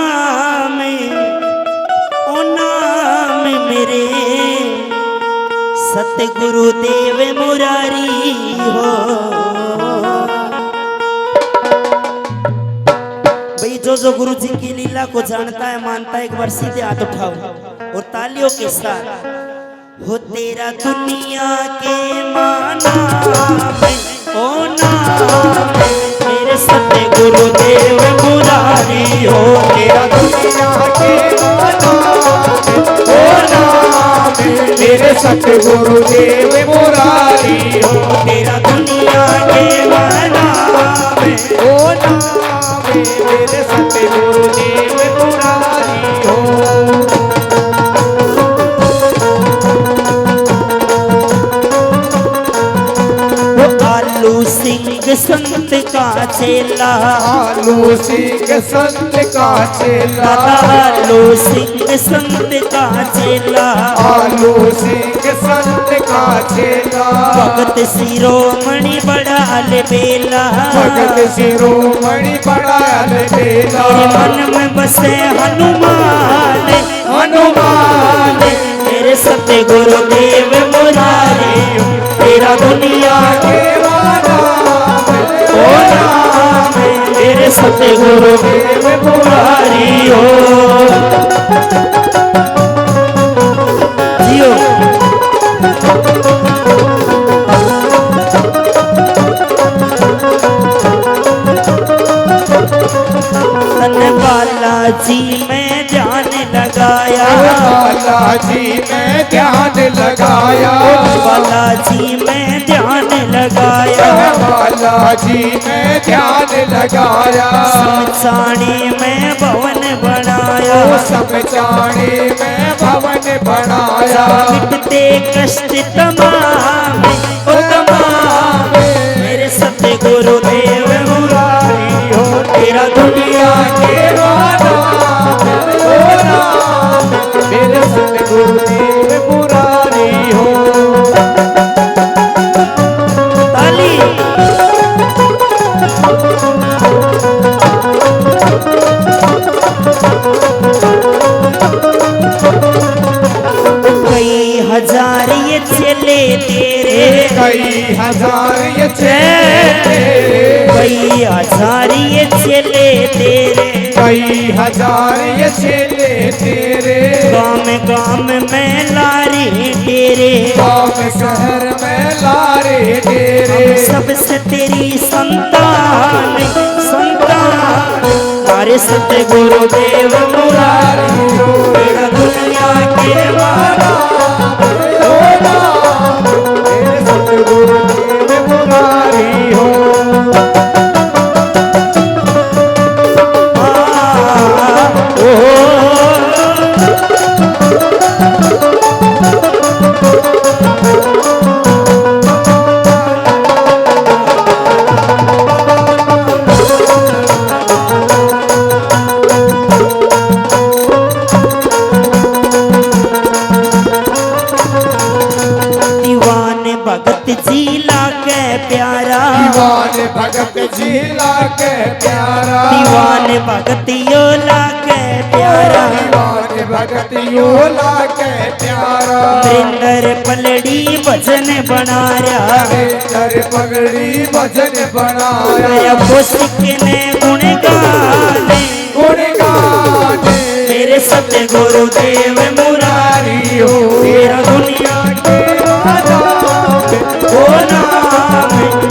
Speaker 1: में ओ नाम मेरे सतगुरु देव मुरारी हो। भाई जो गुरु जी की लीला को जानता है मानता है, एक बार सीधे हाथ उठाओ और तालियों के साथ। हो तेरा दुनिया के माना में ओ नाम मेरे सतगुरु देव मुरारी हो।
Speaker 2: तेरा दुनिया के माना ओ नाम मेरे सतगुरु देव मुरारी हो।
Speaker 1: तेरा दुनिया के माना
Speaker 2: ओ नाम मेरे सतगुरु देव मुरारी हो।
Speaker 1: आलू सिंह संत का चेला,
Speaker 2: आलू सिंह संत का चेला,
Speaker 1: आलू सिंह संत का चेला,
Speaker 2: आलू सिंह संत का चेला।
Speaker 1: भगत शिरोमणि बड़ा अलबेला,
Speaker 2: भगत शिरोमणि बड़ा अलबेला।
Speaker 1: मन में बसे हनुमान हनुमान मेरे सतगुरु देव मुरारी हो। तेरा दुनिया के माना ओ नाम मेरे सतगुरु देव मुरारी हो। जियो बालाजी में ध्यान लगाया,
Speaker 2: बालाजी में ध्यान लगाया,
Speaker 1: बालाजी में ध्यान लगाया,
Speaker 2: बालाजी में ध्यान लगाया।
Speaker 1: समचाणी में भवन बनाया,
Speaker 2: समचाणी में भवन बनाया।
Speaker 1: मिटते कष्ट तमाम ओ तमाम मेरे सतगुरु देव मुरारी हो। तेरा दुनिया के माना
Speaker 2: ओ नाम मेरे सतगुरु देव मुरारी हो।
Speaker 1: ताली कई हजार ये चले तेरे,
Speaker 2: कई हजार ये चले,
Speaker 1: कई हजार ये चले तेरे,
Speaker 2: कई हजार ये चले तेरे,
Speaker 1: गाम में लारे डेरे,
Speaker 2: गाँव शहर में लारे डेरे,
Speaker 1: सबसे तेरी संतान तारे सत्य गुरुदेव मुरारी तेरा दुनिया के मारा
Speaker 2: सतगुरुदेव मुरारी हो।
Speaker 1: भगत जिला के प्यारा,
Speaker 2: दीवान भगत जिला के प्यारा,
Speaker 1: दीवान भगत योला के प्यारा,
Speaker 2: दीवान भगत योला के प्यारा,
Speaker 1: नरेंद्र पलड़ी भजन बना रहा,
Speaker 2: नरेंद्र पगड़ी भजन बनाया,
Speaker 1: पुस्तक ने गुण गाने मेरे सत्य गुरुदेव मुरारी हो तेरा दुनिया के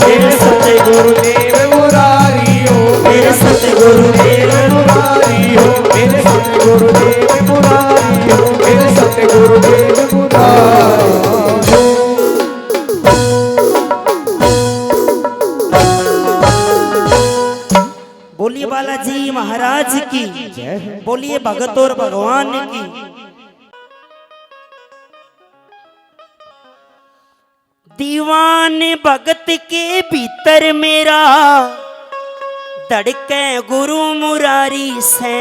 Speaker 1: मेरे सत्य गुरुदेव
Speaker 2: मुरारी हो,
Speaker 1: मेरे सत्य गुरुदेव
Speaker 2: मुरारी हो, मेरे सत्य गुरुदेव मुरारी हो, मेरे सत्य गुरुदेव मुरारी हो।
Speaker 1: बोलिए बालाजी महाराज की, बोलिए भगत और भगवान की। दीवान भगत के भीतर मेरा धड़के गुरु मुरारी से,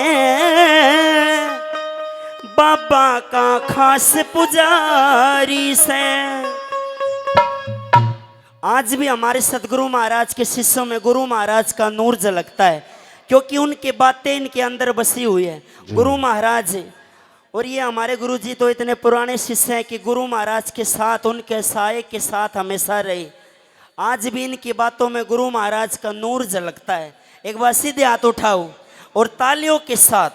Speaker 1: बाबा का खास पुजारी से। आज भी हमारे सतगुरु महाराज के शिष्यों में गुरु महाराज का नूर झलकता है, क्योंकि उनकी बातें इनके अंदर बसी हुई है। गुरु महाराज और ये हमारे गुरु जी तो इतने पुराने शिष्य हैं कि गुरु महाराज के साथ, उनके साये के साथ हमेशा रहे। आज भी इनकी बातों में गुरु महाराज का नूर झलकता है। एक बार सीधे हाथ उठाओ और तालियों के साथ।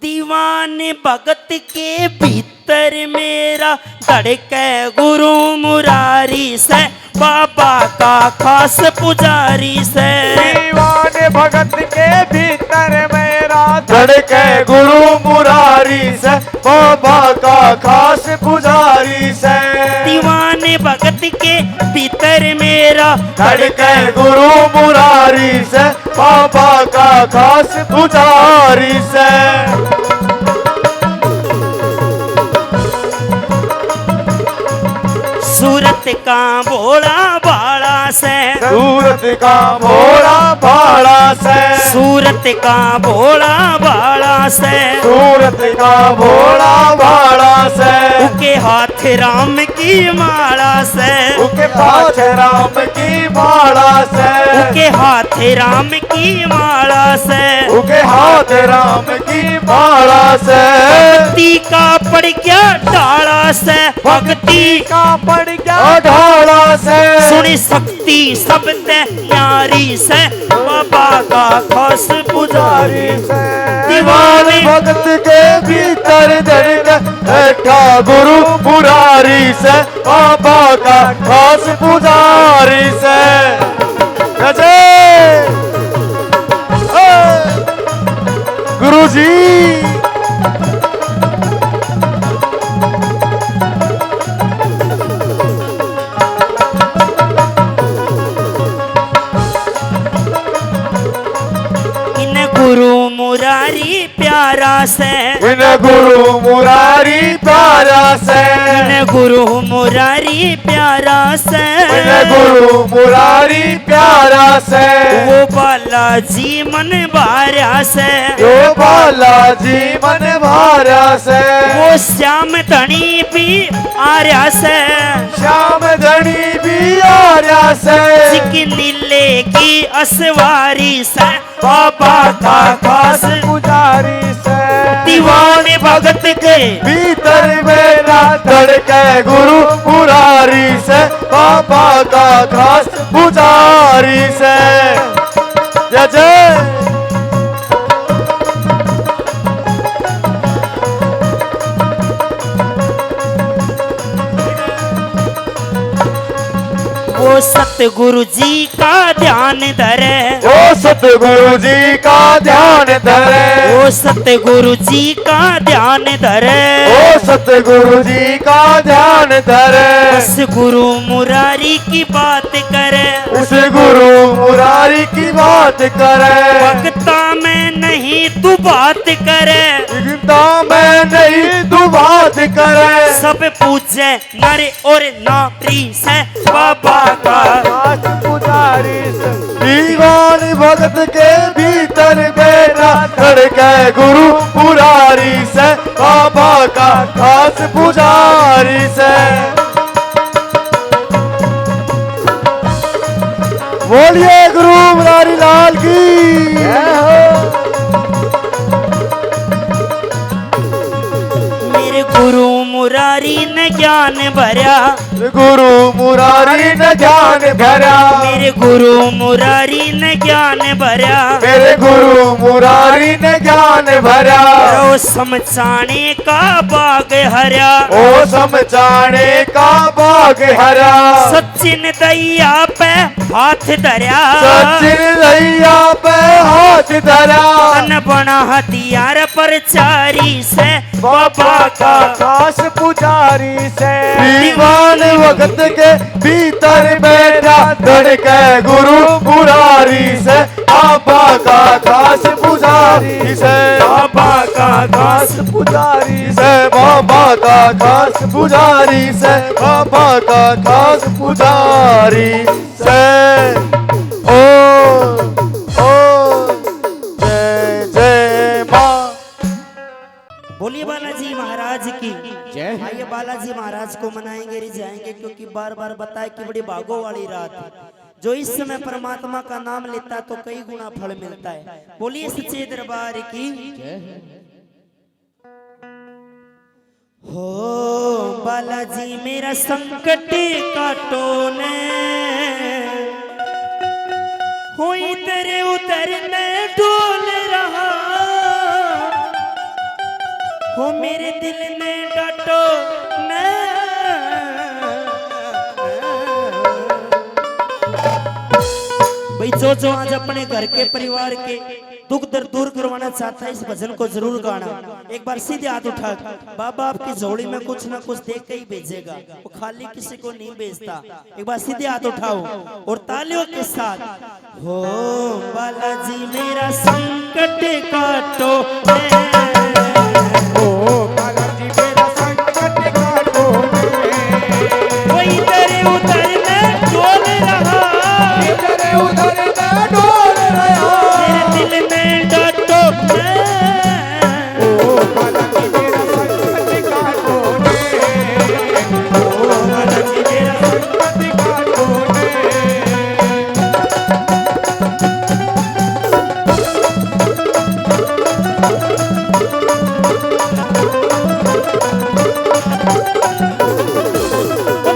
Speaker 1: दीवान भगत के भीतर मेरा धड़के गुरु मुरारी से, बाबा का खास पुजारी से।
Speaker 2: दीवान भगत के भीतर मेरा धड़के गुरु मुरारी से, बाबा का खास पुजारी से।
Speaker 1: दीवान भगत के भीतर मेरा
Speaker 2: धड़के गुरु मुरारी से, बाबा का खास पुजारी से।
Speaker 1: सूरत का भोला भाड़ा से,
Speaker 2: सूरत का भोला भाड़ा से,
Speaker 1: सूरत का भोला भाड़ा से,
Speaker 2: सूरत का भोला भाड़ा से।
Speaker 1: उके हाथ राम की माला से,
Speaker 2: उके पाछ राम की माला से,
Speaker 1: उके हाथ राम की माला से,
Speaker 2: उके हाथ राम की माला से।
Speaker 1: भक्ति का पड़ गया डाला से, भक्ति
Speaker 2: का पड़ गया ढाला से।
Speaker 1: सुनी शक्ति सब तैयारी से, बाबा का खास पुजारी से।
Speaker 2: दीवान भगत के भीतर धड़के बैठा गुरु मुरारी से, बाबा का खास पुजारी से। गुरु जी
Speaker 1: गुरु मुरारी प्यारा से,
Speaker 2: इन गुरु मुरारी प्यारा से,
Speaker 1: इन गुरु मुरारी प्यारा से,
Speaker 2: इन गुरु मुरारी प्यारा से।
Speaker 1: वो बालाजी मन भारा से,
Speaker 2: जो बालाजी मन भारा से।
Speaker 1: वो श्याम धनी भी आर्या से,
Speaker 2: श्याम धनी भी आर्या से।
Speaker 1: जिकी नीले की असवारी से, बाबा का खास
Speaker 2: पुजारी से।
Speaker 1: दीवाने भगत के
Speaker 2: भीतर मेरा धड़के गुरु मुरारी से, बाबा का खास पुजारी से। जय जय
Speaker 1: ओ सतगुरु जी का ध्यान धरे,
Speaker 2: ओ सतगुरु जी का ध्यान धरे,
Speaker 1: ओ सतगुरु जी का ध्यान धरे,
Speaker 2: ओ सतगुरु जी का ध्यान धरे।
Speaker 1: बस गुरु मुरारी की बात करे,
Speaker 2: उस गुरु मुरारी की बात करे,
Speaker 1: भक्ता में नहीं तू बात करे,
Speaker 2: भक्ता में नहीं तू बात करे।
Speaker 1: सब पूछे नर और नारी से बाबा का
Speaker 2: दास पुजारी से, दीवान भगत के भीतर बैठा धड़के गुरु मुरारी से, बाबा का दास पुजारी से। बोलिए गुरु मुरारी लाल की जय हो।
Speaker 1: मेरे गुरु मुरारी ने ज्ञान भरा,
Speaker 2: गुरु मुरारी ने ज्ञान भरा,
Speaker 1: मेरे गुरु मुरारी ने ज्ञान भरा,
Speaker 2: मेरे गुरु मुरारी ने ज्ञान भरा।
Speaker 1: ओ समझाने का बाग हरा,
Speaker 2: ओ समझाने का बाग हरा,
Speaker 1: सचिन दैया पे हाथ धरा,
Speaker 2: सचिन दैया पे हाथ धरा।
Speaker 1: तन बना हथियार प्रचारी से बाबा का
Speaker 2: दास पुजारी से, दीवान भगत के भीतर बैठा धड़के गुरु मुरारी से, बाबा का दास पुजारी से, बाबा का दास पुजारी से, बाबा का दास पुजारी से, बाबा का दास पुजारी से। ओ जय जय माँ।
Speaker 1: बोलिए बालाजी महाराज की जय। आइए बालाजी महाराज को मनाएंगे रिझाएंगे, क्योंकि बार बार बताए कि बड़ी भागों वाली रात है। जो इस समय परमात्मा का नाम लेता है तो कई गुना फल मिलता है। बोलिए सच्चे दरबार की हो। बालाजी मेरा संकट काटो ने, हुई तेरे उतर में डोल रहा, हो मेरे दिल में डांटो न। भाई जो आज अपने घर के परिवार के दुख दर्द दूर करवाना चाहता है, इस भजन को जरूर गाना। एक बार सीधे हाथ उठा, बाबा आपकी झोली में कुछ ना कुछ देख के ही भेजेगा, वो खाली किसी को नहीं भेजता। एक बार सीधे हाथ उठाओ और तालियों के साथ हो। बालाजी मेरा संकट काटो,
Speaker 2: ओ बालाजी मेरा संकट काटो,
Speaker 1: कोई तेरे उतर में डोल रहा,
Speaker 2: तेरे उधर में डोल रहा,
Speaker 1: तेरे दिल में डांटो मैं।
Speaker 2: ओ बालाजी मेरा संकट काटो ने, ओ बालाजी मेरा संकट काटो ने।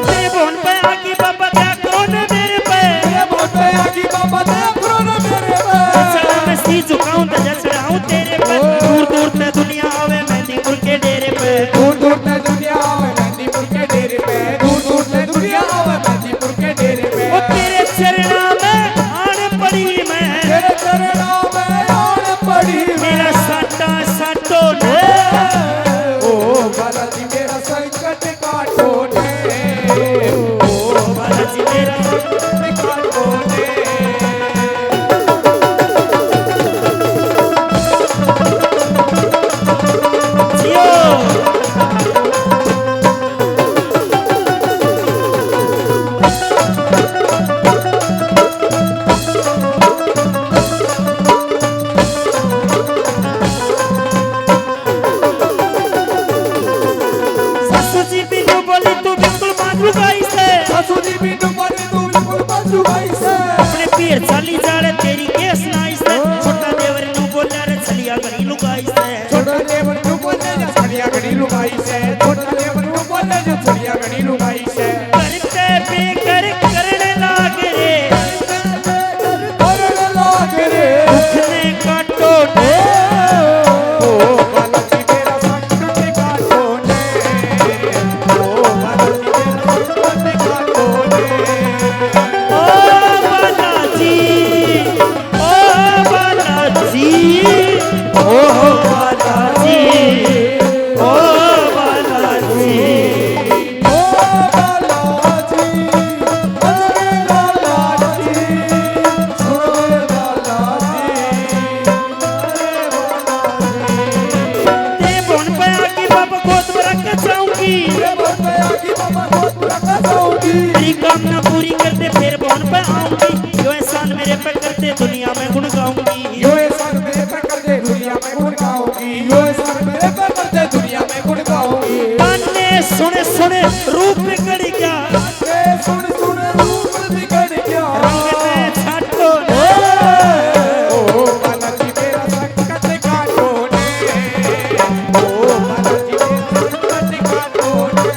Speaker 1: तेरे बोन पे आकी बाबा क्या कौन मेरे पे,
Speaker 2: तेरे बोलते आकी बाबा देखो न मेरे पे,
Speaker 1: चढ़ा मैं सी झुकाऊं तो जा चढ़ाऊं तेरे पे। दूर दूर से दुनिया आवे मेहंदीपुर के डेरे पे,
Speaker 2: दूर दूर से दुनिया आवे मेहंदीपुर के डेरे पे, दूर दूर से दुनिया आवे मेहंदीपुर के डेरे पे।
Speaker 1: वो तेरे चरणा में आन पड़ी मैं,
Speaker 2: तेरे चरणों में आन पड़ी
Speaker 1: मेरा साटा साटो ने।
Speaker 2: ओ बालाजी मेरा संकट काटो ने,
Speaker 1: ओ बालाजी मेरा
Speaker 2: संकट काटो ने।
Speaker 1: जियो। सासू जी बिनु बोली तू बिल्कुल बाजू गाई से,
Speaker 2: सासू जी बिनु बोली तू बिल्कुल बाजू भाई से,
Speaker 1: अपने पीर चली जाड़े तेरी केस नाई से। छोटा देवर नु बोला रे चलिया गड़ी लुगाई से,
Speaker 2: छोटा देवर तू बोले जा छड़िया गड़ी लुगाई से, छोटा देवर तू बोले जा छड़िया गड़ी लुगाई से।
Speaker 1: करते बेकर करने लाग रे,
Speaker 2: करने लाग रे,
Speaker 1: दुखने काटो ने।
Speaker 2: ओ बालाजी मेरा संकट काटो ने, ओ बालाजी मेरा संकट काटो ने। होंगे
Speaker 1: ताने सुन सुन रूप बिगड़ गया
Speaker 2: सुन सुन रूप बिगड़ गया
Speaker 1: रंग ने छाटो
Speaker 2: ओ बालाजी मेरा संकट काटो ने ओ बालाजी मेरा संकट काटो ने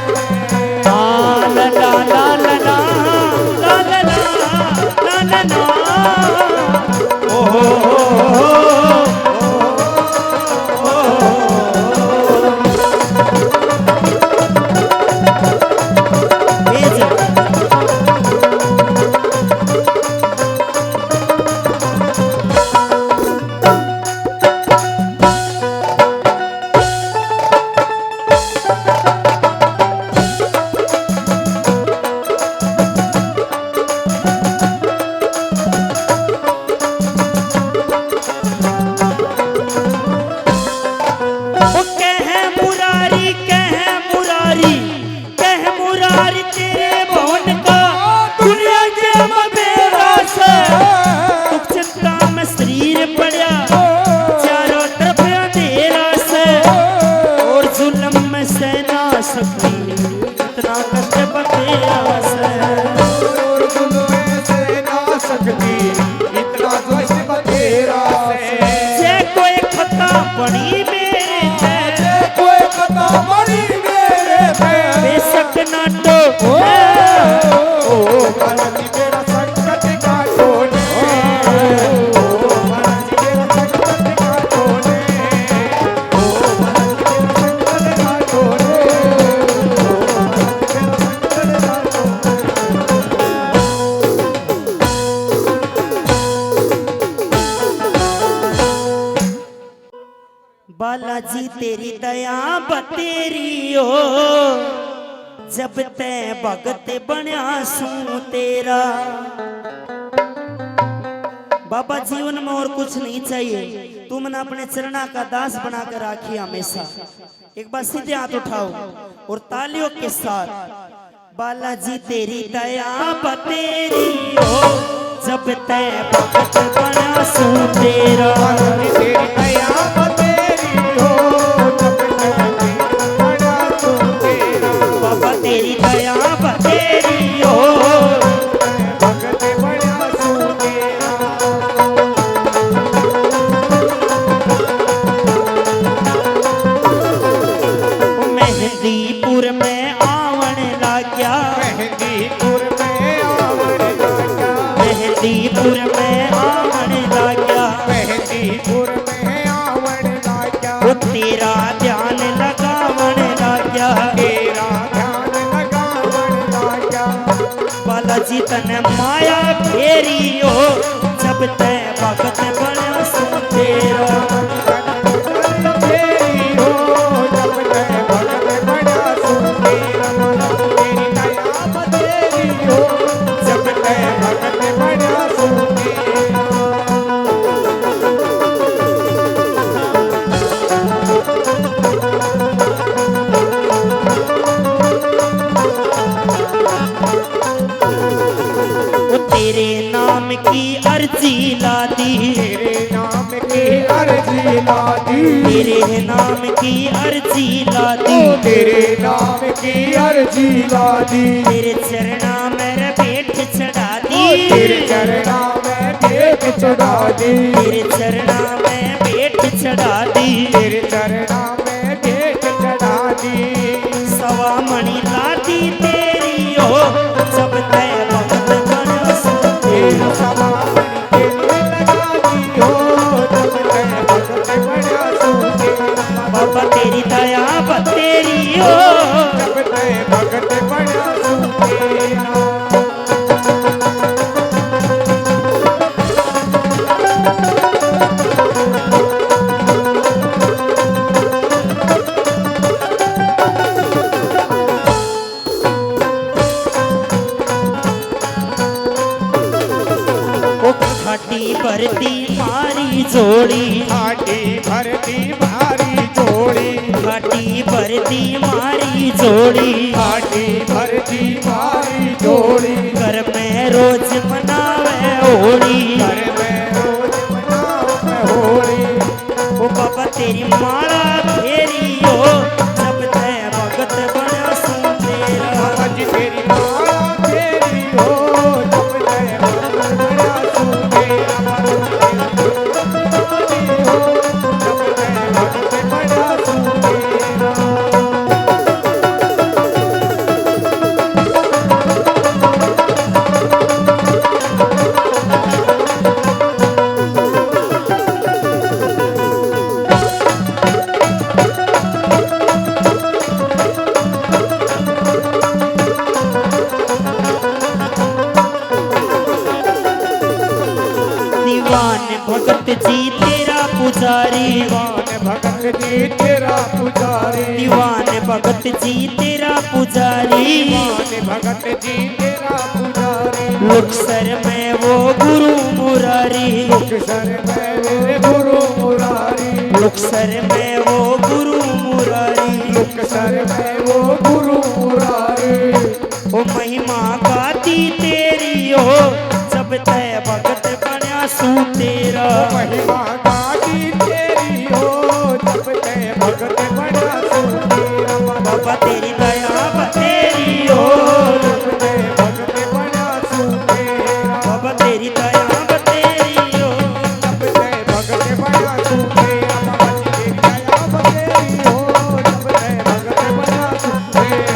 Speaker 1: ला ला ला ला ला ला ला ला ला ला ओ बालाजी तेरी दया बतेरी हो जब ते भगत बनया सू तेरा। बाबा जीवन में और कुछ नहीं चाहिए, तुमने अपने चरणा का दास बनाकर राखी हमेशा। एक बार सीधे हाथ उठाओ और तालियों के साथ बालाजी तेरी दया बतेरी हो जब ते भगत बनया सू तेरा।
Speaker 2: तेरी दया
Speaker 1: तेरी दया बतेरी हो
Speaker 2: भगत बड़ा सू तेरा।
Speaker 1: मेहंदीपुर में आवन लाग्या
Speaker 2: मेहंदीपुर में आवन लाग्या
Speaker 1: मेहंदीपुर में आवन लाग्या
Speaker 2: मेहंदीपुर में आवन लाग्या
Speaker 1: वो तेरा ध्यान लगावन लाग्या
Speaker 2: तेरा
Speaker 1: बालाजी तने माया फेरी हो जब ते भगत बनया सू तेरा।
Speaker 2: फेरी हो जब ते भगत बड़ा सू तेरा। तेरी दया बतेरी हो जब ते भगत बड़ा सू तेरा।
Speaker 1: तेरे नाम की अर्जी ला दी
Speaker 2: तेरे नाम की अर्जी ला दी
Speaker 1: तेरे नाम की अर्जी ला दी
Speaker 2: तेरे नाम की अर्जी ला दी
Speaker 1: तेरे चरणा में भेंट चढ़ा दी
Speaker 2: तेरे चरणा में भेंट चढ़ा दी
Speaker 1: तेरे चरणा में भेंट चढ़ा दी
Speaker 2: तेरे चरणा में भेंट चढ़ा दी।
Speaker 1: सवा मणि लादी तेरी हो जब ते भगत बनया सू तेरा।
Speaker 2: सवा मणि के लगा दी हो जब ते भगत बड़ा सू तेरा।
Speaker 1: बाबा तेरी दया बतेरी हो
Speaker 2: जब ते भगत बड़ा सू तेरा।
Speaker 1: खाटी भरती मारी जोड़ी
Speaker 2: खाटी भरती मारी जोड़ी
Speaker 1: खाटी भरती मारी जोड़ी
Speaker 2: खाटी भरती मारी जोड़ी
Speaker 1: घर में रोज मनावे होली
Speaker 2: घर में रोज मनावे होली।
Speaker 1: ओ बाबा तेरी माला फेरी हो जब ते
Speaker 2: जी तेरा पुजारी,
Speaker 1: दीवान भगत जी तेरा पुजारी,
Speaker 2: दीवान भगत जी तेरा पुजारी,
Speaker 1: लुक्सर में वो गुरु मुरारी,
Speaker 2: लुक्सर में मेरे गुरु मुरारी,
Speaker 1: लुक्सर में वो गुरु मुरारी,
Speaker 2: लुक्सर में वो गुरु मुरारी।
Speaker 1: ओ महिमा गाती तेरी हो जब तय भगत बन्या सू तेरा,
Speaker 2: महिमा गाती तेरी हो जब ते भगत बना तू तेरा,
Speaker 1: बाबा तेरी दया बतेरी हो,
Speaker 2: जब ते भगत बना तू तेरा,
Speaker 1: बाबा तेरी दया बतेरी हो,
Speaker 2: जब ते भगत बना तू तेरा, बाबा जी तेरी दया बतेरी हो जब ते भगत बना तू तेरा।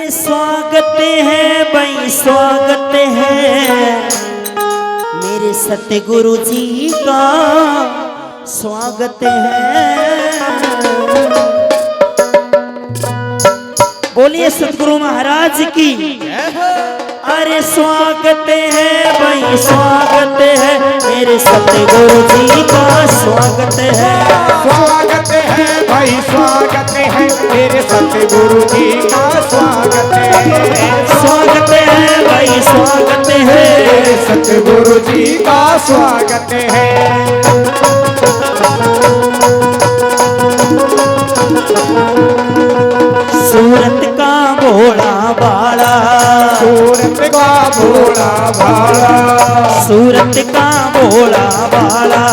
Speaker 1: स्वागत है भाई स्वागत है मेरे सतगुरु जी का स्वागत है। बोलिए सतगुरु महाराज की। अरे स्वागत है भाई स्वागत है मेरे सतगुरु जी का स्वागत है,
Speaker 2: स्वागत है भाई स्वागत है मेरे सतगुरु जी का स्वागत है,
Speaker 1: स्वागत है भाई स्वागत है
Speaker 2: मेरे सतगुरु जी का स्वागत है।
Speaker 1: सूरत का भोला बाला,
Speaker 2: सूरत का भोला भाला,
Speaker 1: सूरत का भोला बाला,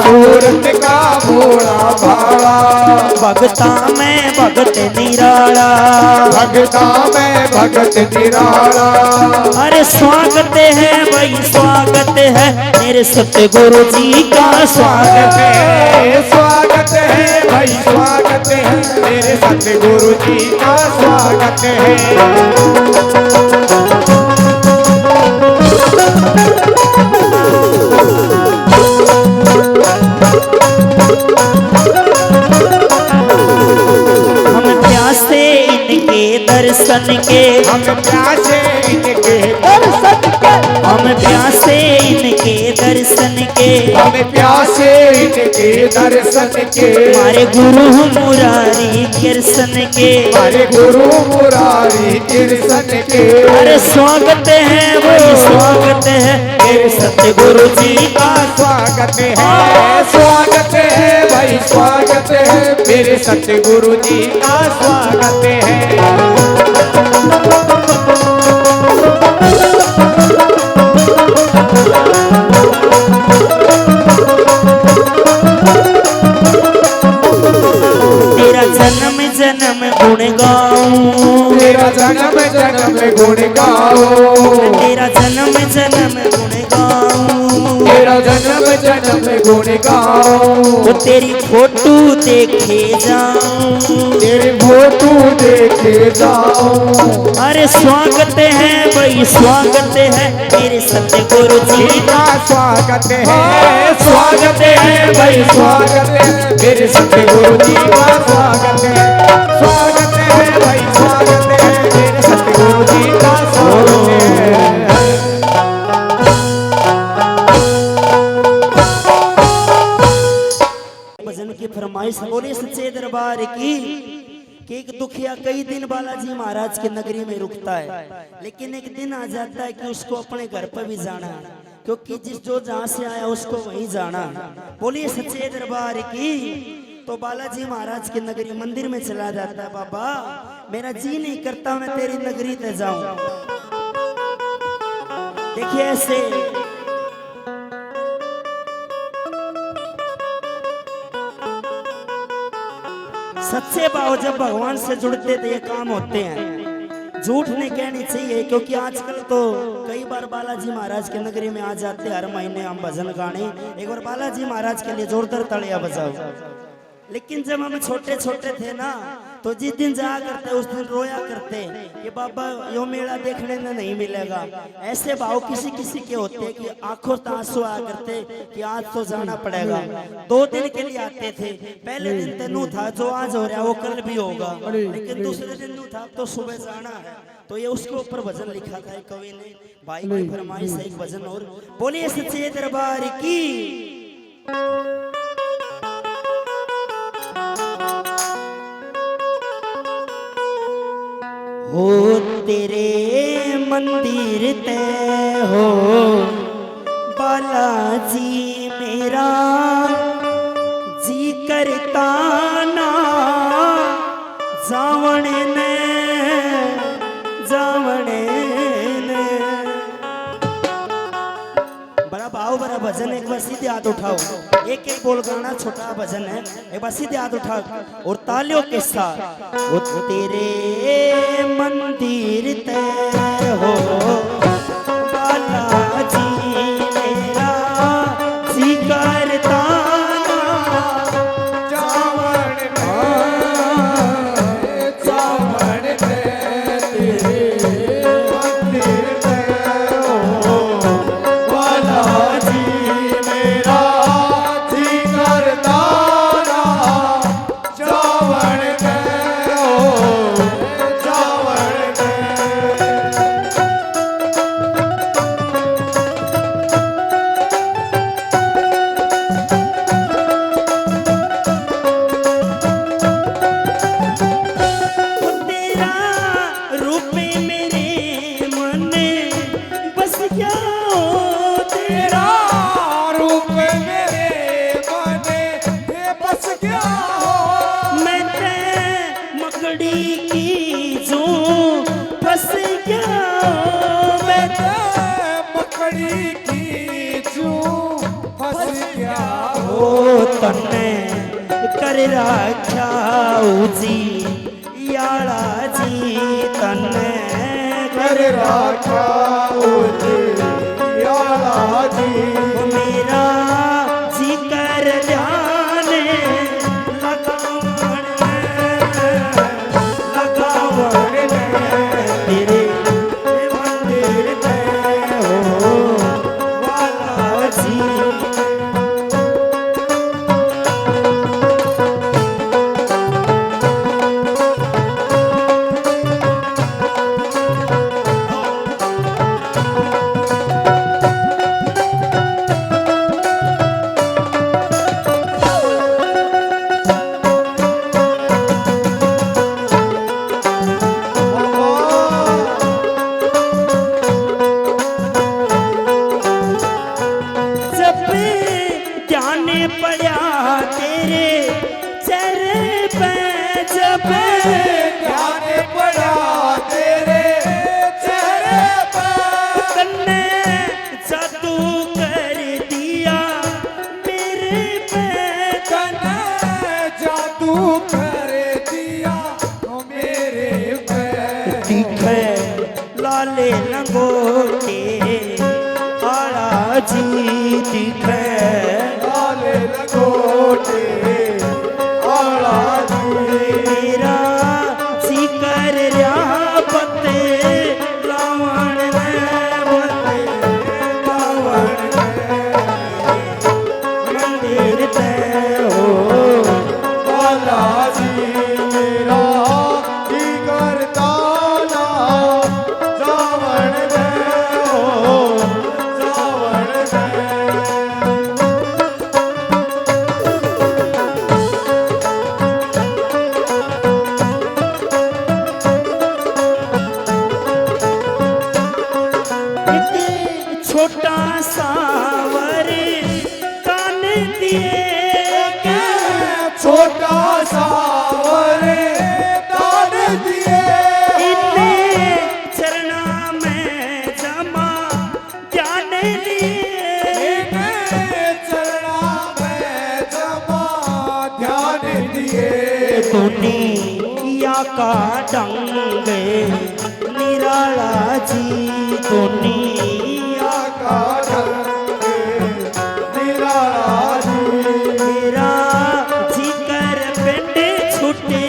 Speaker 2: सूरत का भोला भाला,
Speaker 1: भगता में भगत निराला,
Speaker 2: भगता में भगत निराला।
Speaker 1: अरे स्वागत है भाई स्वागत है मेरे सतगुरु जी का स्वागत है,
Speaker 2: स्वागत है भाई स्वागत है मेरे सतगुरु जी का स्वागत है।
Speaker 1: हम प्यासे इनके दर्शन के,
Speaker 2: हम प्यासे इनके दर्शन के,
Speaker 1: हम प्यासे इनके दर्शन के,
Speaker 2: हम प्यासे इनके दर्शन के,
Speaker 1: हमारे गुरु मुरारी कृष्ण के,
Speaker 2: हमारे गुरु मुरारी कृष्ण के।
Speaker 1: अरे स्वागत है भाई स्वागत है मेरे सतगुरु जी का
Speaker 2: स्वागत है, स्वागत है भाई स्वागत है मेरे सतगुरु जी का स्वागत है।
Speaker 1: तेरा जन्म जन्म गुण गाऊं,
Speaker 2: तेरा जन्म जन्म गुण गाओ,
Speaker 1: तेरा जन्म जन्म गुण गाऊं,
Speaker 2: तेरा जन्म जन्म गुण गाओ,
Speaker 1: तो तेरी फोटो देखे जाऊं,
Speaker 2: तेरे फोटो देखे जाओ।
Speaker 1: अरे स्वागत है भाई स्वागत है मेरे सतगुरु जी
Speaker 2: का स्वागत है, स्वागत है भाई स्वागत है मेरे सतगुरु जी का स्वागत है, स्वागत है भाई स्वागत है मेरे सतगुरु जी का स्वागत है।
Speaker 1: भजन की फरमाइश बोले सच्चे दरबार की कि एक दुखिया कई दिन बालाजी महाराज की नगरी में रुकता है, लेकिन एक दिन आ जाता है कि उसको अपने घर पर भी जाना, क्योंकि जिस जो जहां से आया उसको वहीं जाना। बोलिए सच्चे दरबार की। तो बालाजी महाराज की नगरी मंदिर में चला जाता है। बाबा मेरा जी नहीं करता मैं तेरी नगरी ते जाऊं। देखिए ऐसे सच्चे भाव जब भगवान से जुड़ते तो ये काम होते हैं। झूठ नहीं कहनी चाहिए, क्योंकि आजकल तो कई बार बालाजी महाराज के नगरी में आ जाते हैं, हर महीने हम भजन गाने। एक बार बालाजी महाराज के लिए जोरदार तालियां बजाओ। लेकिन जब हम छोटे छोटे थे ना, तो जिस दिन जा करते उस दिन रोया करते कि बाबा यो मेला देखने में नहीं मिलेगा। ऐसे भाव किसी किसी के होते कि आंखों से आंसू आ करते कि आज तो जाना पड़ेगा। 2 दिन के लिए आते थे, पहले दिन तेनू था जो आज हो रहा है वो कल भी होगा, लेकिन दूसरे दिन था तो सुबह जाना है। तो ये उसके ऊपर भजन लिखा था एक कवि ने, भाई की फरमाइश है एक भजन और। बोलिए सच्चे दरबार की। हो तेरे मंदिर ते हो बालाजी मेरा जी करता ना जावण ने बड़ा भाव बड़ा भजन। एक बार सीधे हाथ उठाओ, एक एक बोल गाना छोटा भजन है, एक बार सीधे हाथ उठाओ और तालियों के साथ। वो तेरे मंदिर ते हो बालाजी मेरा जी करता तन्ने कर राख्या जी याला जी, तन्ने कर राख्या जी याला जी। मेरा जी कर जाने लगावण तेरे मंदिर ते हो वाला जी। लाले लंगोटे आला जी दिखे, लाले लंगोटे आला जी। मेरा जी कर रहा पते लावण बते लावण मंदिर ते हो आला जी। मेरा जी करता छोटा सावर कान दिए, छोटा सावर कान दिए। इन्हें चरना में जमा ध्यान लिए, चरना में जमा ध्यान दिए। दुनिया का डंग निराला जी, दुनिया का डंग निराला जी। मेरा जी कर पिंड छुटे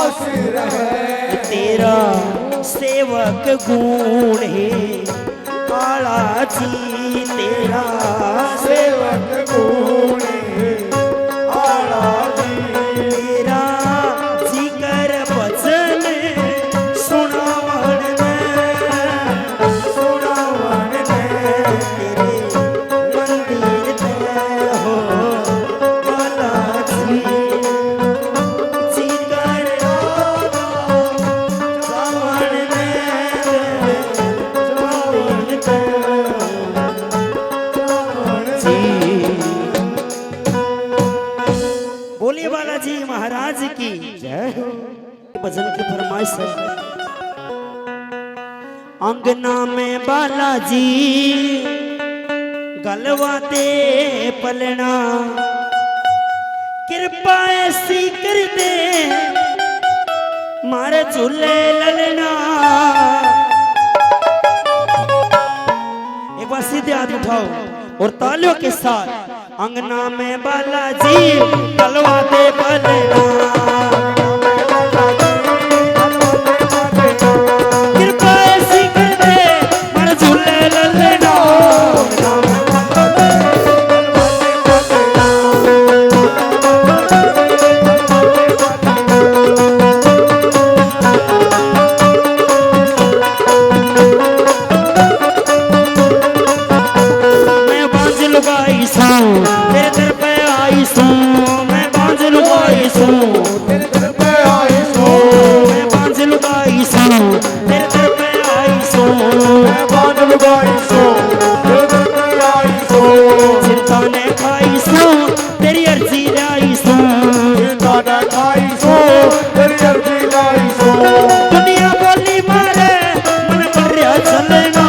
Speaker 2: पास रहे।
Speaker 1: तेरा सेवक गुण है आला जी, तेरा
Speaker 2: सेवक गुण है आला जी।
Speaker 1: तेरा जिकर भजन सुनावन
Speaker 2: सुनावन
Speaker 1: तेरे मंदिर ते हो बालाजी, जिकर सावन मंदिर ते बोले बालाजी महाराज की जय हो। भजन की फरमाइश है। अंगना में बालाजी गलवाते पलना, कृपा ऐसी कर दे मारे झूले ललना। एक बार सीधे हाथ उठाओ और तालियों के साथ अंगना में बालाजी गलवाते पलना, कृपा ऐसी कर दे मारे झूले ललना। तेरे दर पे आई सू, मैं बांझ लुगाई सू,
Speaker 2: तेरे दर पे आई सू,
Speaker 1: मैं बांझ लुगाई सू, तेरे दर पे आई सू,
Speaker 2: मैं बांझ लुगाई सू, तेरे दर पे आई सू।
Speaker 1: चिंता ने खाई सू, तेरी अर्जी लाई सू,
Speaker 2: चिंता ने खाई सू, तेरी अर्जी लाई सू।
Speaker 1: दुनिया बोली मारे मन पर चलना,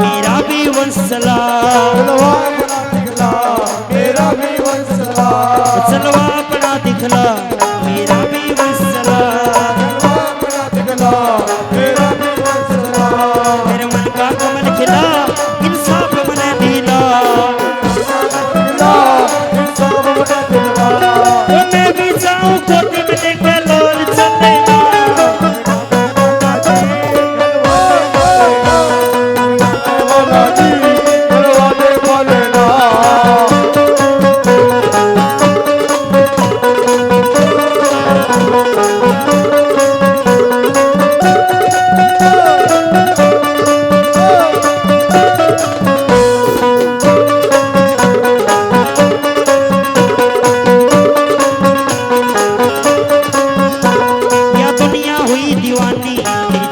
Speaker 1: मेरा भी वंसला,
Speaker 2: मेरा भी वंसला,
Speaker 1: जलवा अपना दिखला मेरा भी वंसला,
Speaker 2: अपना दिखला मेरा भी वंसला।
Speaker 1: मेरे मन का कमल खिला इंसाफ मने दिला,
Speaker 2: इंसाफ मने दिला।
Speaker 1: तो मैं भी जाऊं कोटी में लेके लोल चलेगा,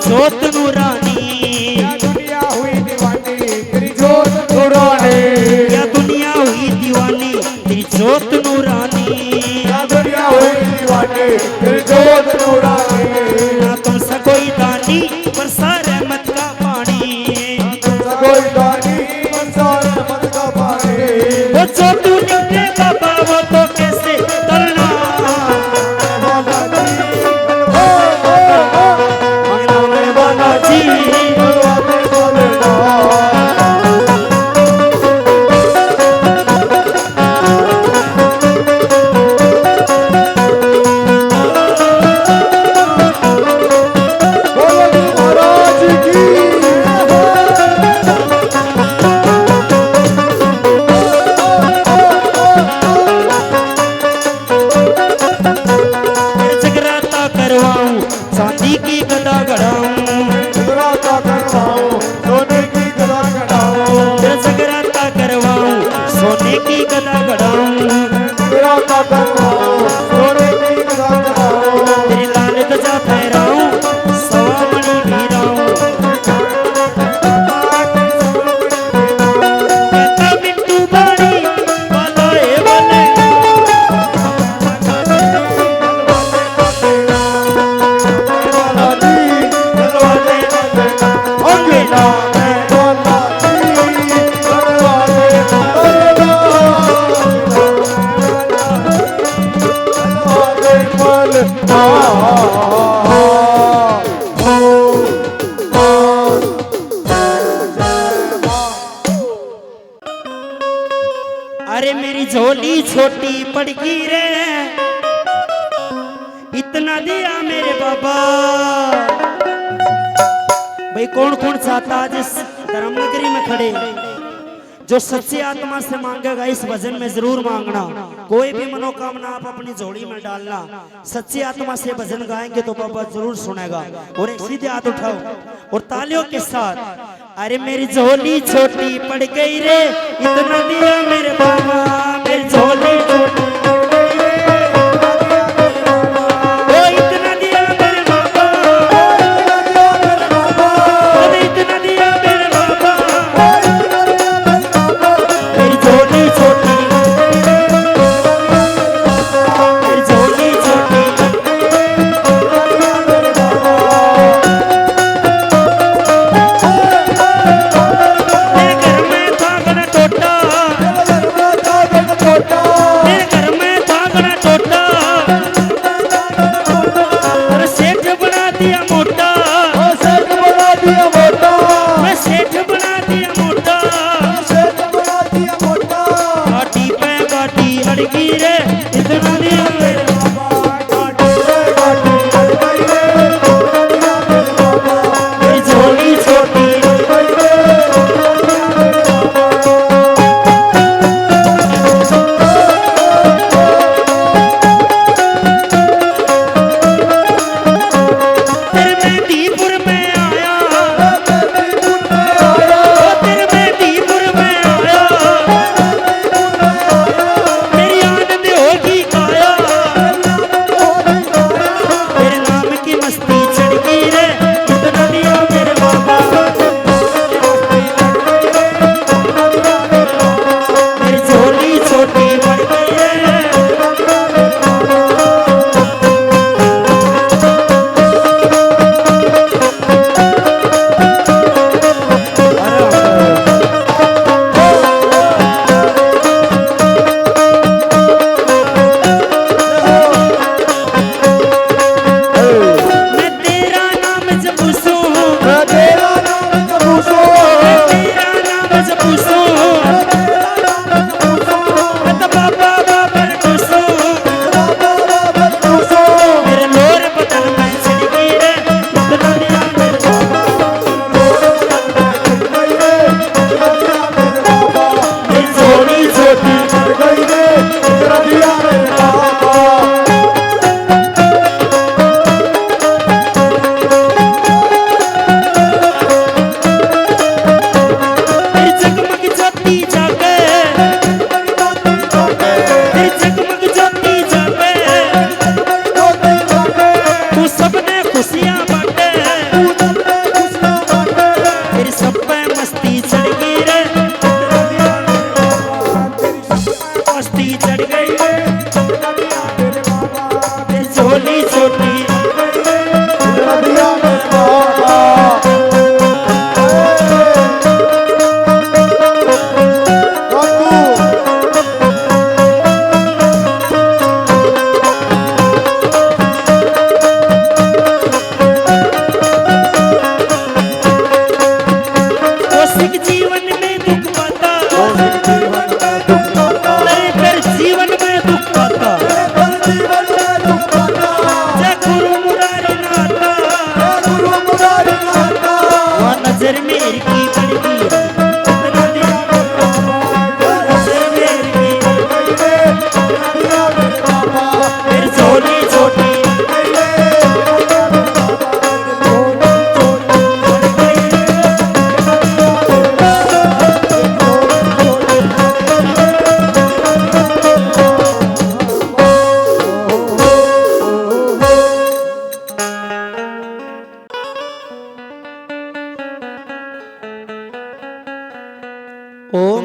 Speaker 1: जोत नूरानी,
Speaker 2: या दुनिया हुई दीवानी तेरी जोत नूरानी,
Speaker 1: या दुनिया हुई दीवानी तेरी जोत नूरानी,
Speaker 2: या दुनिया हुई दीवानी तेरी जोत नूरानी।
Speaker 1: ना तुमसे कोई दानी बरसा रहमत का पानी,
Speaker 2: तुमसे कोई दानी बरसा रहमत का पानी।
Speaker 1: वो जो तू निकले बाबा वो तो कैसे करना, चांदी की गदा गढ़ाऊं,
Speaker 2: जगराता करवाऊं सोने की गदा गढ़ाऊं,
Speaker 1: जगराता करवाऊं सोने की गदा गढ़ाऊं,
Speaker 2: जगराता करवाऊं सोने की गदा गढ़ाऊं।
Speaker 1: तेरी लाल ध्वजा फहराऊं सवा मणि भिराऊं, झोली छोटी पड़ गई रे, इतना दिया मेरे बाबा। भाई कौन कौन चाहता आज इस धर्मनगरी में खड़े जो सच्ची आत्मा से मांगेगा, इस भजन में जरूर मांगना। कोई भी मनोकामना आप अपनी झोली में डालना, सच्ची आत्मा से भजन गाएंगे तो बाबा जरूर सुनेगा। और एक सीधे हाथ उठाओ और तालियों के साथ, अरे मेरी झोली छोटी पड़ गई रे, इतना दिया मेरे बाबा, मेरी झोली छोटी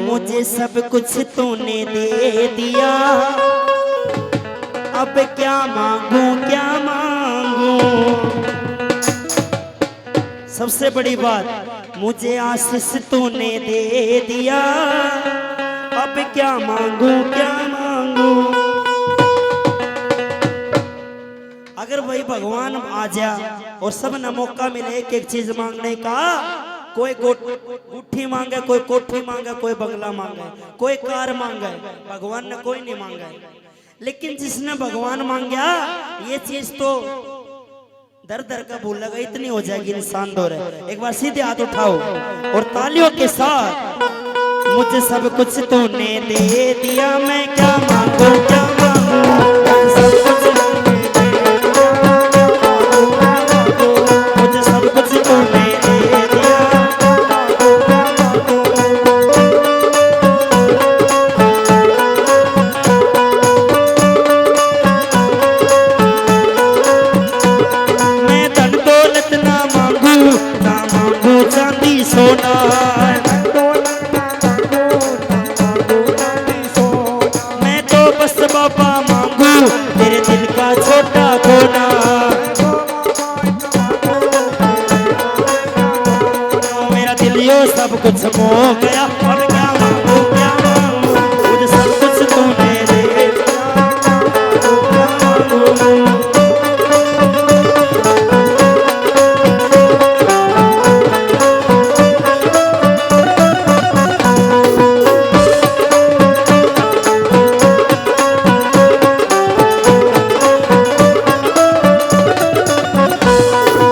Speaker 1: मुझे सब कुछ तूने दे दिया, अब क्या मांगू क्या मांगू। सबसे बड़ी बात, मुझे आशीष तूने दे दिया, अब क्या मांगू क्या मांगू। अगर वही भगवान आ जा और सब न मौका मिले एक एक चीज मांगने का, कोई गुट्ठी मांगे, कोई कोठी मांगे, कोई बंगला मांगे, कोई कार मांगे, भगवान ने कोई नहीं मांगा। लेकिन जिसने भगवान मांगा ये चीज तो दर दर का भूल लगा इतनी हो जाएगी इंसान दो रहे। एक बार सीधे हाथ उठाओ और तालियों के साथ, मुझे सब कुछ तूने दे दिया, मैं क्या मांगू क्या मांगू, सब कुछ मुझे सब कुछ तूने दे दिया। मैं धन दौलत ना मांगू चांदी सोना, मैं तो बस बाबा मांगू तेरे दिल का छोटा कोना। मेरा दिल यो सब कुछ मो गया, अब क्या मांगू क्या मांगू, मुझे सब कुछ तूने दे तेरा गुलाम,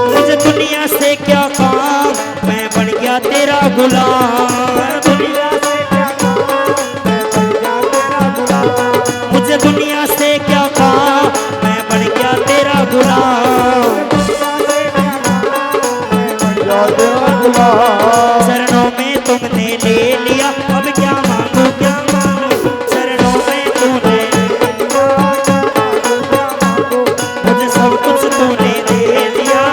Speaker 1: दुनिया से क्या काम मैं बन गया तेरा गुलाम, मुझे दुनिया से क्या काम मैं बन गया तेरा गुलाम, चरणों में तुमने ले लिया, अब क्या मांगू क्या मांगू, चरणों में तूने मुझे सब कुछ तूने दे दिया।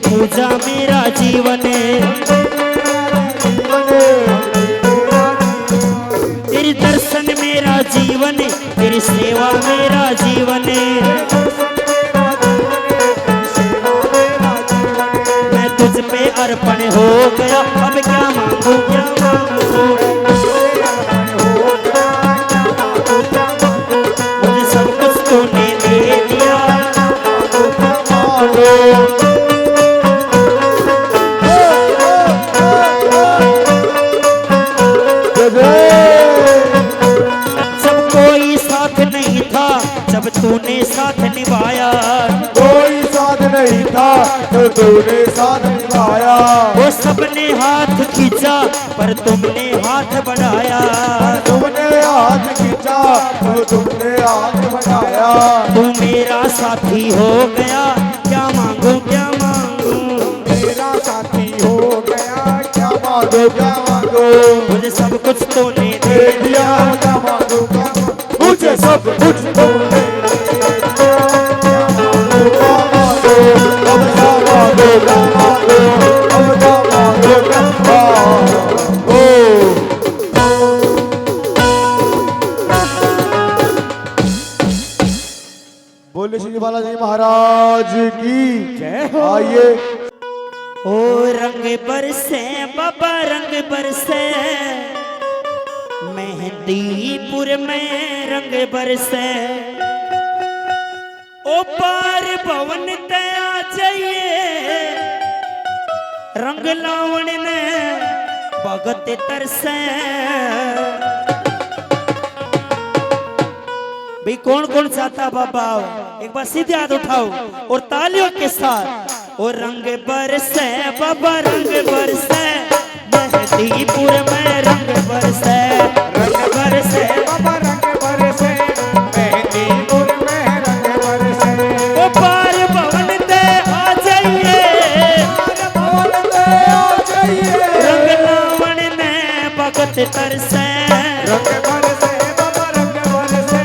Speaker 1: पूजा मेरा जीवन है, तेरी दर्शन मेरा जीवन है, तेरी सेवा मेरा जीवन है, मैं तुझ पे अर्पण हो गया, अब क्या मांगू क्या मांगू, मुझे सब कुछ तूने दे दिया। जब कोई साथ नहीं था, जब तूने साथ निभाया,
Speaker 2: कोई साथ नहीं था तो तूने साथ निभाया,
Speaker 1: वो सबने हाथ खींचा पर तुमने हाथ बढ़ाया,
Speaker 2: तुमने हाथ खींचा तो तुमने हाथ बढ़ाया,
Speaker 1: तू मेरा साथी हो गया, क्या मांगू क्या मांगू,
Speaker 2: मेरा साथी हो गया, क्या मांगो क्या मांगो,
Speaker 1: मुझे सब कुछ तूने
Speaker 2: दे दिया, क्या मांगो क्या मांगो, मुझे सब कुछ तूने दे दिया, क्या मांगो क्या मांगो, अब क्या मांगो क्या मांगो, अब क्या मांगो क्या मांगो। बोले श्री बालाजी महाराज की जय हो। आइए
Speaker 1: ओ रंग बरसे बाबा रंग बरसे, मेहंदीपुर में रंग बरसे, ओ पार भवन तया जाइए, रंग लावण ने भगत तरसे। भाई कौन कौन चाहता बाबा, एक बार सीधे हाथ उठाओ और तालियों के साथ, और रंग बरसे बाबा रंग बरसे, मेहंदीपुर में रंग बरसे, रंग बरसे
Speaker 2: बाबा रंग बरसे, मेहंदीपुर में रंग बरसे,
Speaker 1: ओ पार भवन ते आ जाइए,
Speaker 2: पार भवन ते आ जाइए,
Speaker 1: रंग लावण ने भगत तरसे,
Speaker 2: रंग बरसे बाबा रंग बरसे,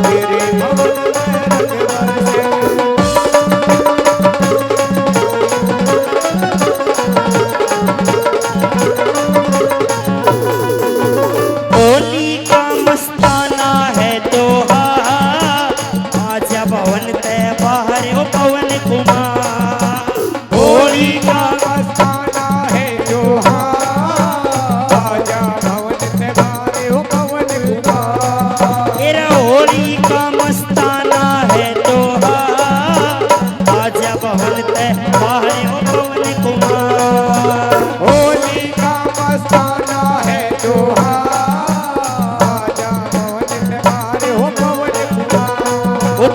Speaker 2: तेरे भवन में रंग बरसे।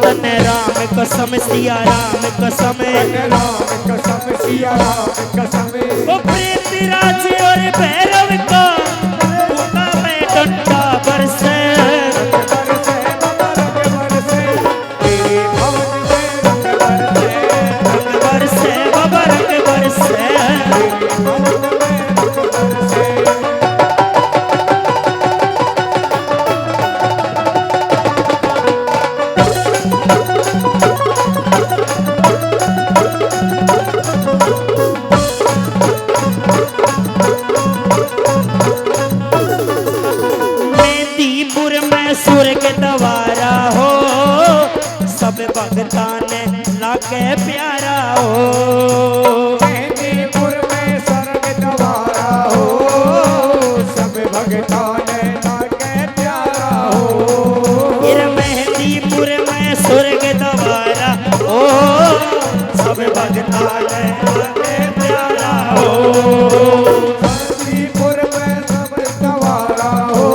Speaker 1: तने राम कसम सिया राम कसम
Speaker 2: राम कसम सिया राम कसम
Speaker 1: ओ प्रेत राज और भैरव का भूखा में डंडा बरसे
Speaker 2: तेरे भवन में रंग बरसे
Speaker 1: बाबा रंग बरसे
Speaker 2: भवन में रंग बरसे
Speaker 1: मेहंदीपुर में स्वर्ग द्वारा हो सब भगता ने लागे प्यारा हो
Speaker 2: मेहंदीपुर में स्वर्ग द्वारा हो सब भगतां ने लागे प्यारा हो
Speaker 1: फिर मेहंदीपुर में स्वर्ग द्वारा हो सब भगता ने लागे प्यारा हो
Speaker 2: मेहंदीपुर में सब द्वारा हो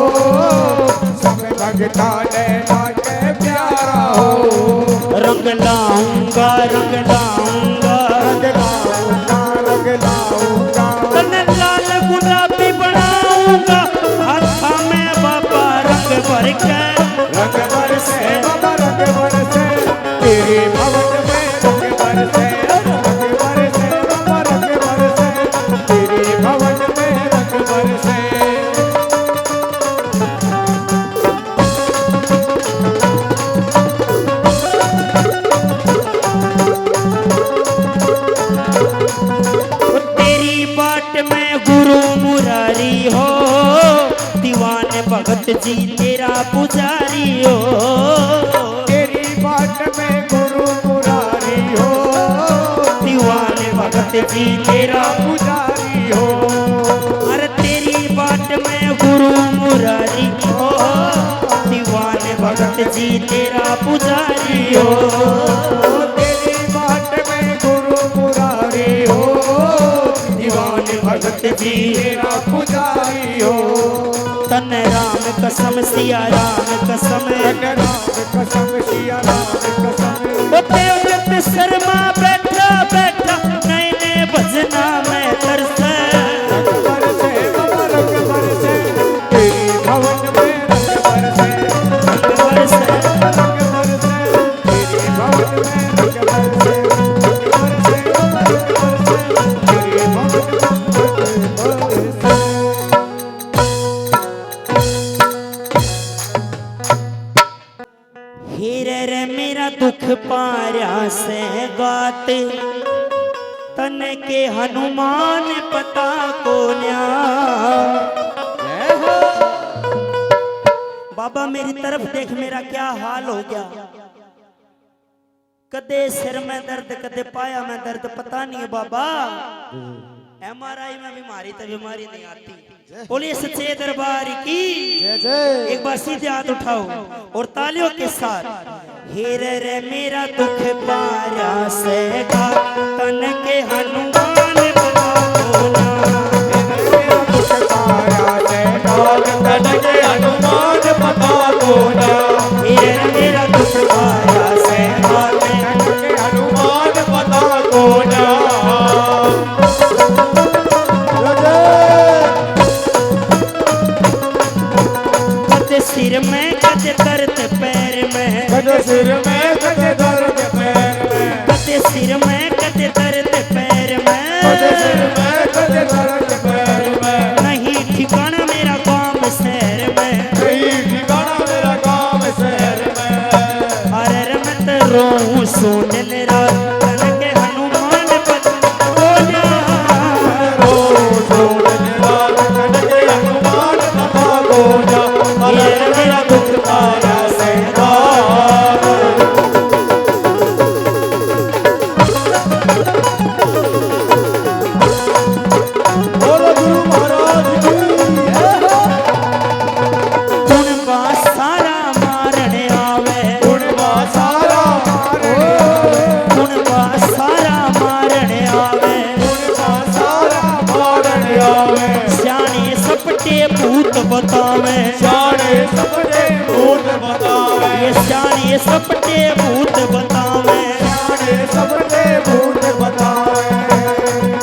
Speaker 2: सब भगतां ने लागे प्यारा हो
Speaker 1: रंग लाऊंगा रंग लाऊंगा
Speaker 2: रंग लाऊंगा
Speaker 1: तने लाल गुलाबी बनाऊंगा हाथा में बाबा रंग भर के
Speaker 2: रंग बरसे बाबा रंग बरसे तेरे भवन में रंग बरसे बाबा रंग बरसे तेरे भवन में रंग बरसे
Speaker 1: तेरी बाट में गुरु मुरारी हो दीवान भगत जी तेरा पुजारी हो
Speaker 2: तेरी बाट में गुरु मुरारी हो
Speaker 1: दीवान भगत जी तेरा
Speaker 2: पुजारी हो
Speaker 1: अरे तेरी बाट में गुरु मुरारी हो दीवान भगत जी तेरा पुजारी हो
Speaker 2: तेरी बाट में गुरु मुरारी हो दीवान भगत जी तेरा पुजारी हो
Speaker 1: तन राम कसम सिया राम कसम
Speaker 2: राम कसम सिया राम कसम
Speaker 1: ओ देवव्रत शर्मा बैठा बैठा नए नए भजना में तरसे
Speaker 2: रंग बरसे बाबा रंग बरसे तेरे भवन में रंग बरसे
Speaker 1: रंग बरसे
Speaker 2: रंग बरसे तेरे भवन में रंग बरसे रंग बरसे बाबा रंग बरसे तेरे भवन में रंग बरसे
Speaker 1: हीरे रे मेरा दुख पारा से गात तन के हनुमान पता को न्या बाबा मेरी तरफ देख मेरा क्या हाल हो गया कदे सिर में दर्द कदे पाया में दर्द पता नहीं है बाबा एमआरआई में बीमारी तो बीमारी नहीं आती बोलिए सच्चे दरबार की एक बार सीधे हाथ उठाओ और तालियों के साथ हीरे रे मेरा दुख पारा से गा तन के हनुमान बता दो ना
Speaker 2: मेरा दुख पाया से नाग तन के हनुमान बता दो ना
Speaker 1: हीरे रे मेरा दुख पारा से गा
Speaker 2: तन के हनुमान बता दो ना
Speaker 1: कद सिर में कद दर्द पैर में
Speaker 2: कद सिर में कद दर्द पैर में
Speaker 1: कद सिर में कद दर्द पैर
Speaker 2: कद सिर
Speaker 1: में
Speaker 2: में कद दर्द पैर में
Speaker 1: नहीं ठिकाना मेरा गांव शहर में
Speaker 2: कहीं ठिकाना मेरा गांव शहर में
Speaker 1: अरे मत रोऊं सोने मेरा तन के हनुमान पता दो ना
Speaker 2: तन के हनुमान बता दो ना
Speaker 1: हीरे मेरा दुख पारा से बतावे,
Speaker 2: शाने सपने भूत बतावे,
Speaker 1: ये शाने सपटे भूत बतावे,
Speaker 2: शाने सपने भूत बतावे।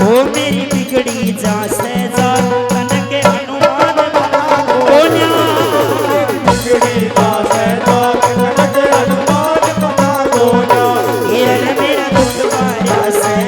Speaker 1: ओ मेरी बिगड़ी जा से जा तन के हनुमान कोन्या,
Speaker 2: बिगड़ी जा से जा तन के हनुमान बता कोन्या,
Speaker 1: ये मेरा दुख मारा से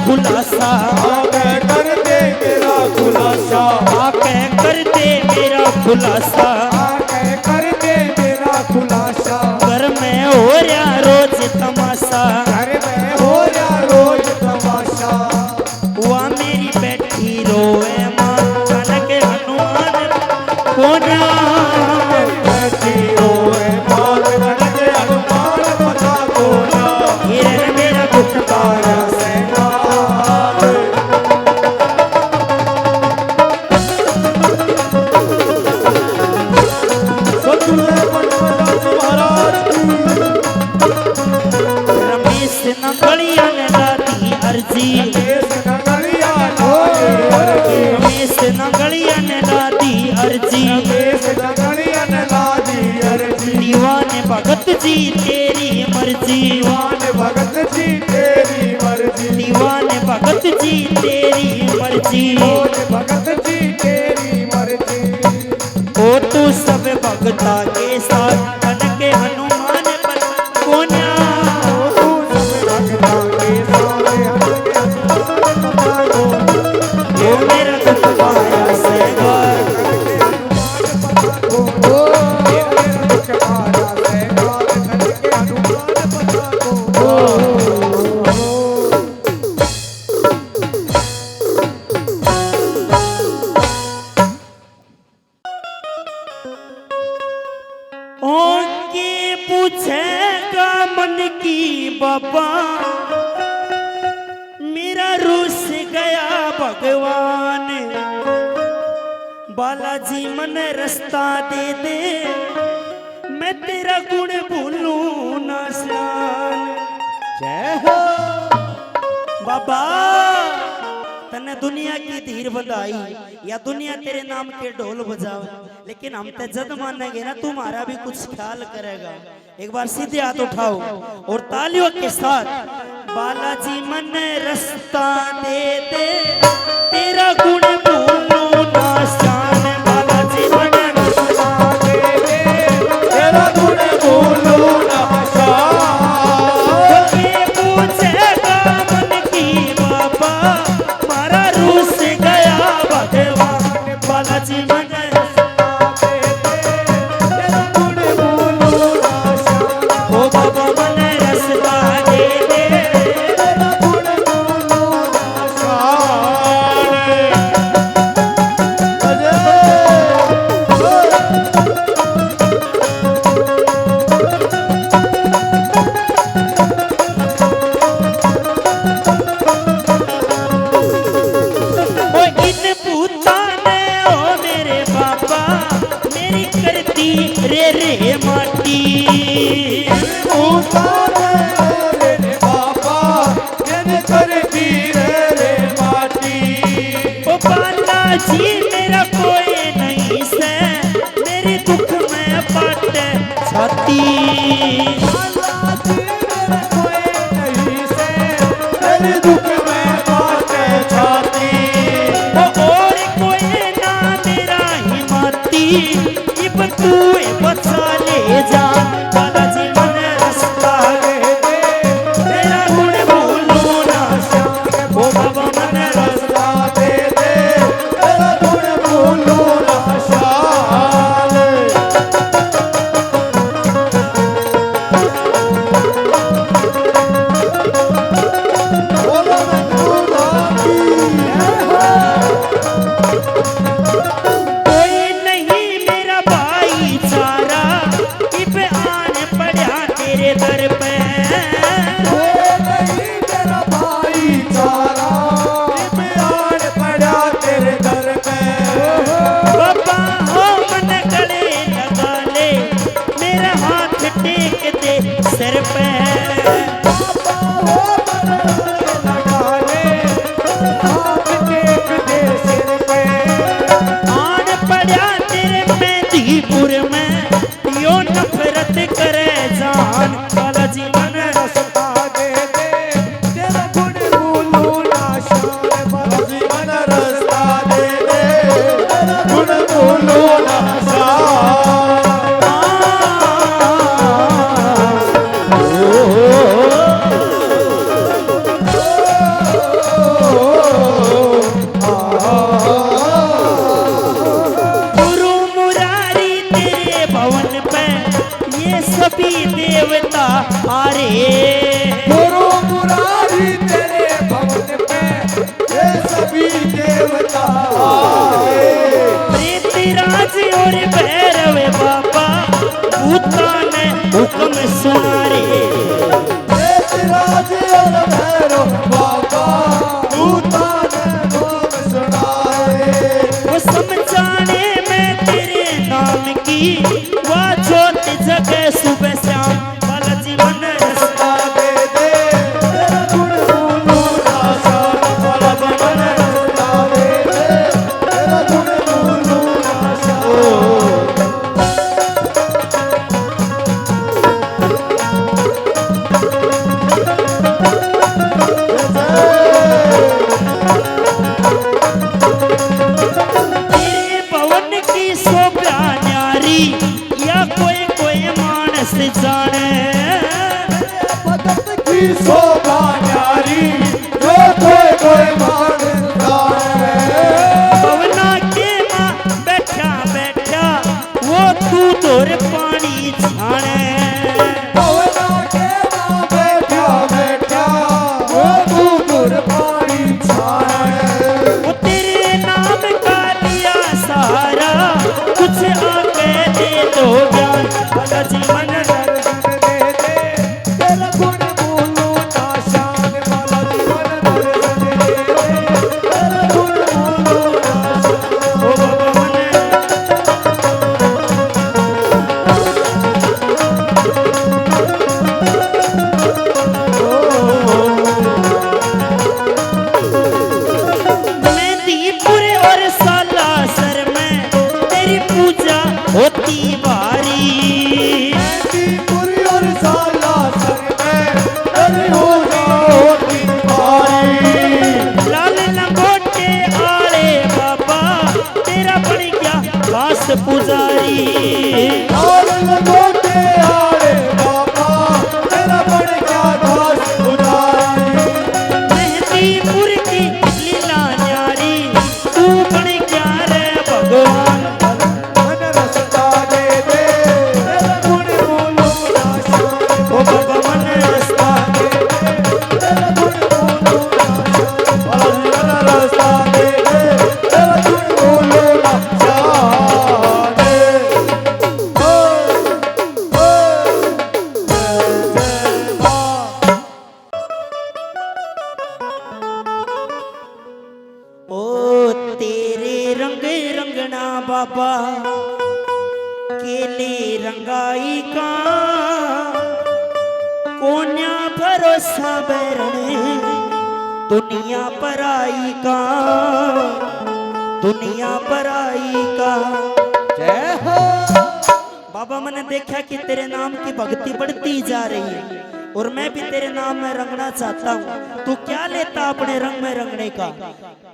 Speaker 1: खुलासा,
Speaker 2: आके कर दे मेरा खुलासा,
Speaker 1: आके कर दे मेरा खुलासा,
Speaker 2: आके कर दे मेरा खुलासा।
Speaker 1: घर में हो रहा रोज तमाशा,
Speaker 2: घर में हो रहा रोज तमाशा,
Speaker 1: वहाँ मेरी बैठी रोए माँ तन के हनुमान कोन्या,
Speaker 2: बैठी रोए माँ तन के हनुमान बता कोन्या,
Speaker 1: ये मेरा दुख मारा से नगलिया ने लादी अर्जी, रमेश नगलिया ने लादी अर्जी, दीवाने भगत जी तेरी मर्जी,
Speaker 2: दीवाने भगत जी तेरी मर्जी,
Speaker 1: दीवाने भगत जी तेरी मर्जी,
Speaker 2: भगत जी तेरी मर्जी।
Speaker 1: ओ तू सब भगता के साथ तन के हनुमान पर कोन्या, मेरा दुख मारा से पूछेगा मन की बाबा मेरा रूस गया भगवान, बालाजी मन रास्ता दे दे मैं तेरा गुण भूलूं ना स्नान। जय हो बाबा, तने दुनिया की धीर बधाई या दुनिया तेरे नाम के ढोल बजावे, लेकिन हम ते जद मानेंगे ना तुम्हारा भी कुछ ख्याल करेगा। एक बार सीधे हाथ उठाओ और तालियों के साथ बालाजी मन रास्ता दे दे तेरा गुण भूलूं ना शान, बालाजी मन रास्ता दे दे
Speaker 2: तेरा गुण भूलूं ना शान।
Speaker 1: ये पूछेगा मन की बाबा मारा रूस गया भगवान, बालाजी मन रे रे माटी
Speaker 2: रे बाबा मैंने कर दी रे माटी।
Speaker 1: ओ बालाजी मेरा कोई नहीं से मेरे दुख में पाटे छाती,
Speaker 2: बालाजी मेरा कोई नहीं से मेरे दुख में पाटे छाती।
Speaker 1: और कोई ना मेरा हिम्मती इब तू बचा ले जा, बालाजी मन रास्ता दे दे तेरा गुण भूलूं ना शान, ओ बाबा मन रास्ता
Speaker 2: दे दे तेरा गुण भूलूं ना शान।
Speaker 1: मेहंदीपुर में यो नफरत करे जान बालाजी मन
Speaker 2: रसता दे दे तेरा गुण बोलू ना शान बालाजी मन रसता दे दे तेरा गुण बोलू ना शान
Speaker 1: गुरु मुरारी तेरे भवन पे ये सभी देवता आरे
Speaker 2: गुरु मुरारी तेरे भवन पे ये सभी देवता आए
Speaker 1: प्रेतराज और भैरव बाबा भूता ने हुक्म सुना रे
Speaker 2: प्रेतराज और भैरव बाबा भूता ने हुक्म सुनाए
Speaker 1: वो समझाने में तेरे नाम की वह ज्योत जगह सुबह शाम बालाजी मन
Speaker 2: रसता दे दे तेरा गुण बोलू ना शान बालाजी मन रसता दे दे तेरा गुण बोलू ना शान
Speaker 1: तेरे भवन की शोभा न्यारी या कोई कोई मानस जाने
Speaker 2: भगत की शोभा न्यारी जो कोई मानता है
Speaker 1: पवना के माँ बैठा बैठा वो तू तोर पानी छाने
Speaker 2: पवना के माँ बैठा बैठा वो तू दूर पानी छाए
Speaker 1: वो तेरे नाम का लिया सहारा कुछ आके दे दो ज्ञान बालाजी मन
Speaker 2: दर्शन दे दे तेरा गुण बोलू ना शान बालाजी मन दर्शन दे दे तेरा गुण बोलू ना शान
Speaker 1: ओ बाबा मन मेहंदीपुर और सालासर में तेरी पूजा होती बारी
Speaker 2: मेहंदीपुर और सालासर में तेरी पूजा होती बारी
Speaker 1: लाल लंगोटे आले बाबा तेरा बन गया खास पुजारी
Speaker 2: लाल लंगोटे आले बाबा तेरा बन गया दास पुजारी
Speaker 1: मेहंदीपुर की लीला न्यारी तू बन गया रे भगवान
Speaker 2: मन रसता दे दे तेरा गुण बोलू ना शान
Speaker 1: ओ बाबा मन रस्ता
Speaker 2: दे दे तेरा गुण बोलू ना शान बालाजी मन रसता दे दे तेरा गुण बोलू ना शान ओ ओ जय मां
Speaker 1: ओ तेरे रंग रंगना बाबा केले रंगाई का कोन्या भरोसा बैरने दुनिया पर आई का दुनिया पर आई का
Speaker 2: जय हो
Speaker 1: बाबा मैंने देखा कि तेरे नाम की भक्ति बढ़ती जा रही है और मैं भी तेरे नाम में रंगना चाहता हूँ। तू क्या लेता अपने रंग में रंगने का?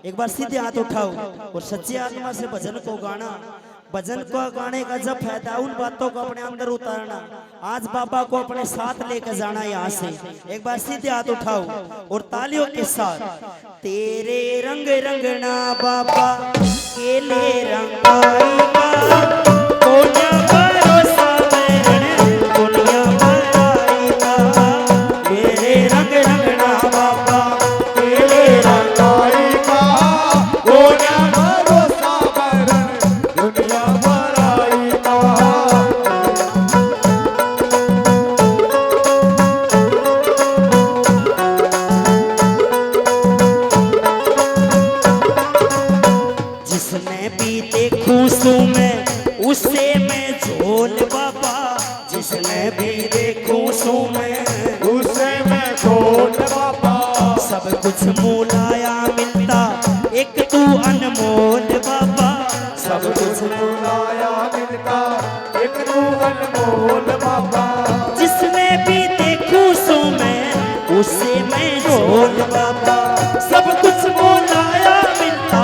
Speaker 1: एक बार सीधे हाथ उठाओ और सच्ची आत्मा से भजन को गाना। भजन को गाने का जब फायदा उन बातों को अपने अंदर उतारना। आज बाबा को अपने साथ लेकर जाना यहाँ से। एक बार सीधे हाथ उठाओ और तालियों के साथ तेरे रंग रंगना बाबा केले रंगाई का कोन्या भरोसा बैरने दुनिया पर आई का। तेरे रंग रंगना बाबा केले
Speaker 2: रंगाई का कोन्या भरोसा बैरन दुनिया पर आई का।
Speaker 1: जिसने भी देखूं सू मैं उससे मैं झोल बाबा। जिसने भी देखूं सू मैं
Speaker 2: उसे मैं छोड़ बाबा
Speaker 1: सब कुछ मूलाया मिलता एक तू अनमोल बाबा।
Speaker 2: सब कुछ बुलाया मिलता अनमोल बाबा।
Speaker 1: जिसमें भी देखूं सो मैं उसे मैं झोल बाबा। सब कुछ मोलाया मिलता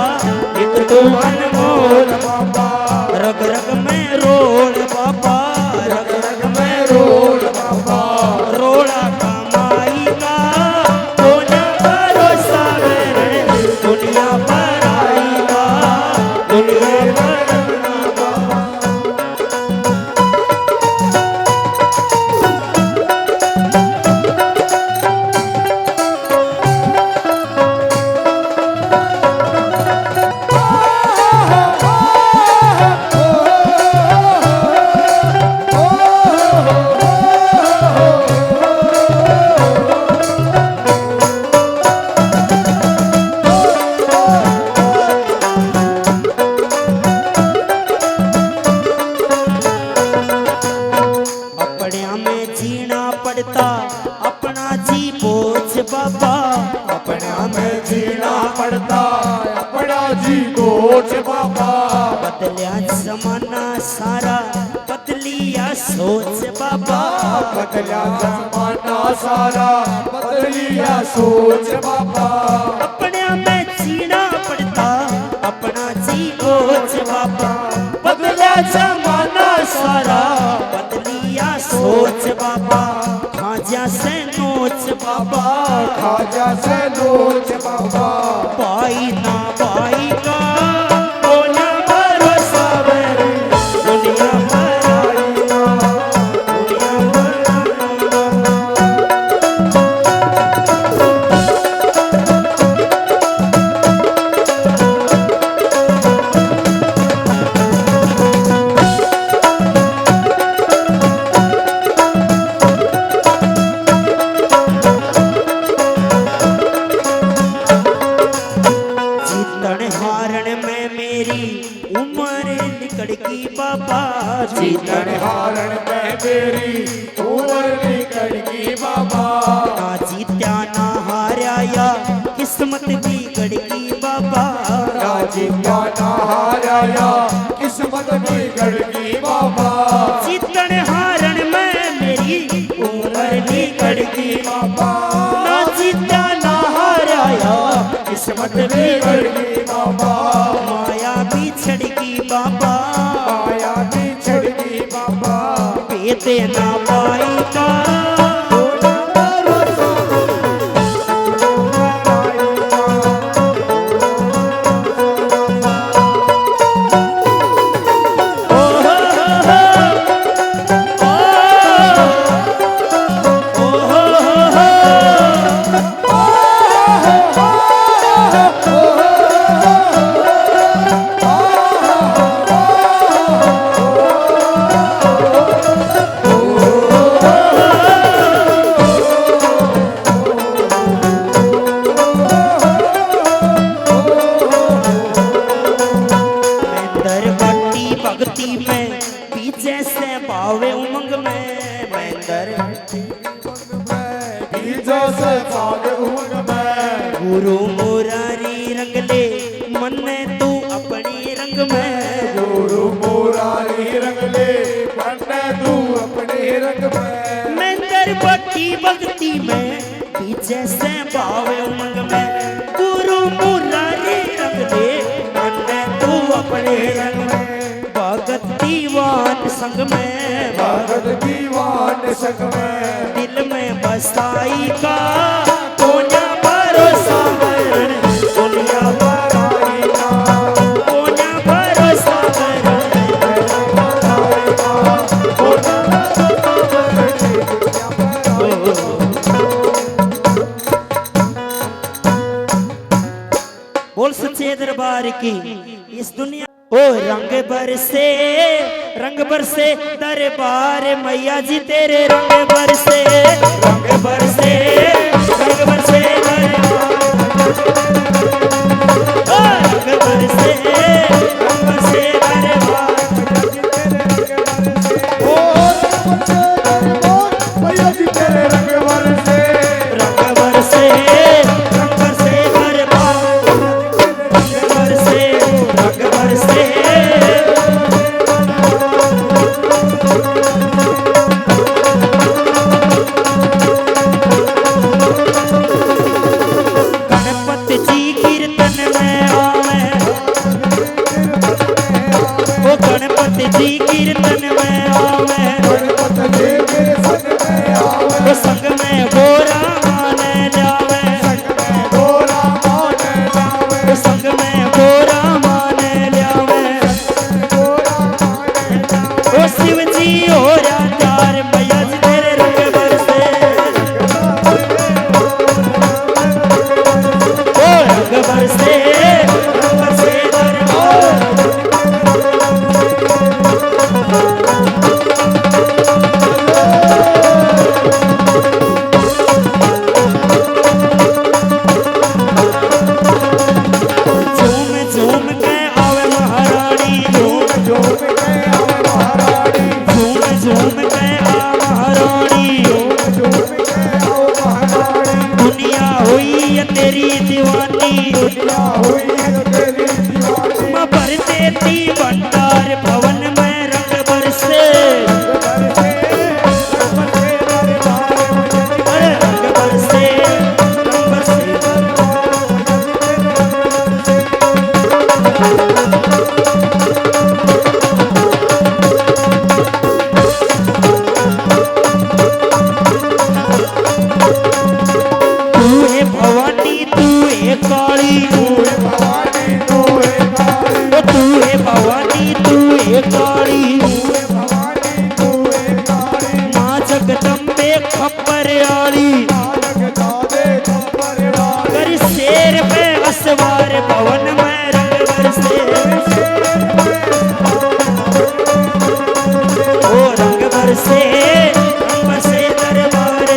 Speaker 1: एक तो अनमोल
Speaker 2: बाबा।
Speaker 1: रग रग में रोल बाबा, रग रग में रोल बाबा। रोड़ा कमाई का कोना भरोसा मेरे, दुनिया पर आएगा दुनिया पर। अपना जी बोझ बाबा,
Speaker 2: अपना में जीना पड़ता अपना जी बोझ बाबा।
Speaker 1: बदलिया जमाना सारा बदलिया सोच बाबा,
Speaker 2: बदलिया जमाना सारा बदलिया सोच बाबा।
Speaker 1: अपने में जीना पड़ता अपना जी बोझ बाबा। बदलिया जमाना सारा बदलिया सोच बाबा। खाजा से नोच बाबा,
Speaker 2: खाजा से नोच बाबा।
Speaker 1: पाई ना पाई का कोना भरोसा मेरे, दुनिया पर आएगा दुनिया पर। बाबा।
Speaker 2: जीतन हारण में मेरी उम्र निकल गई बाबा।
Speaker 1: ना जीत्या ना हारा या किस्मत बिगड़ गई बाबा।
Speaker 2: ना जीत्या ना हारा या किस्मत बिगड़ गई बाबा।
Speaker 1: जीतन हारण में मेरी उम्र निकल गई
Speaker 2: बाबा।
Speaker 1: ना जीत्या ना हारा या
Speaker 2: किस्मत बिगड़ गई बाबा।
Speaker 1: माया बिछड़ गई बाबा, पेते ना पाई का गुरु मुरारी रंग ले मन तू अपनी रंग में।
Speaker 2: गुरु मुरारी रंग ले मन तू अपने रंग में।
Speaker 1: मैं दर बट्टी भक्ति में पीछे से भावे उमंग में। गुरु मुरारी रंग ले मन तू अपने रंग में। भगत दीवान संग में,
Speaker 2: भगत दीवान संग में।
Speaker 1: दिल में बसाई का कोना भरोसा मेरे, दुनिया पर आएगा कोना भरोसा मेरे। बोल सच्चे दरबार की इस दुनिया ओ रंग बरसे दरबार मैया जी तेरे रंग बरसे रंग बरसे रंग बरसे
Speaker 2: हुई है तेरी दीवानी।
Speaker 1: मैं भर देती भंडार भवन में रंग बरसे, अरे रंग बरसे, रंग बरसे। तू है भवानी तू है काली,
Speaker 2: तू है भवानी तू है काली,
Speaker 1: ओ तू है भवानी तू है काली,
Speaker 2: तू है भवानी तू है काली।
Speaker 1: माँ जगदम्बे खप्पर आली,
Speaker 2: जगदादे खप्पर वाली,
Speaker 1: कर शेर पे असवार भवन में रंग बरसे, ओ रंग बरसे, रंग बरसे दरबार।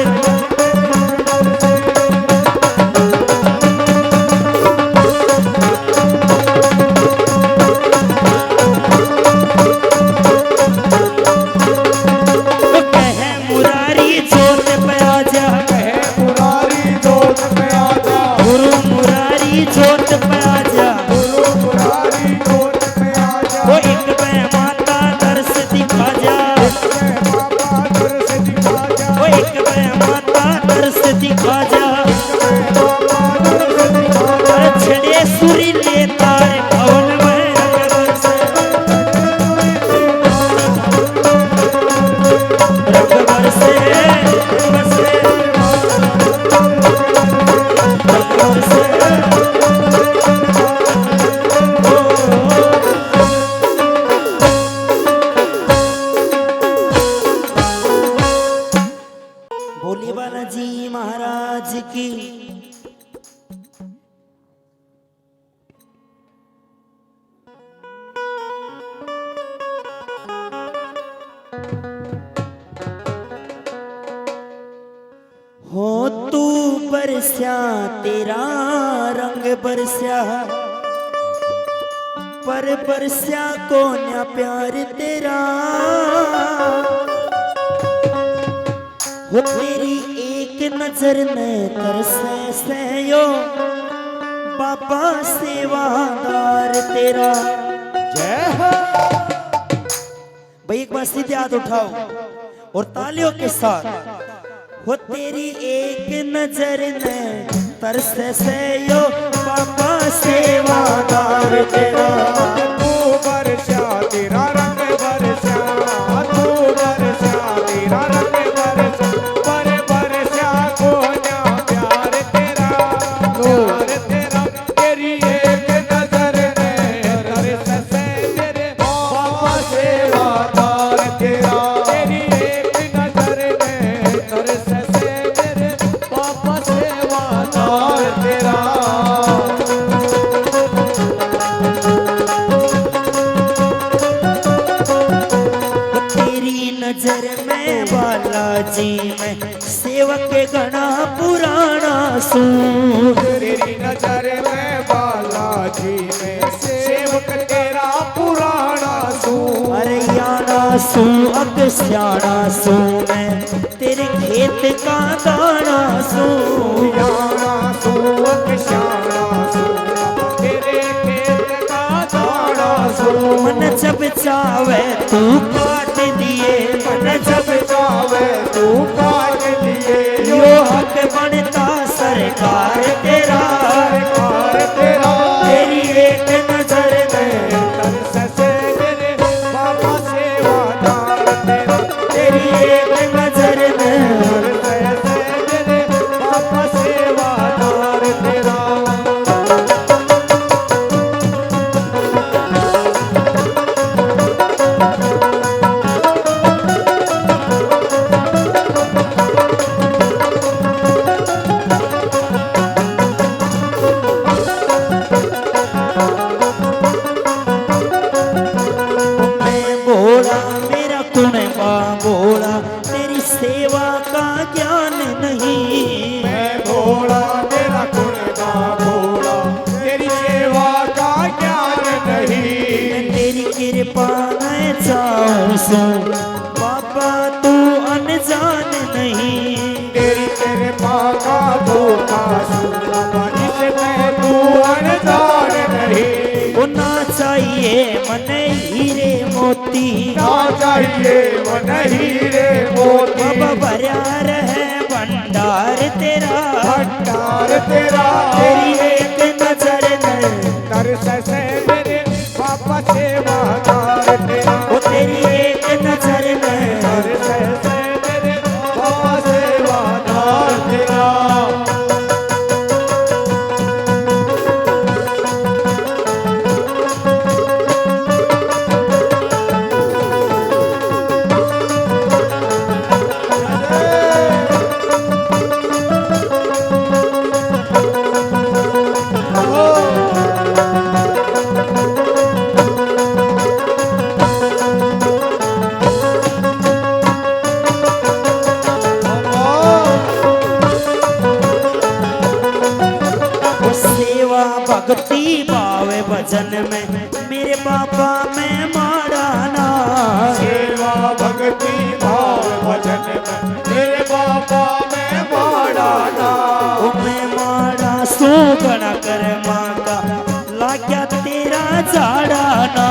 Speaker 1: तो कहे मुरारी जोत पे आजा,
Speaker 2: कहे मुरारी जोत पे आजा,
Speaker 1: गुरु मुरारी जोत पे आजा,
Speaker 2: गुरु मुरारी जोत पे आजा।
Speaker 1: वो एक पे माता दर्श दिखा जा,
Speaker 2: बाबा दर्श दिखा जा,
Speaker 1: वो एक पे माता दर्श दिखा जा।
Speaker 2: बाबा दर्श दिखा जा।
Speaker 1: अरे छड़े सुरी ले तारे भवन में रंग बरसे, रंग बरसे, रंग बरसे, रंग बरसे। बोलिए बालाजी महाराज की। हो तू बरस्या तेरा रंग बरस्या, पर बरस्या को न्या प्यार तेरा। हो तेरी एक नजर में तरसे से यो बाबा सेवादार तेरा।
Speaker 2: जय हो।
Speaker 1: भाई एक बार सीधे हाथ उठाओ और तालियों के साथ। हो तेरी एक नजर में तरस से यो बाबा सेवादार तेरा।
Speaker 2: तू बरसा तेरा रंग बरसा, तू बरसा तेरा रंग बरसा, पर बरसा को ना प्यार तेरा, प्यार तेरा। तेरी एक नजर में तरस से तेरे बाबा सेवादार तेरा, तेरी एक नजर में तरस से तेरे बाबा सेवादार तेरा।
Speaker 1: तेरी नजर में बालाजी में सेवक गणा पुराना सू।
Speaker 2: तेरी नजर में बालाजी में सेवक तेरा पुराना सू।
Speaker 1: अरे याना सू अग स्याना सू मैं तेरे खेत का दाना सू।
Speaker 2: याना सू शाना सू, तेरे खेत का दाना सू।
Speaker 1: मन जब चावे तू काट दिए, मन जब
Speaker 2: चावे तू काट लिए,
Speaker 1: यो हक बनता सरकार तेरा।
Speaker 2: सरकार तेरा।
Speaker 1: तेरी एक नजर में
Speaker 2: तरस से तेरे बाबा सेवादार तेरा,
Speaker 1: तेरी एक नजर में
Speaker 2: तरस से तेरे बाबा सेवादार तेरा।
Speaker 1: मैं भोला मेरा कुनबा भोला, तेरी सेवा का ज्ञान नहीं।
Speaker 2: मैं भोला तेरा गुणगा भोला, तेरी सेवा का ज्ञान नहीं।
Speaker 1: मैं तेरी कृपा न चाहूं सो बाबा तू अनजान नहीं।
Speaker 2: तेरी कृपा का धोखा सुना, इसमें तू अनजान
Speaker 1: ना चाहिए मन हीरे मोती,
Speaker 2: ना चाहिए मन हीरे मोती।
Speaker 1: बाबा भरा रहे भंडार तेरा,
Speaker 2: भंडार तेरा।
Speaker 1: तेरी एक नजर में
Speaker 2: तरस से मेरे बाबा सेवादार तेरा।
Speaker 1: वो तेरी एक नजर में
Speaker 2: तरस से मेरे बाबा सेवादार तेरा।
Speaker 1: वो सेवा भक्ति भाव भजन में मेरे बाबा में माराना,
Speaker 2: सेवा भक्ति भाव भजन में मेरे बाबा में माड़ाना।
Speaker 1: वो मैं मारा सोगना कर माँ का लाग्या तेरा झाड़ाना,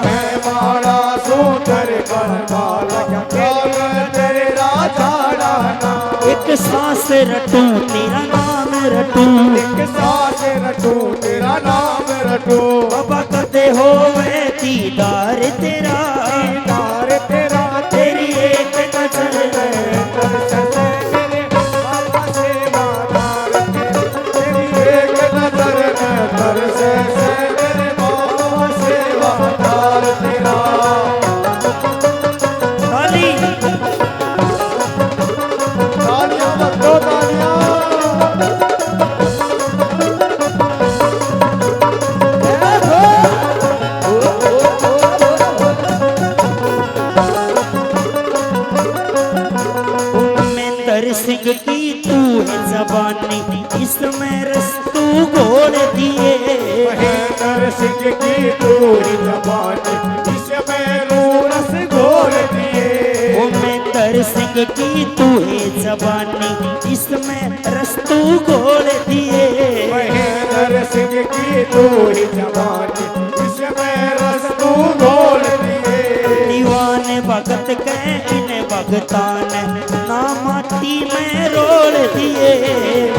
Speaker 2: मैं माड़ा सुंदर बनवाला तेरा झाड़ाना।
Speaker 1: एक सांस रटूं तेरा नाम रटूं,
Speaker 2: एक सांस रटू तेरा नाम रटू।
Speaker 1: बाबा कदे होवे दीदार तेरा,
Speaker 2: दीदार तेरा।
Speaker 1: तेरी एक नजर में
Speaker 2: तरस से मेरे बाबा सेवादार तेरा। तेरी एक नजर में तरस से मेरे बाबा सेवादार तेरा।
Speaker 1: ताली
Speaker 2: तालियां बजाओ तालियां।
Speaker 1: उम्मेदर सिंह की तू है जबानी, इसमें रस्तू घोल दिए,
Speaker 2: महेंद्र सिंह की पूरी जबानी इसमें रस घोल दिए।
Speaker 1: उम्मेदर सिंह की तू है जबानी, इसमें रस्तू घोल दिए,
Speaker 2: महेंद्र सिंह की पूरी जबानी इसमें रस तू घोल दिए।
Speaker 1: दीवाने भगत के इन भगतान ना माटी में रोल दिए,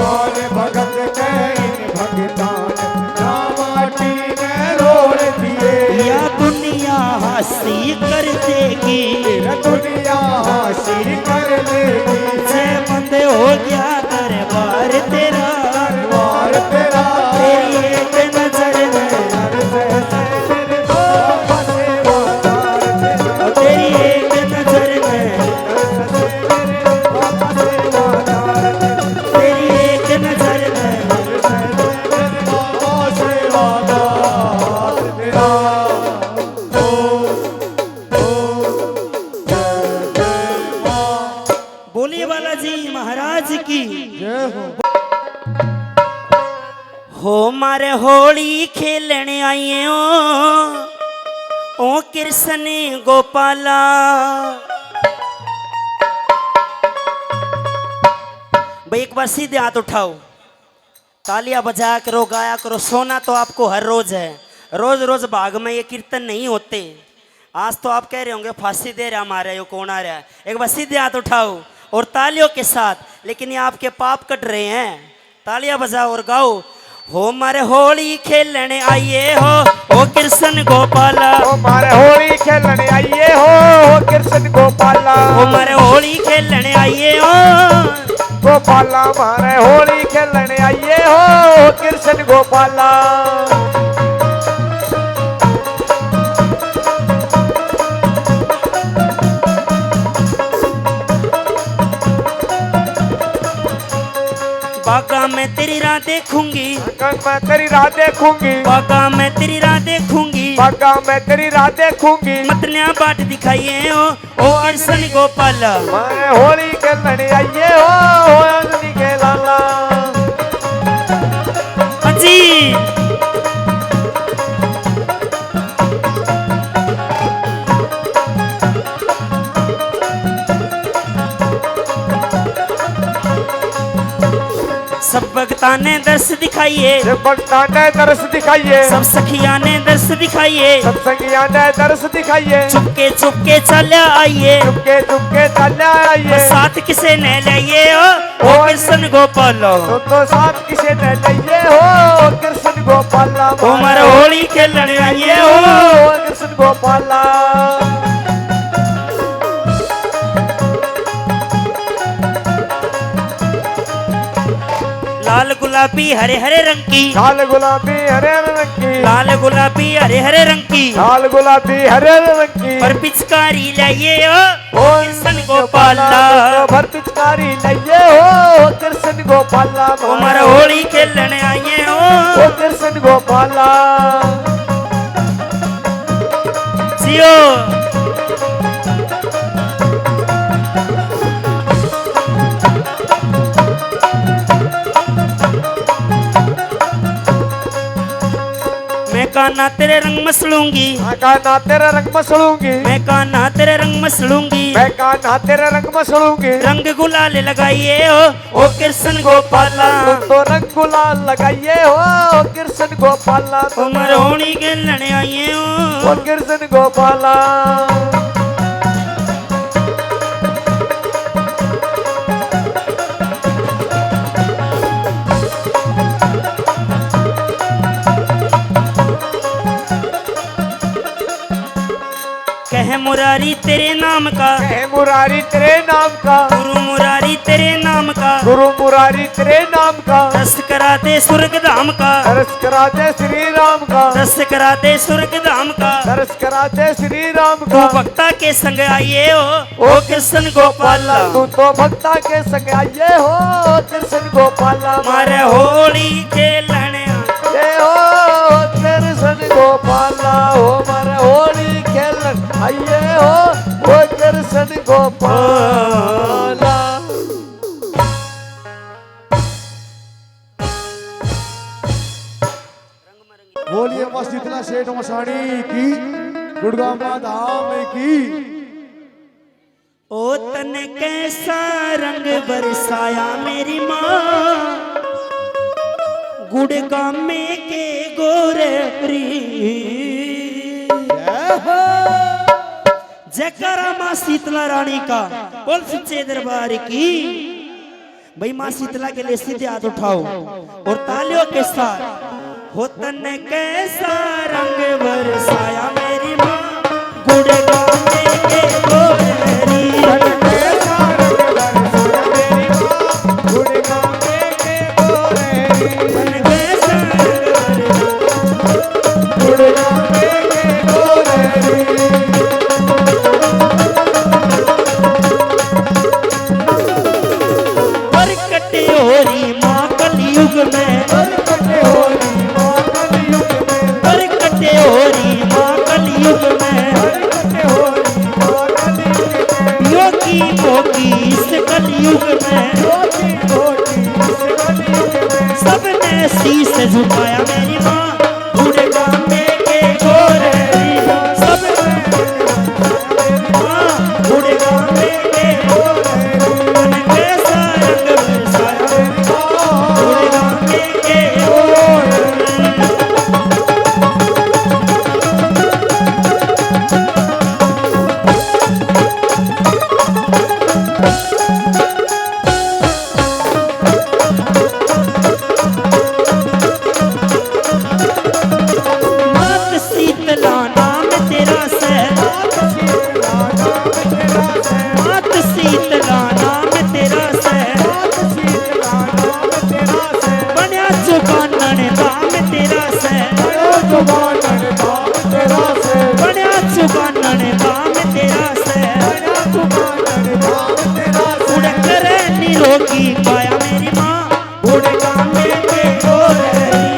Speaker 2: और भगत के इन भगतान ना माटी में रोल दिए।
Speaker 1: या दुनिया हंसी कर देगी,
Speaker 2: तेरा दुनिया हासिल कर लेगी।
Speaker 1: से बंद हो गया दरबार तेरा,
Speaker 2: दरबार तेरा।
Speaker 1: तेरी एक नजर में
Speaker 2: तरस से मेरे बाबा सेवादार तेरा।
Speaker 1: तेरी एक नजर में
Speaker 2: तरस से मेरे बाबा सेवादार तेरा।
Speaker 1: तेरी एक नजर में
Speaker 2: तरस से मेरे बाबा सेवादार तेरा।
Speaker 1: बोलिए बालाजी महाराज की
Speaker 2: जय हो।
Speaker 1: हो मारे होली खेलने आइए ओ कृष्ण गोपाला, भाई एक बार सीधे हाथ उठाओ, तालियां बजा करो, गाया करो। सोना तो आपको हर रोज है, रोज रोज भाग में ये कीर्तन नहीं होते। आज तो आप कह रहे होंगे फांसी दे रहा हमारा ये कौन आ रहा है। एक बार सीधे हाथ उठाओ और तालियों के साथ, लेकिन ये आपके पाप कट रहे हैं। तालियां बजाओ और गाओ। हो मारे होली खेलने आइए हो कृष्ण गोपाला,
Speaker 2: ओ मारे होली खेलने आइए हो कृष्ण गोपाला।
Speaker 1: हो मारे होली खेलने आइए हो
Speaker 2: गोपाला मारे होली खेलने आइए हो कृष्ण गोपाला।
Speaker 1: बागा मैं तेरी राह देखूंगी,
Speaker 2: मैं तेरी राह देखूंगी।
Speaker 1: बागा मैं तेरी राह देखूंगी,
Speaker 2: बागा मैं तेरी राह देखूंगी।
Speaker 1: मतनिया बाट दिखाइए हो कृष्ण गोपाला।
Speaker 2: मारे होली खेलने आइए हो अंजनी के लाला।
Speaker 1: जी सब भक्ता ने दर्श दिखाइए,
Speaker 2: शिव भक्ता ने दर्श दिखाइए,
Speaker 1: सब सखिया ने दर्श दिखाइए,
Speaker 2: सत्संगिया ने दर्श दिखाइए,
Speaker 1: चुपके चुपके चले आइए,
Speaker 2: चुपके चुपके चले आइए,
Speaker 1: साथ किसे ने लाइए ओ कृष्ण गोपाल,
Speaker 2: तो साथ किसे ने लाइए हो कृष्ण गोपाल,
Speaker 1: उमर होली खेलने आइए हो
Speaker 2: कृष्ण गोपाल।
Speaker 1: लाल गुलाबी हरे हरे रंग की,
Speaker 2: लाल गुलाबी हरे रंग की,
Speaker 1: लाल गुलाबी हरे हरे रंग की,
Speaker 2: लाल गुलाबी हरे रंग की,
Speaker 1: पर पिचकारी लाइए ओ कृष्ण गोपाल,
Speaker 2: भर पिचकारी लाइए हो कृष्ण गोपाल,
Speaker 1: उमर होली खेलने आइए हो
Speaker 2: कृष्ण गोपाल।
Speaker 1: जियो मैं कान्हा तेरे रंग मसलूंगी,
Speaker 2: मैं कान्हा तेरे रंग मसलूंगी,
Speaker 1: मैं कान्हा तेरे रंग मसलूंगी,
Speaker 2: मैं कान्हा तेरे रंग मसलूंगी,
Speaker 1: रंग गुलाल लगाइए ओ कृष्ण गोपाल,
Speaker 2: तो रंग गुलाल लगाइए हो कृष्ण गोपाल,
Speaker 1: उमर होली खेलने आइए हो
Speaker 2: कृष्ण गोपाल।
Speaker 1: कह मुरारी तेरे नाम का,
Speaker 2: कह मुरारी तेरे नाम का,
Speaker 1: गुरु मुरारी तेरे नाम का,
Speaker 2: गुरु मुरारी तेरे नाम का,
Speaker 1: रस कराते स्वर्ग धाम का,
Speaker 2: दर्श कराते श्री राम का,
Speaker 1: रस कराते स्वर्ग धाम का,
Speaker 2: दर्श कराते श्री राम
Speaker 1: तू
Speaker 2: का,
Speaker 1: भक्ता के संग आइए ओ कृष्ण गोपाल,
Speaker 2: तू तो भक्ता के संग आइए हो कृष्ण गोपाल,
Speaker 1: मारे होली खेलने
Speaker 2: ये हो कृष्ण गोपाल, हो मारे होली खेलन आइए हो कृष्ण गोपाल।
Speaker 3: बोलिए मां शीतला सेठ मसाणी की, गुड़गामा धाम की।
Speaker 1: ओ तन कैसा रंग बरसाया मेरी माँ, गुड़गामे के गोरेरी, जयकारा माँ शीतला रानी का, बोल सच्चे दरबार की। भाई माँ शीतला के लिए सीधे हाथ उठाओ और तालियों के साथ, हो तन कैसा रंग बरसाया मेरी माँ, गुड़गामे के गोरेरी, सबने शीश झुकाया मेरी माँ, गुड़गामे के गोरेरी, सबने माँ गुड़गामे के गोरेरी, कैसा रंग बरसाया मेरी माँ, गुड़गामे के गोरेरी। रोकी पाया मेरी माँ, गुड़गामे के गोरेरी,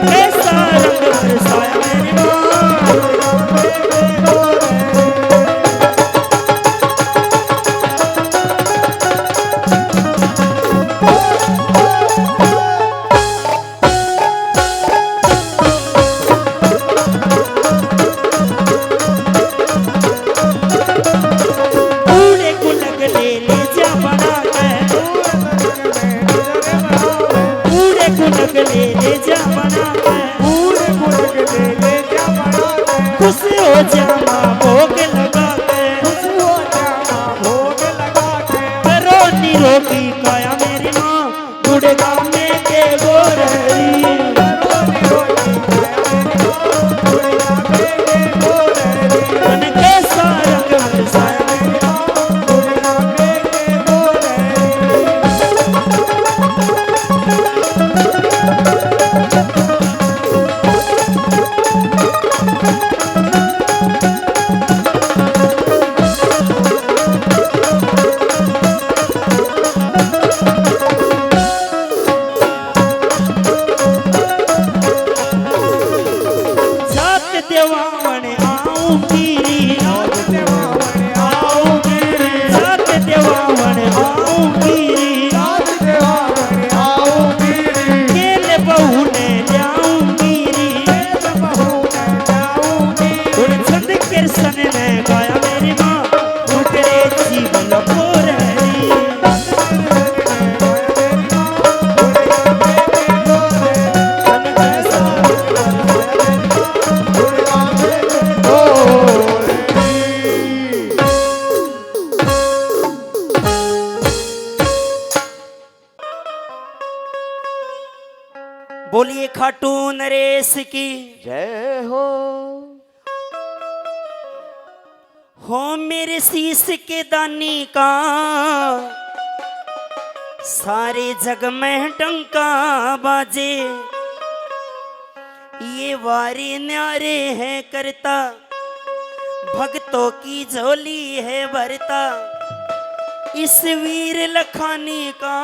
Speaker 1: कैसा रंग बरसाया मेरी माँ। गले ले जा बना के,
Speaker 2: फूल गुड़ ले जा बना के,
Speaker 1: खुश हो जा माँ भोग लगा के,
Speaker 2: खुश हो जा माँ भोग लगा के।
Speaker 1: करो निरोगी काया मेरी माँ गुड़गा में के गोरहरी। मन कैसा रंग बरसाया मेरी माँ गुड़गा में के गोरहरी। जात देवावण आऊंगी, जात देवावण आऊंगी, केल बहू ने जाऊंगी, उन छंद कृष्ण ने गाया मेरी माँ उतरे जीवन को रही। बोलिए खाटू नरेश की
Speaker 2: जय हो
Speaker 1: मेरे शीश के दानी का सारे जग में डंका बाजे। ये वारे न्यारे है करता, भक्तों की झोली है भरता, इस वीर लखानी का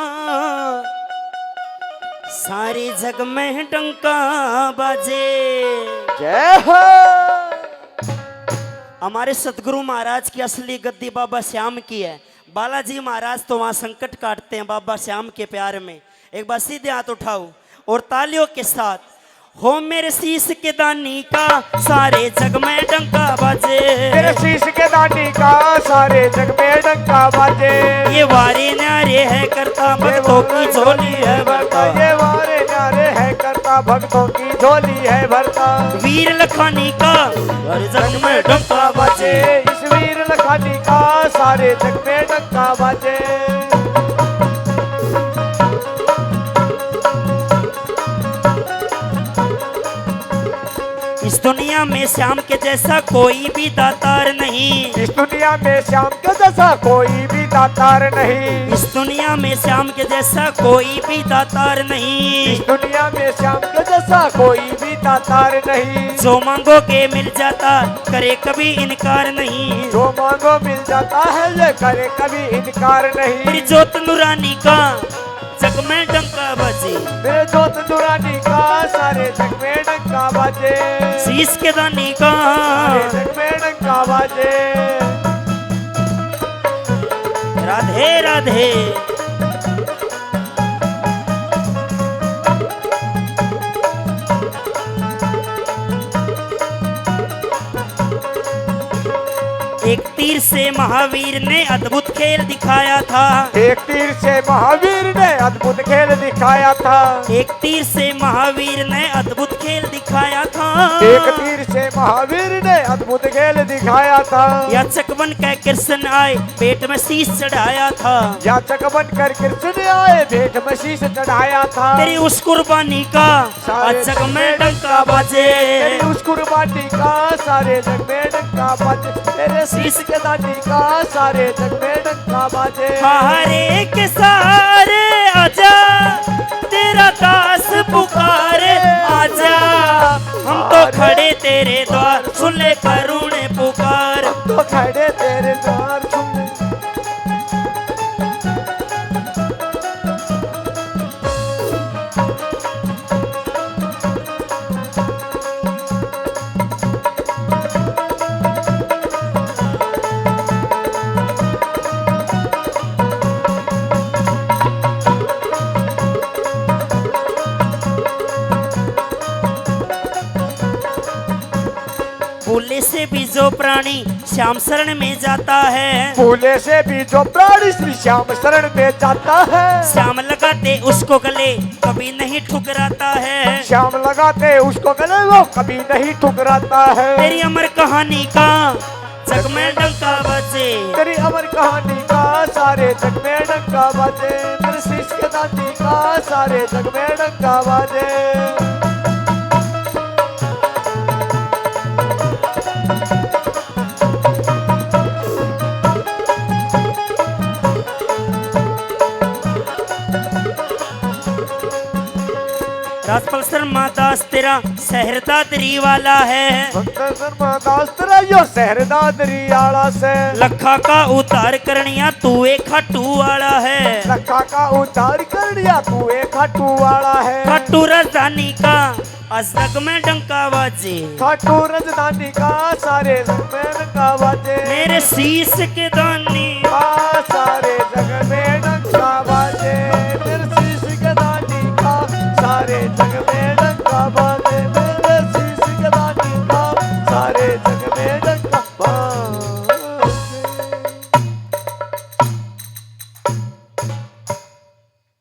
Speaker 1: सारे जग में डंका बाजे।
Speaker 2: जय हो।
Speaker 1: हमारे सतगुरु महाराज की असली गद्दी बाबा श्याम की है। बालाजी महाराज तो वहां संकट काटते हैं बाबा श्याम के प्यार में। एक बार सीधे हाथ उठाओ और तालियों के साथ, हो मेरे शीश के दानी का सारे जग में डंका बाजे।
Speaker 2: मेरे शीश के दानी का सारे जग में डंका बाजे।
Speaker 1: ये वारे न्यारे है करता, भक्तों की झोली है भरता।
Speaker 2: ये वारे न्यारे है करता, भक्तों की झोली है भरता।
Speaker 1: वीर लखानी का हर जग में डंका बाजे।
Speaker 2: इस वीर लखानी का सारे जग में डंका बाजे।
Speaker 1: इस दुनिया में श्याम के जैसा कोई भी दातार नहीं।
Speaker 2: इस दुनिया में श्याम के जैसा कोई भी दातार नहीं।
Speaker 1: इस दुनिया में श्याम के जैसा कोई भी दातार नहीं।
Speaker 2: इस दुनिया में श्याम के जैसा कोई भी दातार नहीं।
Speaker 1: जो मांगोगे मिल जाता, करे कभी इनकार नहीं।
Speaker 2: जो मांगो मिल जाता है, ये करे कभी इनकार नहीं।
Speaker 1: मेरी जोत नूरानी का जग में डंका बजे।
Speaker 2: मेरे जोत नूरानी का सारे जग में डंका बाजे।
Speaker 1: शीश के दानी का
Speaker 2: सारे जग में डंका बाजे।
Speaker 1: राधे राधे। एक तीर से महावीर ने अद्भुत खेल दिखाया था।
Speaker 2: एक तीर से महावीर ने अद्भुत खेल दिखाया था।
Speaker 1: एक तीर से महावीर ने अद्भुत खेल दिखाया था।
Speaker 2: एक तीर से महावीर ने अद्भुत खेल दिखाया था।
Speaker 1: या चकवन कह कृष्ण आए, पेट में शीश चढ़ाया था।
Speaker 2: या चकवन कर कृष्ण आए, पेट में शीश चढ़ाया था।
Speaker 1: तेरी उस कुर्बानी का आज जग में डंका बाजे।
Speaker 2: तेरी उस कुर्बानी का सारे जग में डंका बाजे। तेरे शीश के दानी का सारे जग में डंका बाजे।
Speaker 1: हरे के सारे आजा, तेरा दास पुकारे आजा। हम तो खड़े तेरे द्वार, सुन ले करुण पुकार।
Speaker 2: तो खड़े तेरे द्वार सुन।
Speaker 1: फूले से भी जो प्राणी श्याम शरण में जाता है।
Speaker 2: फूले से भी जो प्राणी श्री श्याम शरण में जाता है।
Speaker 1: श्याम लगा लगाते उसको गले कभी नहीं ठुकराता है।
Speaker 2: श्याम लगाते उसको गले वो कभी नहीं ठुकराता है।
Speaker 1: तेरी अमर कहानी का जग में डंका बजे,
Speaker 2: तेरी अमर कहानी का सारे जग में डंका बाजे। तेरे शीश के दांती का सारे जग में डंका बाजे।
Speaker 1: राजपाल शर्मा दास तेरा सहरदादरी वाला है।
Speaker 2: भक्तर शर्मा दास तेरा यो सहरदादरी आला से।
Speaker 1: लखा का उतार करनिया तू एक खाटू वाला है।
Speaker 2: लखा का उतार कर दिया तू एक खाटू वाला है।
Speaker 1: खाटू राजधानी का अजग में डंका बाजे।
Speaker 2: खाटू राजधानी का सारे जग में डंका बाजे।
Speaker 1: मेरे शीश के दानी
Speaker 2: का सारे जग में डंका बाजे। मेरे शीश के दानी का सारे जग में डंका बाजे। मेरे शीश के दानी का सारे जग में डंका बाजे।